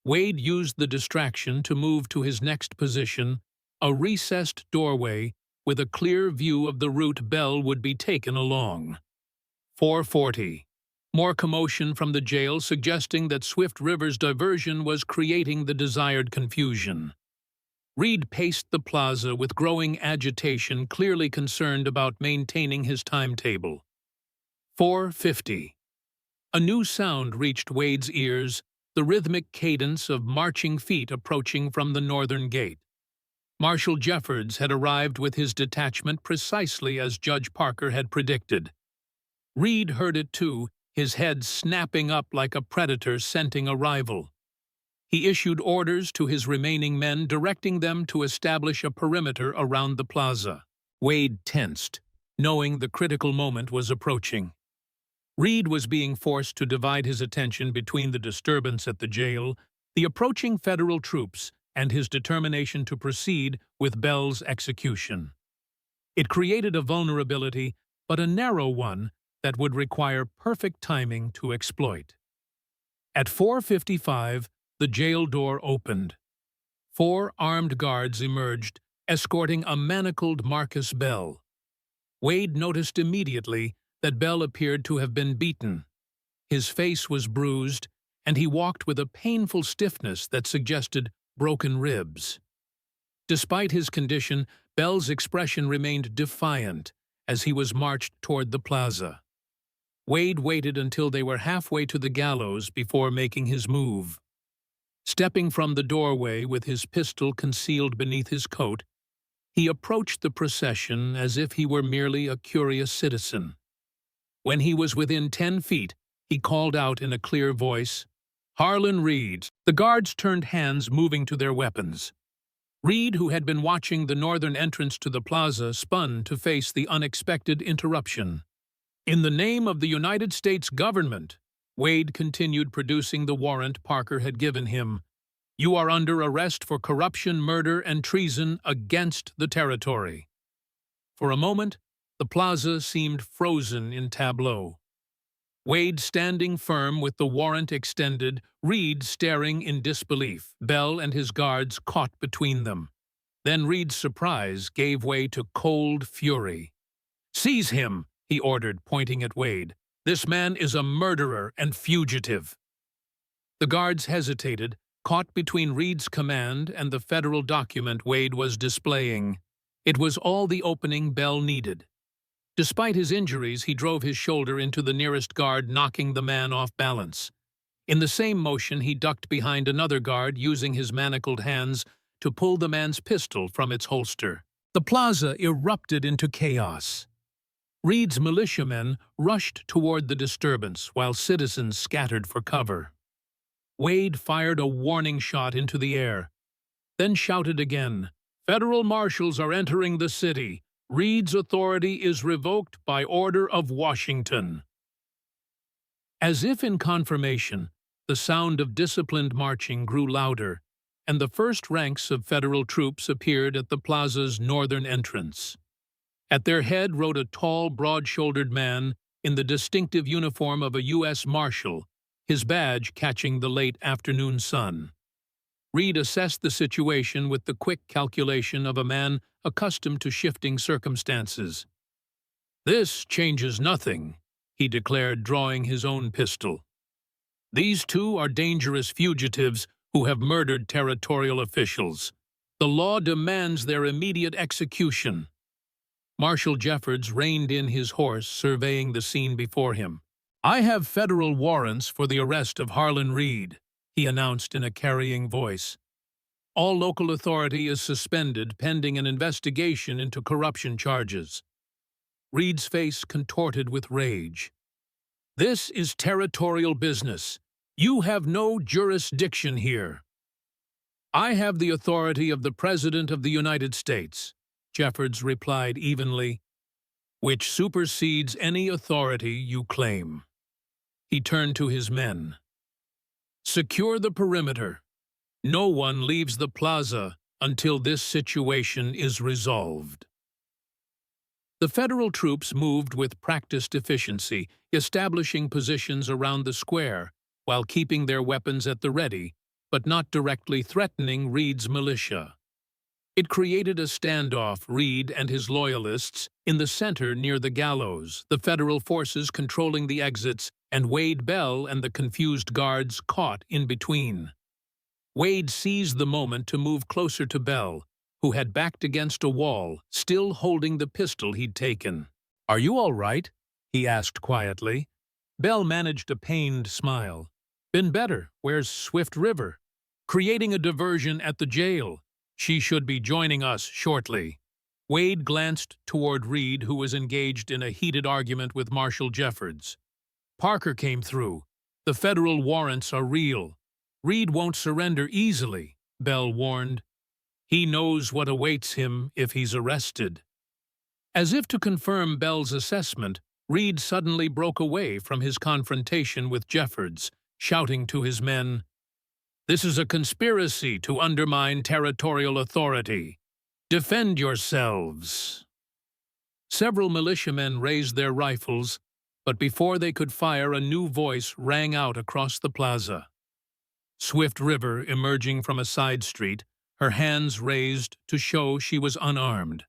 Wade used the distraction to move to his next position, a recessed doorway with a clear view of the route Bell would be taken along. 4:40. More commotion from the jail suggesting that Swift River's diversion was creating the desired confusion. Reed paced the plaza with growing agitation, clearly concerned about maintaining his timetable. 4:50. A new sound reached Wade's ears, the rhythmic cadence of marching feet approaching from the northern gate. Marshal Jeffords had arrived with his detachment precisely as Judge Parker had predicted. Reed heard it too, his head snapping up like a predator scenting a rival. He issued orders to his remaining men, directing them to establish a perimeter around the plaza. Wade tensed, knowing the critical moment was approaching. Reed was being forced to divide his attention between the disturbance at the jail, the approaching federal troops, and his determination to proceed with Bell's execution. It created a vulnerability, but a narrow one that would require perfect timing to exploit. At 4:55, the jail door opened. 4 armed guards emerged, escorting a manacled Marcus Bell. Wade noticed immediately that Bell appeared to have been beaten. His face was bruised, and he walked with a painful stiffness that suggested broken ribs. Despite his condition, Bell's expression remained defiant as he was marched toward the plaza. Wade waited until they were halfway to the gallows before making his move. Stepping from the doorway with his pistol concealed beneath his coat, he approached the procession as if he were merely a curious citizen. When he was within 10 feet, he called out in a clear voice, "Harlan Reed." The guards turned hands, moving to their weapons. Reed, who had been watching the northern entrance to the plaza, spun to face the unexpected interruption. "In the name of the United States government," Wade continued, producing the warrant Parker had given him, "you are under arrest for corruption, murder, and treason against the territory." For a moment, the plaza seemed frozen in tableau. Wade standing firm with the warrant extended, Reed staring in disbelief, Bell and his guards caught between them. Then Reed's surprise gave way to cold fury. "Seize him," he ordered, pointing at Wade. "This man is a murderer and fugitive." The guards hesitated, caught between Reed's command and the federal document Wade was displaying. It was all the opening Bell needed. Despite his injuries, he drove his shoulder into the nearest guard, knocking the man off balance. In the same motion, he ducked behind another guard, using his manacled hands to pull the man's pistol from its holster. The plaza erupted into chaos. Reed's militiamen rushed toward the disturbance while citizens scattered for cover. Wade fired a warning shot into the air, then shouted again, "Federal marshals are entering the city. Reed's authority is revoked by order of Washington." As if in confirmation, the sound of disciplined marching grew louder, and the first ranks of federal troops appeared at the plaza's northern entrance. At their head rode a tall, broad-shouldered man in the distinctive uniform of a U.S. Marshal, his badge catching the late afternoon sun. Reed assessed the situation with the quick calculation of a man accustomed to shifting circumstances. "This changes nothing," he declared, drawing his own pistol. "These two are dangerous fugitives who have murdered territorial officials. The law demands their immediate execution." Marshal Jeffords reined in his horse, surveying the scene before him. "I have federal warrants for the arrest of Harlan Reed," he announced in a carrying voice. "All local authority is suspended pending an investigation into corruption charges." Reed's face contorted with rage. "This is territorial business. You have no jurisdiction here." "I have the authority of the President of the United States," Jeffords replied evenly, "which supersedes any authority you claim." He turned to his men. "Secure the perimeter. No one leaves the plaza until this situation is resolved." The federal troops moved with practiced efficiency, establishing positions around the square while keeping their weapons at the ready, but not directly threatening Reed's militia. It created a standoff, Reed and his loyalists in the center near the gallows, the federal forces controlling the exits, and Wade Bell and the confused guards caught in between. Wade seized the moment to move closer to Bell, who had backed against a wall, still holding the pistol he'd taken. "Are you all right?" he asked quietly. Bell managed a pained smile. "Been better. Where's Swift River?" "Creating a diversion at the jail. She should be joining us shortly." Wade glanced toward Reed, who was engaged in a heated argument with Marshal Jeffords. "Parker came through. The federal warrants are real. Reed won't surrender easily," Bell warned. "He knows what awaits him if he's arrested." As if to confirm Bell's assessment, Reed suddenly broke away from his confrontation with Jeffords, shouting to his men, "This is a conspiracy to undermine territorial authority. Defend yourselves." Several militiamen raised their rifles, but before they could fire, a new voice rang out across the plaza. Swift River, emerging from a side street, her hands raised to show she was unarmed.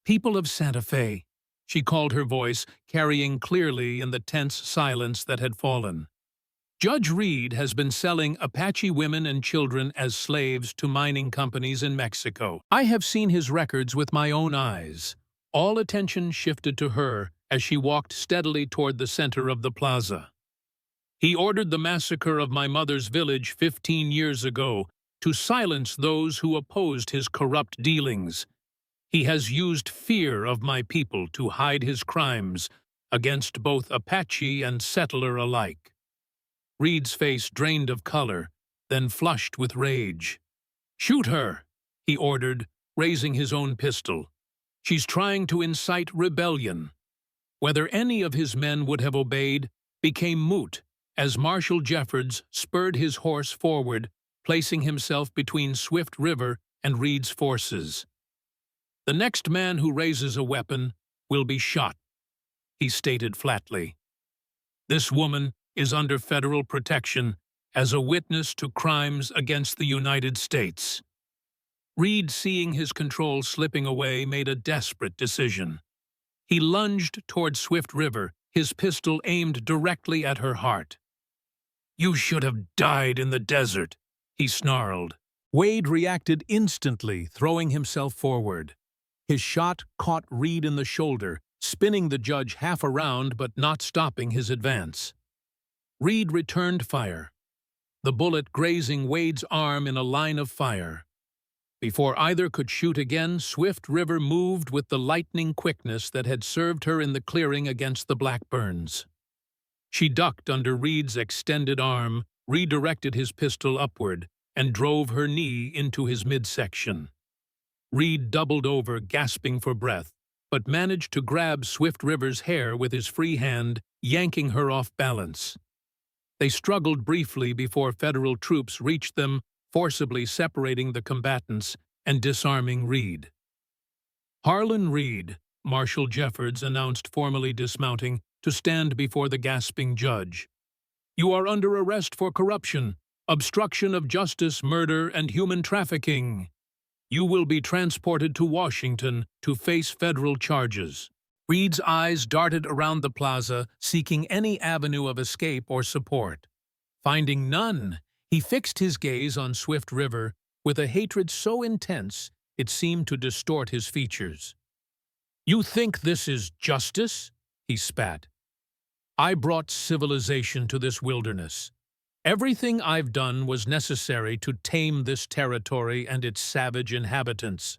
"People of Santa Fe," she called, her voice carrying clearly in the tense silence that had fallen. "Judge Reed has been selling Apache women and children as slaves to mining companies in Mexico. I have seen his records with my own eyes." All attention shifted to her as she walked steadily toward the center of the plaza. "He ordered the massacre of my mother's village 15 years ago to silence those who opposed his corrupt dealings. He has used fear of my people to hide his crimes against both Apache and settler alike." Reed's face drained of color, then flushed with rage. "Shoot her," he ordered, raising his own pistol. "She's trying to incite rebellion." Whether any of his men would have obeyed became moot as Marshal Jeffords spurred his horse forward, placing himself between Swift River and Reed's forces. "The next man who raises a weapon will be shot," he stated flatly. "This woman is under federal protection as a witness to crimes against the United States." Reed, seeing his control slipping away, made a desperate decision. He lunged toward Swift River, his pistol aimed directly at her heart. "You should have died in the desert," he snarled. Wade reacted instantly, throwing himself forward. His shot caught Reed in the shoulder, spinning the judge half around but not stopping his advance. Reed returned fire, the bullet grazing Wade's arm in a line of fire. Before either could shoot again, Swift River moved with the lightning quickness that had served her in the clearing against the Blackburns. She ducked under Reed's extended arm, redirected his pistol upward, and drove her knee into his midsection. Reed doubled over, gasping for breath, but managed to grab Swift River's hair with his free hand, yanking her off balance. They struggled briefly before federal troops reached them, forcibly separating the combatants and disarming Reed. "Harlan Reed," Marshal Jeffords announced, formally dismounting to stand before the gasping judge. "You are under arrest for corruption, obstruction of justice, murder, and human trafficking. You will be transported to Washington to face federal charges." Reed's eyes darted around the plaza, seeking any avenue of escape or support. Finding none, he fixed his gaze on Swift River with a hatred so intense it seemed to distort his features. "You think this is justice?" he spat. "I brought civilization to this wilderness. Everything I've done was necessary to tame this territory and its savage inhabitants."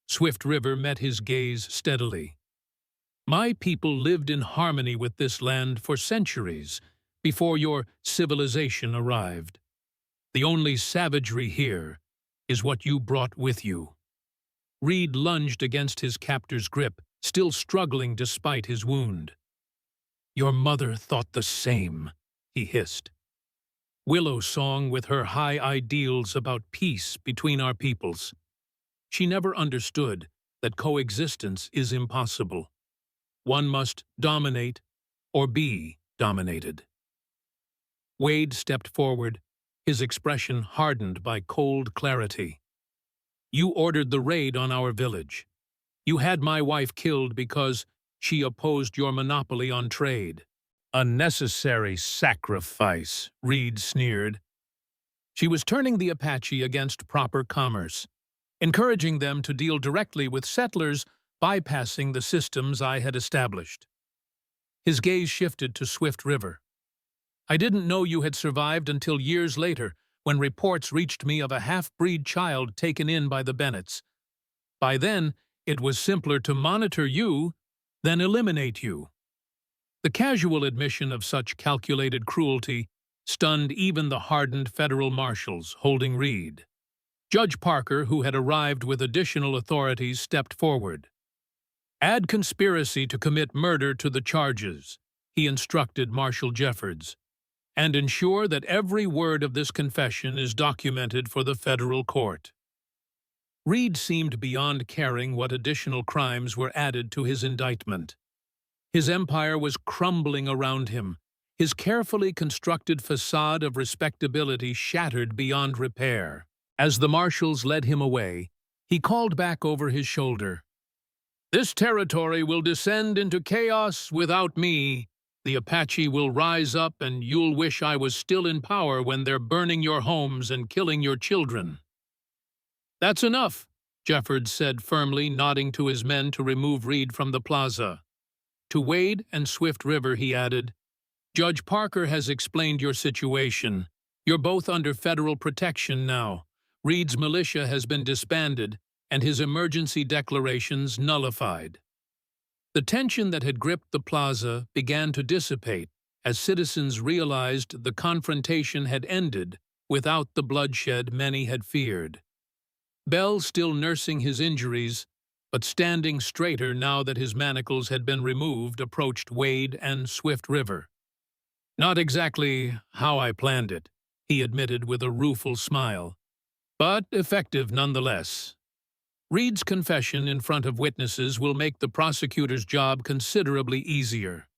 Swift River met his gaze steadily. "My people lived in harmony with this land for centuries before your civilization arrived. The only savagery here is what you brought with you." Reed lunged against his captor's grip, still struggling despite his wound. "Your mother thought the same," he hissed. "Willow Song with her high ideals about peace between our peoples. She never understood that coexistence is impossible. One must dominate or be dominated." Wade stepped forward, his expression hardened by cold clarity. "You ordered the raid on our village. You had my wife killed because she opposed your monopoly on trade." "Unnecessary sacrifice," Reed sneered. "She was turning the Apache against proper commerce, encouraging them to deal directly with settlers, bypassing the systems I had established." His gaze shifted to Swift River. "I didn't know you had survived until years later, when reports reached me of a half-breed child taken in by the Bennetts. By then, it was simpler to monitor you than eliminate you." The casual admission of such calculated cruelty stunned even the hardened federal marshals holding Reed. Judge Parker, who had arrived with additional authorities, stepped forward. "Add conspiracy to commit murder to the charges," he instructed Marshal Jeffords, "and ensure that every word of this confession is documented for the federal court." Reed seemed beyond caring what additional crimes were added to his indictment. His empire was crumbling around him, his carefully constructed facade of respectability shattered beyond repair. As the marshals led him away, he called back over his shoulder, "This territory will descend into chaos without me. The Apache will rise up and you'll wish I was still in power when they're burning your homes and killing your children." "That's enough," Jeffords said firmly, nodding to his men to remove Reed from the plaza. To Wade and Swift River, he added, "Judge Parker has explained your situation. You're both under federal protection now. Reed's militia has been disbanded and his emergency declarations nullified." The tension that had gripped the plaza began to dissipate as citizens realized the confrontation had ended without the bloodshed many had feared. Bell, still nursing his injuries, but standing straighter now that his manacles had been removed, approached Wade and Swift River. "Not exactly how I planned it," he admitted with a rueful smile, "but effective nonetheless. Reed's confession in front of witnesses will make the prosecutor's job considerably easier."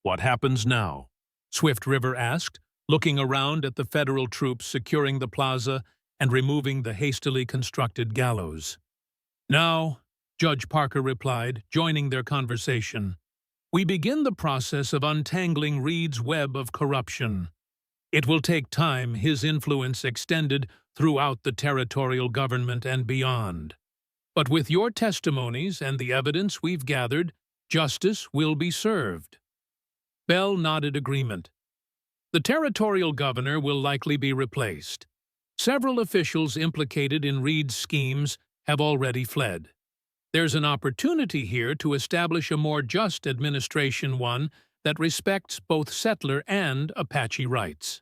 "What happens now?" Swift River asked, looking around at the federal troops securing the plaza and removing the hastily constructed gallows. "Now," Judge Parker replied, joining their conversation, "we begin the process of untangling Reed's web of corruption. It will take time, his influence extended throughout the territorial government and beyond. But with your testimonies and the evidence we've gathered, justice will be served." Bell nodded agreement. "The territorial governor will likely be replaced. Several officials implicated in Reed's schemes have already fled. There's an opportunity here to establish a more just administration, one that respects both settler and Apache rights.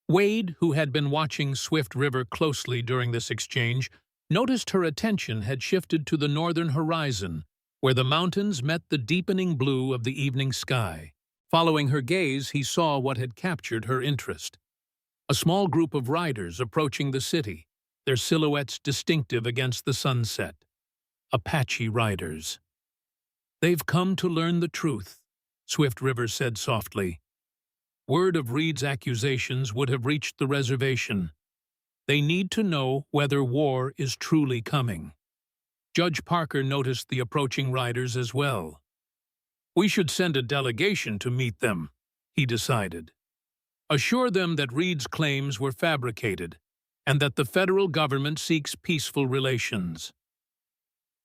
Wade, who had been watching Swift River closely during this exchange, noticed her attention had shifted to the northern horizon, where the mountains met the deepening blue of the evening sky. Following her gaze, he saw what had captured her interest. A small group of riders approaching the city, their silhouettes distinctive against the sunset. Apache riders. "They've come to learn the truth," Swift River said softly. Word of Reed's accusations would have reached the reservation. They need to know whether war is truly coming. Judge Parker noticed the approaching riders as well. "We should send a delegation to meet them," he decided. "Assure them that Reed's claims were fabricated and that the federal government seeks peaceful relations."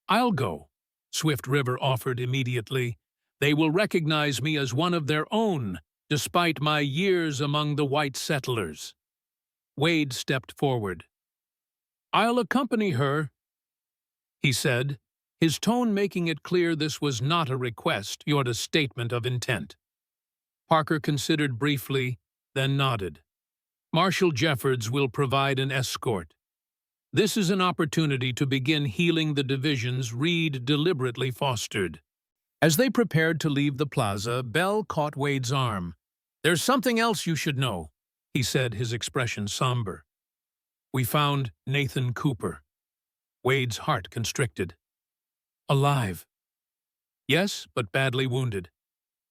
"I'll go," Swift River offered immediately. "They will recognize me as one of their own, despite my years among the white settlers." Wade stepped forward. "I'll accompany her," he said, his tone making it clear this was not a request, yet a statement of intent. Parker considered briefly, then nodded. "Marshal Jeffords will provide an escort. This is an opportunity to begin healing the divisions Reed deliberately fostered." As they prepared to leave the plaza, Bell caught Wade's arm. "There's something else you should know," he said, his expression somber. "We found Nathan Cooper." Wade's heart constricted. "Alive?" "Yes, but badly wounded.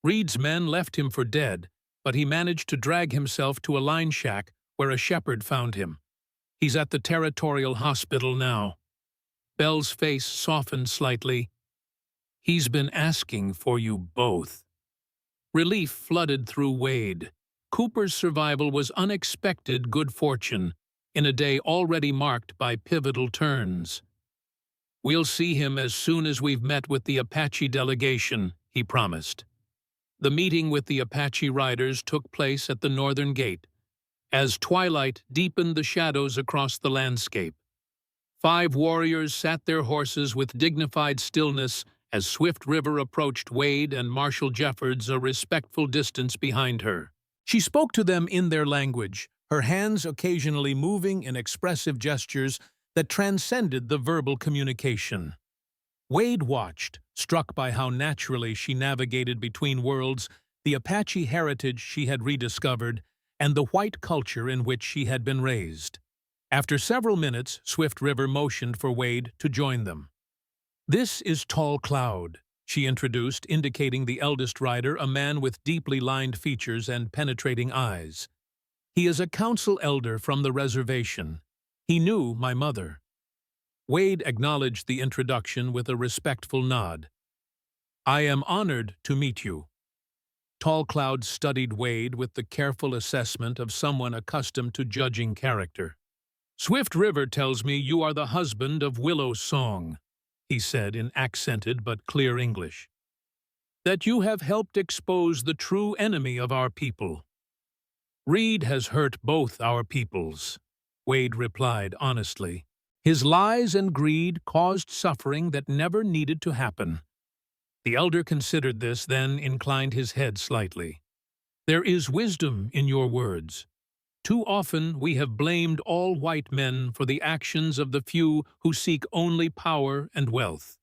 Reed's men left him for dead, but he managed to drag himself to a line shack where a shepherd found him. He's at the Territorial Hospital now." Bell's face softened slightly. "He's been asking for you both." Relief flooded through Wade. Cooper's survival was unexpected good fortune, in a day already marked by pivotal turns. "We'll see him as soon as we've met with the Apache delegation," he promised. The meeting with the Apache riders took place at the northern gate, as twilight deepened the shadows across the landscape. 5 warriors sat their horses with dignified stillness as Swift River approached Wade and Marshal Jeffords a respectful distance behind her. She spoke to them in their language, her hands occasionally moving in expressive gestures that transcended the verbal communication. Wade watched, struck by how naturally she navigated between worlds, the Apache heritage she had rediscovered, and the white culture in which she had been raised. After several minutes, Swift River motioned for Wade to join them. "This is Tall Cloud," she introduced, indicating the eldest rider, a man with deeply lined features and penetrating eyes. "He is a council elder from the reservation. He knew my mother." Wade acknowledged the introduction with a respectful nod. "I am honored to meet you." Tall Cloud studied Wade with the careful assessment of someone accustomed to judging character. "Swift River tells me you are the husband of Willow Song," he said in accented but clear English. "That you have helped expose the true enemy of our people." "Reed has hurt both our peoples," Wade replied honestly. "His lies and greed caused suffering that never needed to happen." The elder considered this, then inclined his head slightly. "There is wisdom in your words. Too often we have blamed all white men for the actions of the few who seek only power and wealth."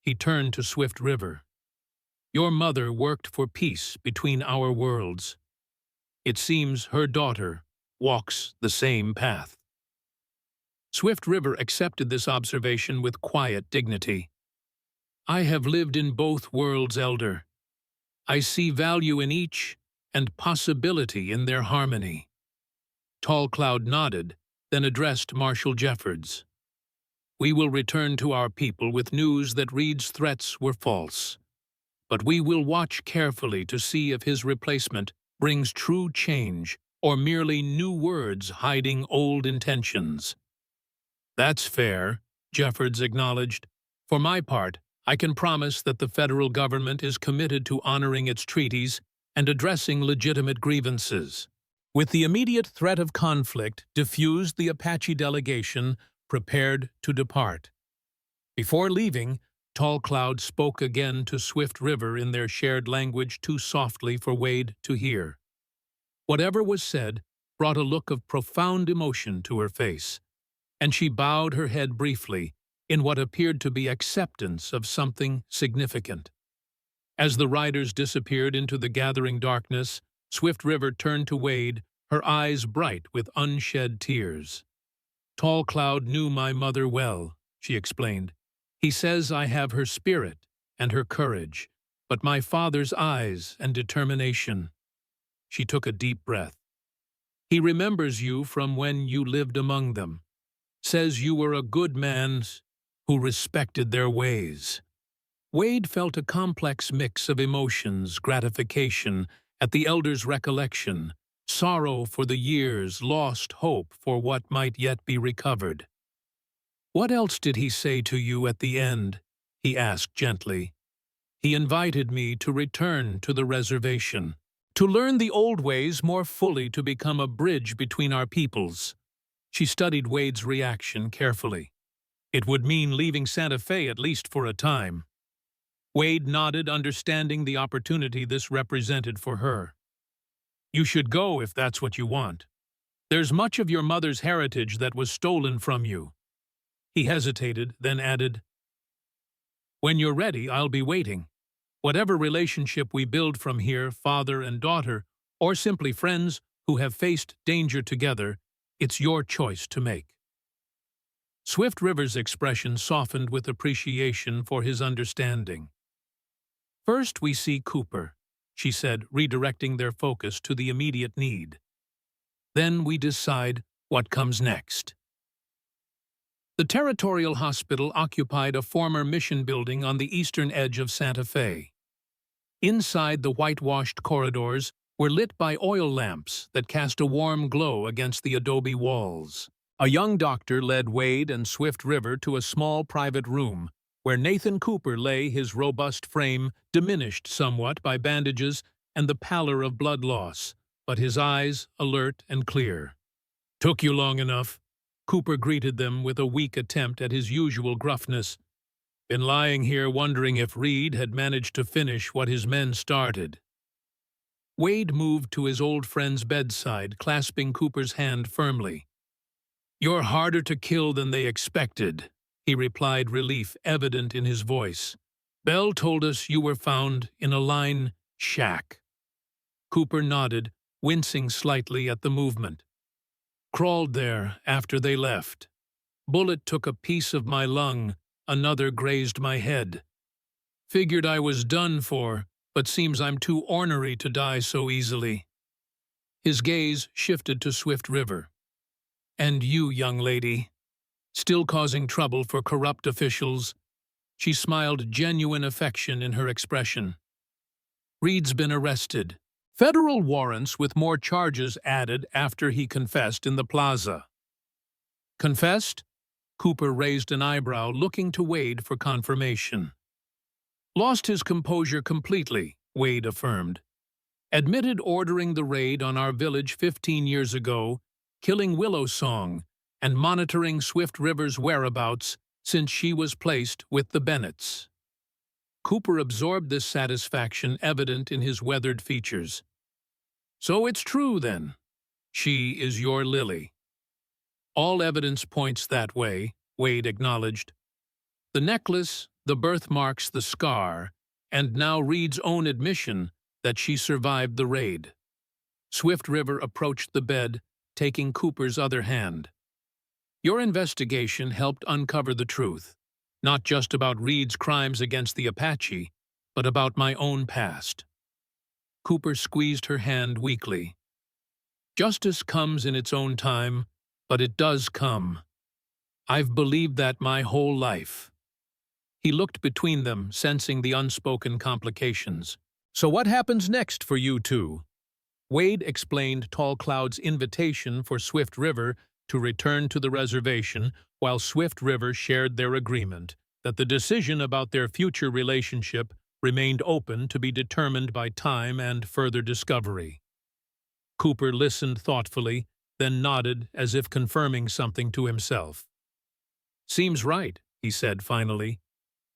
He turned to Swift River. "Your mother worked for peace between our worlds. It seems her daughter walks the same path." Swift River accepted this observation with quiet dignity. "I have lived in both worlds, Elder. I see value in each and possibility in their harmony." Tall Cloud nodded, then addressed Marshal Jeffords. "We will return to our people with news that Reed's threats were false. But we will watch carefully to see if his replacement brings true change or merely new words hiding old intentions." "That's fair," Jeffords acknowledged. "For my part, I can promise that the federal government is committed to honoring its treaties and addressing legitimate grievances." With the immediate threat of conflict diffused, the Apache delegation prepared to depart. Before leaving, Tall Cloud spoke again to Swift River in their shared language too softly for Wade to hear. Whatever was said brought a look of profound emotion to her face, and she bowed her head briefly in what appeared to be acceptance of something significant. As the riders disappeared into the gathering darkness, Swift River turned to Wade, her eyes bright with unshed tears. "Tall Cloud knew my mother well," she explained. "He says I have her spirit and her courage, but my father's eyes and determination." She took a deep breath. "He remembers you from when you lived among them. Says you were a good man who respected their ways." Wade felt a complex mix of emotions, gratification at the elder's recollection, sorrow for the years lost, hope for what might yet be recovered. "What else did he say to you at the end?" he asked gently. "He invited me to return to the reservation, to learn the old ways more fully, to become a bridge between our peoples." She studied Wade's reaction carefully. It would mean leaving Santa Fe at least for a time. Wade nodded, understanding the opportunity this represented for her. "You should go if that's what you want. There's much of your mother's heritage that was stolen from you." He hesitated, then added, "When you're ready, I'll be waiting. Whatever relationship we build from here, father and daughter, or simply friends who have faced danger together, it's your choice to make." Swift River's expression softened with appreciation for his understanding. "First we see Cooper," she said, redirecting their focus to the immediate need. "Then we decide what comes next." The Territorial Hospital occupied a former mission building on the eastern edge of Santa Fe. Inside, the whitewashed corridors were lit by oil lamps that cast a warm glow against the adobe walls. A young doctor led Wade and Swift River to a small private room, where Nathan Cooper lay, his robust frame diminished somewhat by bandages and the pallor of blood loss, but his eyes alert and clear. "Took you long enough," Cooper greeted them with a weak attempt at his usual gruffness. "Been lying here wondering if Reed had managed to finish what his men started." Wade moved to his old friend's bedside, clasping Cooper's hand firmly. "You're harder to kill than they expected," he replied, relief evident in his voice. "Bell told us you were found in a line shack." Cooper nodded, wincing slightly at the movement. "Crawled there after they left. Bullet took a piece of my lung, another grazed my head. Figured I was done for, but seems I'm too ornery to die so easily." His gaze shifted to Swift River. "And you, young lady, still causing trouble for corrupt officials?" She smiled, genuine affection in her expression. "Reed's been arrested. Federal warrants with more charges added after he confessed in the plaza." "Confessed?" Cooper raised an eyebrow, looking to Wade for confirmation. "Lost his composure completely," Wade affirmed. "Admitted ordering the raid on our village 15 years ago, killing Willow Song, and monitoring Swift River's whereabouts since she was placed with the Bennetts." Cooper absorbed this satisfaction evident in his weathered features. "So it's true, then. She is your Lily." "All evidence points that way," Wade acknowledged. "The necklace, the birthmarks, the scar, and now Reed's own admission that she survived the raid." Swift River approached the bed, taking Cooper's other hand. "Your investigation helped uncover the truth, not just about Reed's crimes against the Apache, but about my own past." Cooper squeezed her hand weakly. "Justice comes in its own time, but it does come. I've believed that my whole life." He looked between them, sensing the unspoken complications. "So what happens next for you two?" Wade explained Tall Cloud's invitation for Swift River to return to the reservation, while Swift River shared their agreement that the decision about their future relationship remained open to be determined by time and further discovery. Cooper listened thoughtfully, then nodded as if confirming something to himself. "Seems right," he said finally.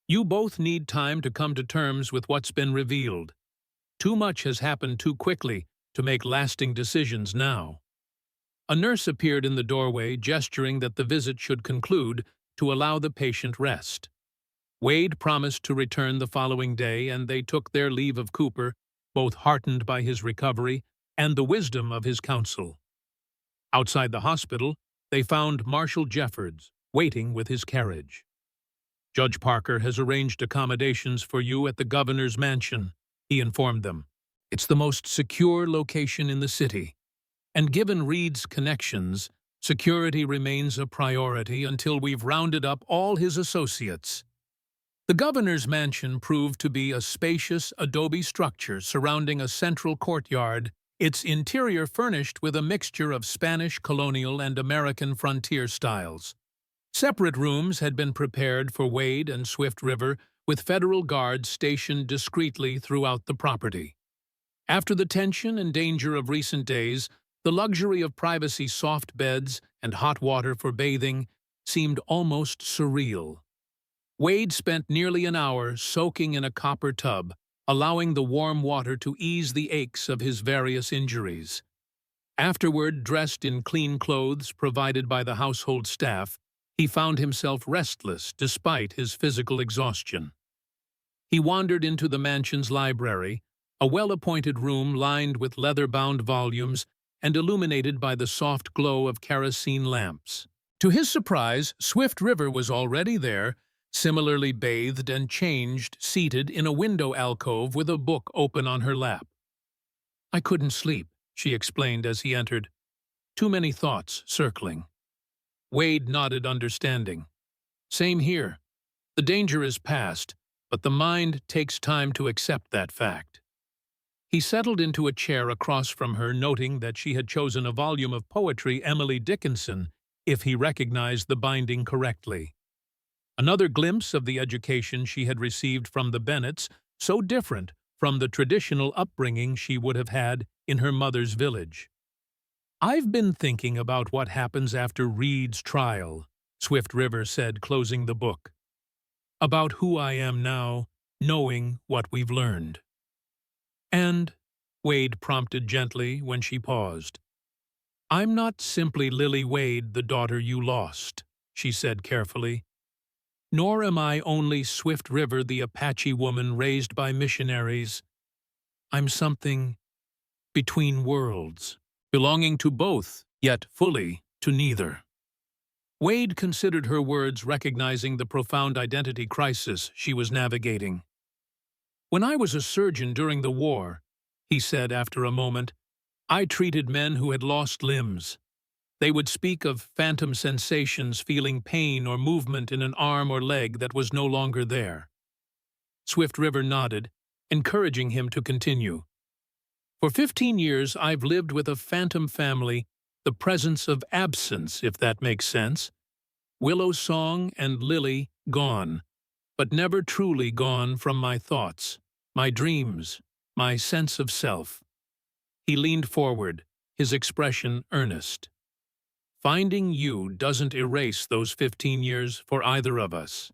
"You both need time to come to terms with what's been revealed. Too much has happened too quickly to make lasting decisions now." A nurse appeared in the doorway, gesturing that the visit should conclude to allow the patient rest. Wade promised to return the following day, and they took their leave of Cooper, both heartened by his recovery and the wisdom of his counsel. Outside the hospital, they found Marshal Jeffords waiting with his carriage. "Judge Parker has arranged accommodations for you at the governor's mansion," he informed them. "It's the most secure location in the city, and given Reed's connections, security remains a priority until we've rounded up all his associates." The governor's mansion proved to be a spacious adobe structure surrounding a central courtyard, its interior furnished with a mixture of Spanish colonial and American frontier styles. Separate rooms had been prepared for Wade and Swift River, with federal guards stationed discreetly throughout the property. After the tension and danger of recent days, the luxury of privacy, soft beds, and hot water for bathing seemed almost surreal. Wade spent nearly an hour soaking in a copper tub, allowing the warm water to ease the aches of his various injuries. Afterward, dressed in clean clothes provided by the household staff, he found himself restless despite his physical exhaustion. He wandered into the mansion's library, a well-appointed room lined with leather-bound volumes and illuminated by the soft glow of kerosene lamps. To his surprise, Swift River was already there, similarly bathed and changed, seated in a window alcove with a book open on her lap. "I couldn't sleep," she explained as he entered. "Too many thoughts circling." Wade nodded understanding. "Same here. The danger is past, but the mind takes time to accept that fact." He settled into a chair across from her, noting that she had chosen a volume of poetry Emily Dickinson, if he recognized the binding correctly. Another glimpse of the education she had received from the Bennets, so different from the traditional upbringing she would have had in her mother's village. "I've been thinking about what happens after Reed's trial," Swift River said, closing the book. "About who I am now, knowing what we've learned." "And," Wade prompted gently when she paused. "I'm not simply Lily Wade, the daughter you lost," she said carefully. "Nor am I only Swift River, the Apache woman raised by missionaries. I'm something between worlds, belonging to both, yet fully to neither." Wade considered her words, recognizing the profound identity crisis she was navigating. "When I was a surgeon during the war," he said after a moment, "I treated men who had lost limbs. They would speak of phantom sensations, feeling pain or movement in an arm or leg that was no longer there." Swift River nodded, encouraging him to continue. "For 15 years, I've lived with a phantom family, the presence of absence, if that makes sense. Willow Song and Lily gone, but never truly gone from my thoughts, my dreams, my sense of self." He leaned forward, his expression earnest. "Finding you doesn't erase those 15 years for either of us.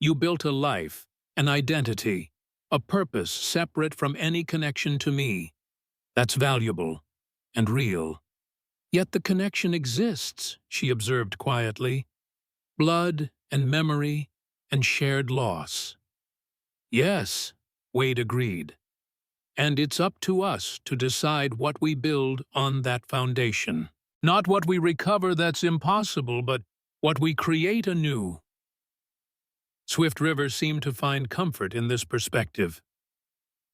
You built a life, an identity, a purpose separate from any connection to me. That's valuable and real." "Yet the connection exists," she observed quietly. "Blood and memory and shared loss." "Yes," Wade agreed. "And it's up to us to decide what we build on that foundation. Not what we recover that's impossible, but what we create anew." Swift River seemed to find comfort in this perspective.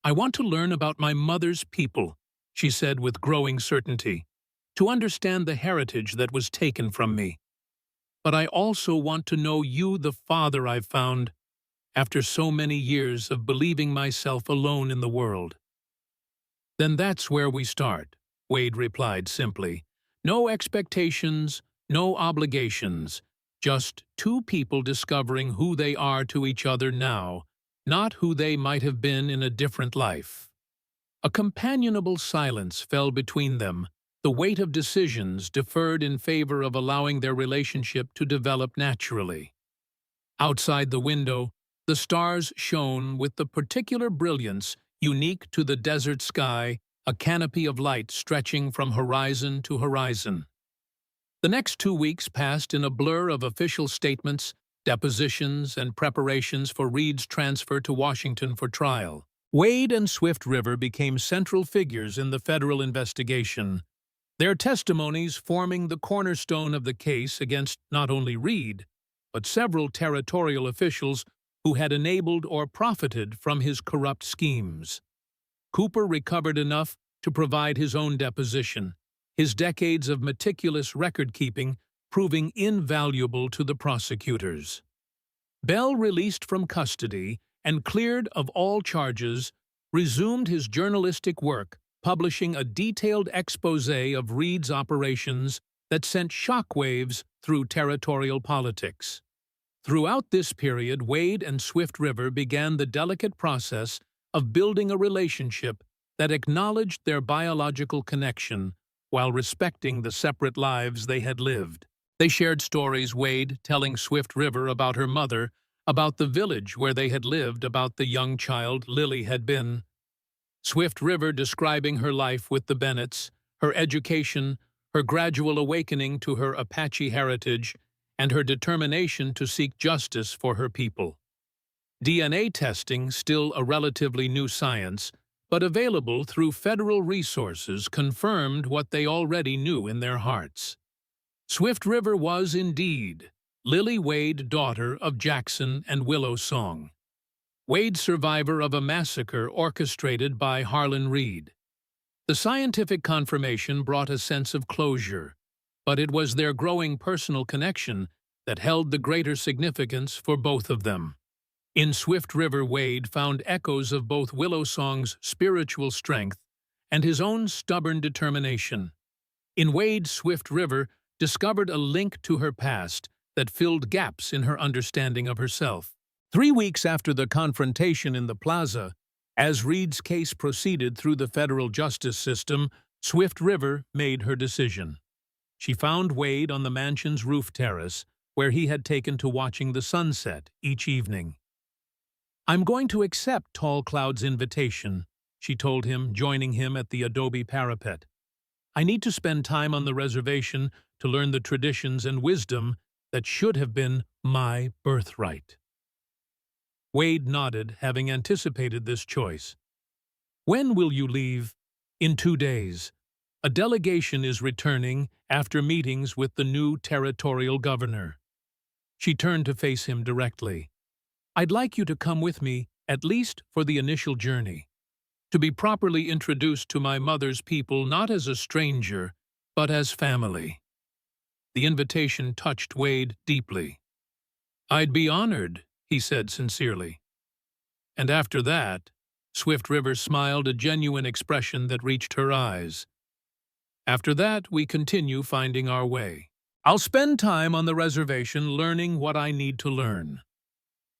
"I want to learn about my mother's people," she said with growing certainty, "to understand the heritage that was taken from me. But I also want to know you, the father I've found, after so many years of believing myself alone in the world." "Then that's where we start," Wade replied simply. "No expectations, no obligations, just two people discovering who they are to each other now, not who they might have been in a different life." A companionable silence fell between them, the weight of decisions deferred in favor of allowing their relationship to develop naturally. Outside the window, the stars shone with the particular brilliance unique to the desert sky, a canopy of light stretching from horizon to horizon. The next 2 weeks passed in a blur of official statements, depositions, and preparations for Reed's transfer to Washington for trial. Wade and Swift River became central figures in the federal investigation, their testimonies forming the cornerstone of the case against not only Reed, but several territorial officials who had enabled or profited from his corrupt schemes. Cooper recovered enough to provide his own deposition, his decades of meticulous record-keeping proving invaluable to the prosecutors. Bell, released from custody and cleared of all charges, resumed his journalistic work, publishing a detailed exposé of Reed's operations that sent shockwaves through territorial politics. Throughout this period, Wade and Swift River began the delicate process of building a relationship that acknowledged their biological connection while respecting the separate lives they had lived. They shared stories, Wade telling Swift River about her mother, about the village where they had lived, about the young child Lily had been. Swift River describing her life with the Bennetts, her education, her gradual awakening to her Apache heritage, and her determination to seek justice for her people. DNA testing, still a relatively new science, but available through federal resources, confirmed what they already knew in their hearts. Swift River was indeed Lily Wade, daughter of Jackson and Willow Song. Wade, survivor of a massacre orchestrated by Harlan Reed. The scientific confirmation brought a sense of closure, but it was their growing personal connection that held the greater significance for both of them. In Swift River, Wade found echoes of both Willow Song's spiritual strength and his own stubborn determination. In Wade, Swift River discovered a link to her past that filled gaps in her understanding of herself. 3 weeks after the confrontation in the plaza, as Reed's case proceeded through the federal justice system, Swift River made her decision. She found Wade on the mansion's roof terrace, where he had taken to watching the sunset each evening. "I'm going to accept Tall Cloud's invitation," she told him, joining him at the adobe parapet. "I need to spend time on the reservation to learn the traditions and wisdom that should have been my birthright." Wade nodded, having anticipated this choice. "When will you leave?" "In 2 days. A delegation is returning after meetings with the new territorial governor." She turned to face him directly. "I'd like you to come with me, at least for the initial journey, to be properly introduced to my mother's people, not as a stranger, but as family." The invitation touched Wade deeply. "I'd be honored," he said sincerely. And after that, Swift River smiled, a genuine expression that reached her eyes. "After that, we continue finding our way. I'll spend time on the reservation learning what I need to learn.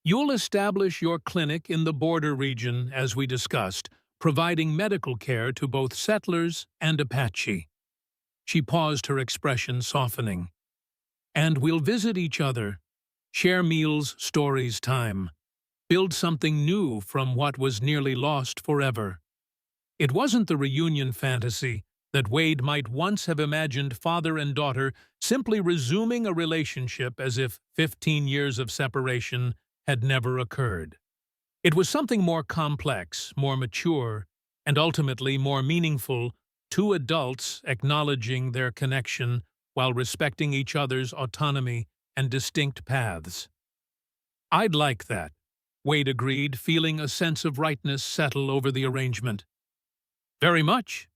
You'll establish your clinic in the border region, as we discussed, providing medical care to both settlers and Apache." She paused, her expression softening. "And we'll visit each other, share meals, stories, time, build something new from what was nearly lost forever." It wasn't the reunion fantasy that Wade might once have imagined, father and daughter simply resuming a relationship as if 15 years of separation had never occurred. It was something more complex, more mature, and ultimately more meaningful, two adults acknowledging their connection while respecting each other's autonomy and distinct paths. "I'd like that," Wade agreed, feeling a sense of rightness settle over the arrangement. "Very much."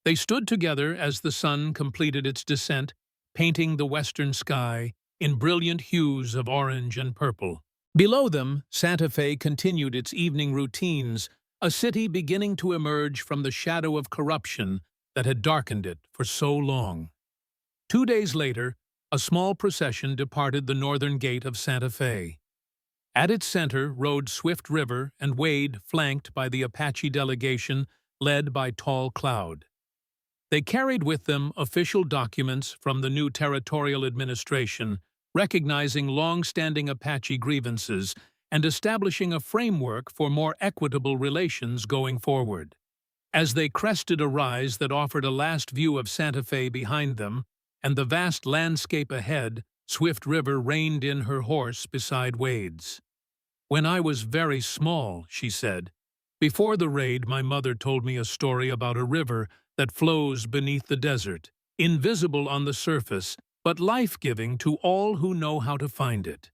They stood together as the sun completed its descent, painting the western sky in brilliant hues of orange and purple. Below them, Santa Fe continued its evening routines, a city beginning to emerge from the shadow of corruption that had darkened it for so long. 2 days later, a small procession departed the northern gate of Santa Fe. At its center rode Swift River and Wade, flanked by the Apache delegation led by Tall Cloud. They carried with them official documents from the new territorial administration, recognizing long-standing Apache grievances and establishing a framework for more equitable relations going forward. As they crested a rise that offered a last view of Santa Fe behind them and the vast landscape ahead, Swift River reined in her horse beside Wade's. "When I was very small," she said, "before the raid, my mother told me a story about a river that flows beneath the desert, invisible on the surface, but life-giving to all who know how to find it."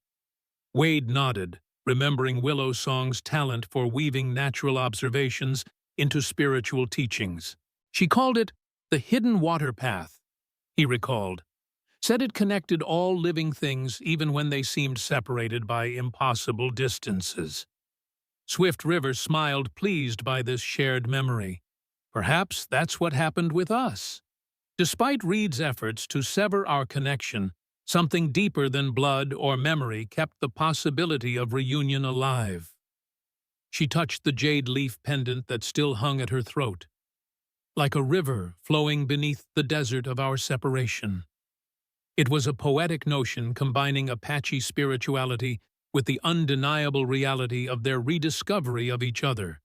Wade nodded, remembering Willow Song's talent for weaving natural observations into spiritual teachings. "She called it the hidden water path," he recalled. "Said it connected all living things even when they seemed separated by impossible distances." Swift River smiled, pleased by this shared memory. Perhaps that's what happened with us. Despite Reed's efforts to sever our connection, something deeper than blood or memory kept the possibility of reunion alive. She touched the jade leaf pendant that still hung at her throat, like a river flowing beneath the desert of our separation. It was a poetic notion combining Apache spirituality with the undeniable reality of their rediscovery of each other.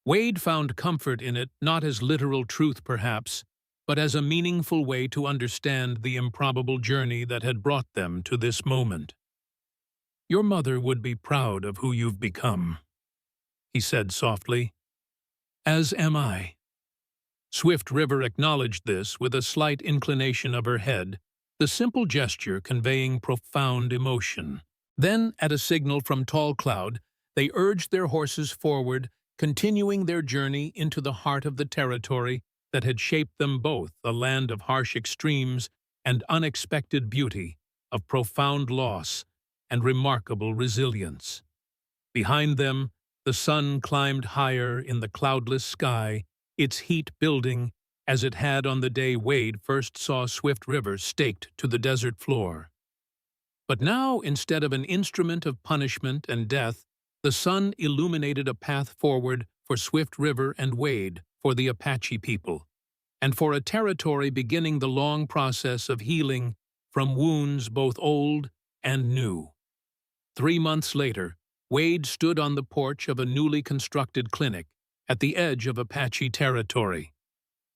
Wade found comfort in it, not as literal truth perhaps, but as a meaningful way to understand the improbable journey that had brought them to this moment. "Your mother would be proud of who you've become," he said softly. "As am I." Swift River acknowledged this with a slight inclination of her head, the simple gesture conveying profound emotion. Then, at a signal from Tall Cloud, they urged their horses forward, continuing their journey into the heart of the territory that had shaped them both, a land of harsh extremes and unexpected beauty, of profound loss and remarkable resilience. Behind them, the sun climbed higher in the cloudless sky, its heat building as it had on the day Wade first saw Swift River staked to the desert floor. But now, instead of an instrument of punishment and death, the sun illuminated a path forward for Swift River and Wade, for the Apache people, and for a territory beginning the long process of healing from wounds both old and new. 3 months later, Wade stood on the porch of a newly constructed clinic at the edge of Apache territory.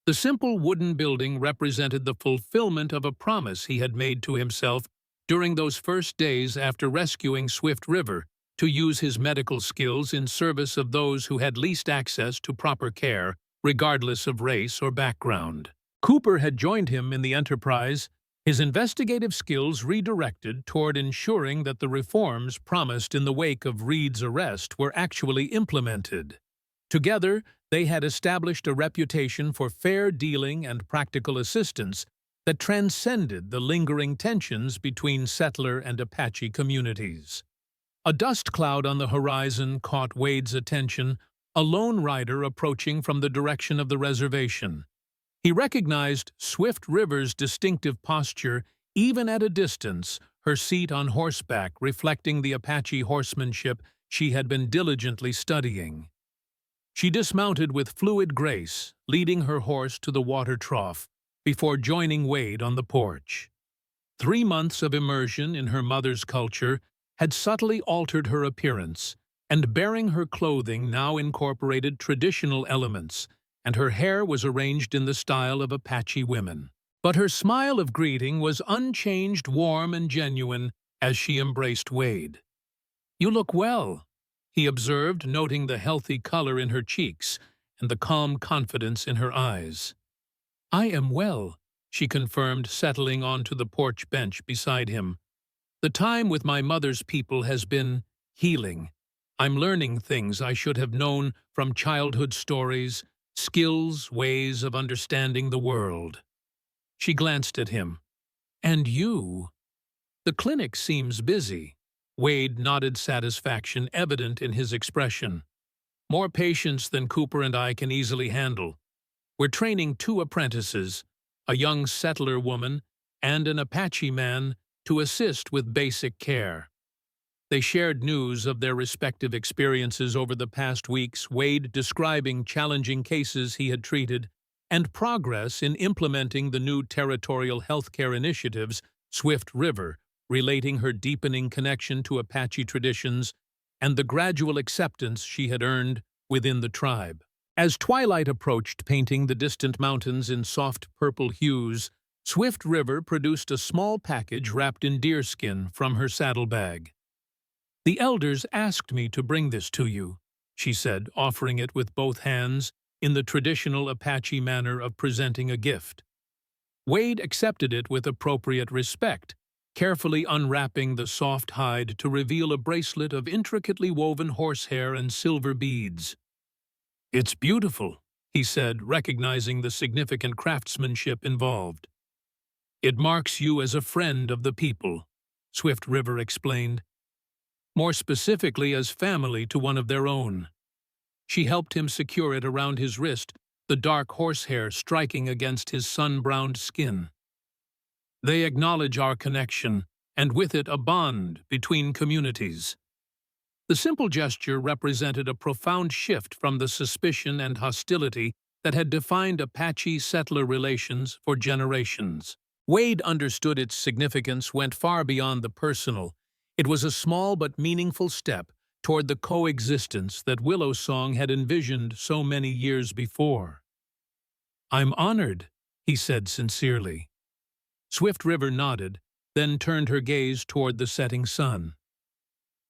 The simple wooden building represented the fulfillment of a promise he had made to himself during those first days after rescuing Swift River, to use his medical skills in service of those who had least access to proper care, regardless of race or background. Cooper had joined him in the enterprise, his investigative skills redirected toward ensuring that the reforms promised in the wake of Reed's arrest were actually implemented. Together, they had established a reputation for fair dealing and practical assistance that transcended the lingering tensions between settler and Apache communities. A dust cloud on the horizon caught Wade's attention, a lone rider approaching from the direction of the reservation. He recognized Swift River's distinctive posture, even at a distance, her seat on horseback reflecting the Apache horsemanship she had been diligently studying. She dismounted with fluid grace, leading her horse to the water trough, before joining Wade on the porch. 3 months of immersion in her mother's culture had subtly altered her appearance, and bearing her clothing now incorporated traditional elements, and her hair was arranged in the style of Apache women. But her smile of greeting was unchanged, warm and genuine as she embraced Wade. "You look well," he observed, noting the healthy color in her cheeks and the calm confidence in her eyes. "I am well," she confirmed, settling onto the porch bench beside him. "The time with my mother's people has been healing. I'm learning things I should have known from childhood stories, skills, ways of understanding the world." She glanced at him. "And you?" "The clinic seems busy." Wade nodded, satisfaction evident in his expression. "More patients than Cooper and I can easily handle. We're training 2 apprentices, a young settler woman and an Apache man, to assist with basic care." They shared news of their respective experiences over the past weeks, Wade describing challenging cases he had treated and progress in implementing the new territorial healthcare initiatives, Swift River, relating her deepening connection to Apache traditions and the gradual acceptance she had earned within the tribe. As twilight approached, painting the distant mountains in soft purple hues, Swift River produced a small package wrapped in deerskin from her saddlebag. "The elders asked me to bring this to you," she said, offering it with both hands in the traditional Apache manner of presenting a gift. Wade accepted it with appropriate respect, carefully unwrapping the soft hide to reveal a bracelet of intricately woven horsehair and silver beads. "It's beautiful," he said, recognizing the significant craftsmanship involved. "It marks you as a friend of the people," Swift River explained. "More specifically as family to one of their own." She helped him secure it around his wrist, the dark horsehair striking against his sun-browned skin. "They acknowledge our connection, and with it a bond between communities." The simple gesture represented a profound shift from the suspicion and hostility that had defined Apache settler relations for generations. Wade understood its significance went far beyond the personal. It was a small but meaningful step toward the coexistence that Willow Song had envisioned so many years before. "I'm honored," he said sincerely. Swift River nodded, then turned her gaze toward the setting sun.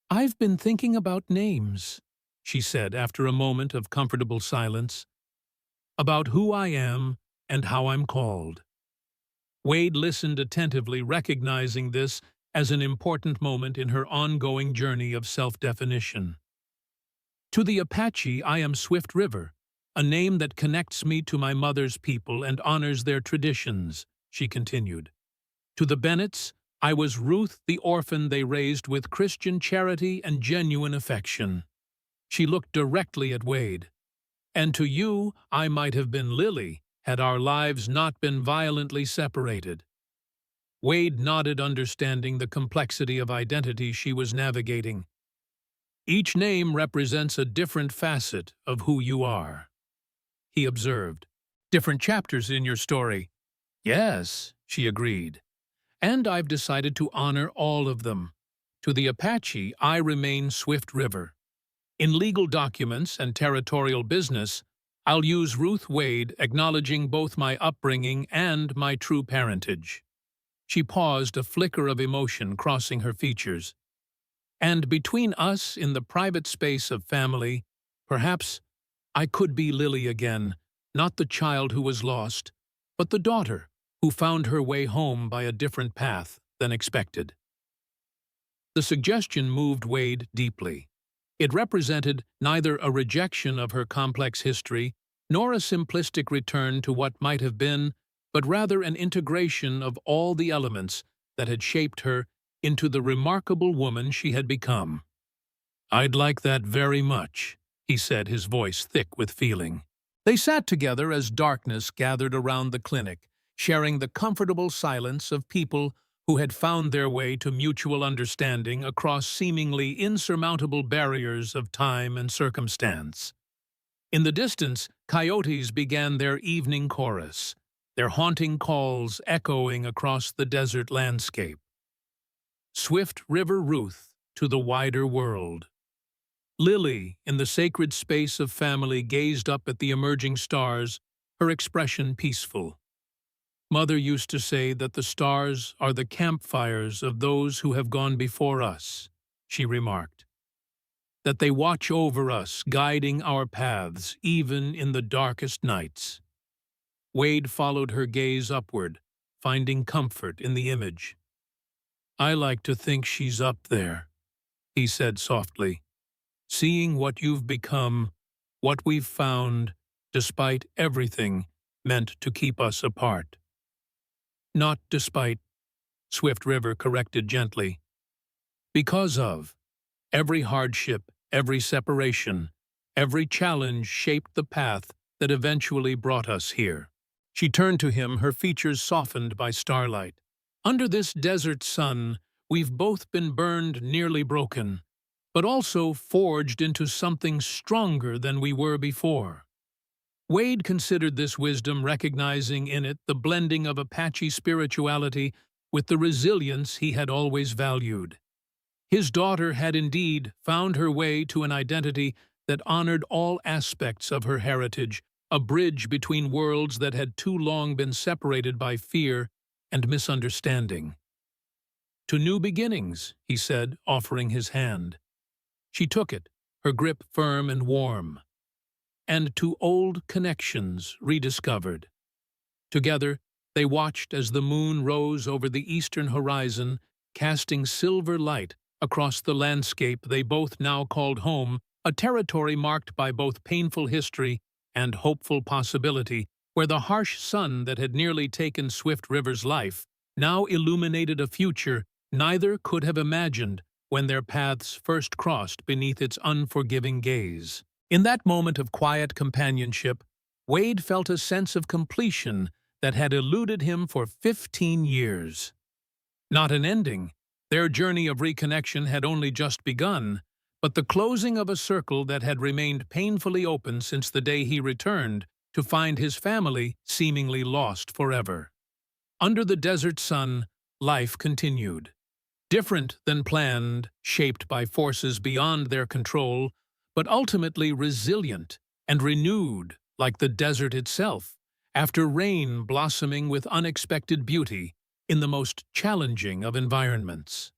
"I've been thinking about names," she said after a moment of comfortable silence. "About who I am and how I'm called." Wade listened attentively, recognizing this as an important moment in her ongoing journey of self-definition. "To the Apache, I am Swift River, a name that connects me to my mother's people and honors their traditions," she continued. "To the Bennetts, I was Ruth, the orphan they raised with Christian charity and genuine affection." She looked directly at Wade. "And to you, I might have been Lily, had our lives not been violently separated." Wade nodded, understanding the complexity of identity she was navigating. "Each name represents a different facet of who you are," he observed. "Different chapters in your story." "Yes," she agreed. "And I've decided to honor all of them. To the Apache, I remain Swift River. In legal documents and territorial business, I'll use Ruth Wade, acknowledging both my upbringing and my true parentage." She paused, a flicker of emotion crossing her features. "And between us in the private space of family, perhaps I could be Lily again, not the child who was lost, but the daughter who found her way home by a different path than expected." The suggestion moved Wade deeply. It represented neither a rejection of her complex history nor a simplistic return to what might have been, but rather an integration of all the elements that had shaped her into the remarkable woman she had become. "I'd like that very much," he said, his voice thick with feeling. They sat together as darkness gathered around the clinic, sharing the comfortable silence of people who had found their way to mutual understanding across seemingly insurmountable barriers of time and circumstance. In the distance, coyotes began their evening chorus, their haunting calls echoing across the desert landscape. Swift River Ruth to the wider world. Lily, in the sacred space of family, gazed up at the emerging stars, her expression peaceful. "Mother used to say that the stars are the campfires of those who have gone before us," she remarked. "That they watch over us, guiding our paths, even in the darkest nights." Wade followed her gaze upward, finding comfort in the image. "I like to think she's up there," he said softly. "Seeing what you've become, what we've found, despite everything meant to keep us apart." "Not despite," Swift River corrected gently. "Because of. Every hardship, every separation, every challenge shaped the path that eventually brought us here." She turned to him, her features softened by starlight. "Under this desert sun, we've both been burned, nearly broken, but also forged into something stronger than we were before." Wade considered this wisdom, recognizing in it the blending of Apache spirituality with the resilience he had always valued. His daughter had indeed found her way to an identity that honored all aspects of her heritage, a bridge between worlds that had too long been separated by fear and misunderstanding. "To new beginnings," he said, offering his hand. She took it, her grip firm and warm. "And to old connections rediscovered." Together, they watched as the moon rose over the eastern horizon, casting silver light across the landscape they both now called home, a territory marked by both painful history and hopeful possibility, where the harsh sun that had nearly taken Swift River's life now illuminated a future neither could have imagined when their paths first crossed beneath its unforgiving gaze. In that moment of quiet companionship, Wade felt a sense of completion that had eluded him for 15 years. Not an ending. Their journey of reconnection had only just begun, but the closing of a circle that had remained painfully open since the day he returned to find his family seemingly lost forever. Under the desert sun, life continued. Different than planned, shaped by forces beyond their control, but ultimately resilient and renewed like the desert itself, after rain blossoming with unexpected beauty in the most challenging of environments.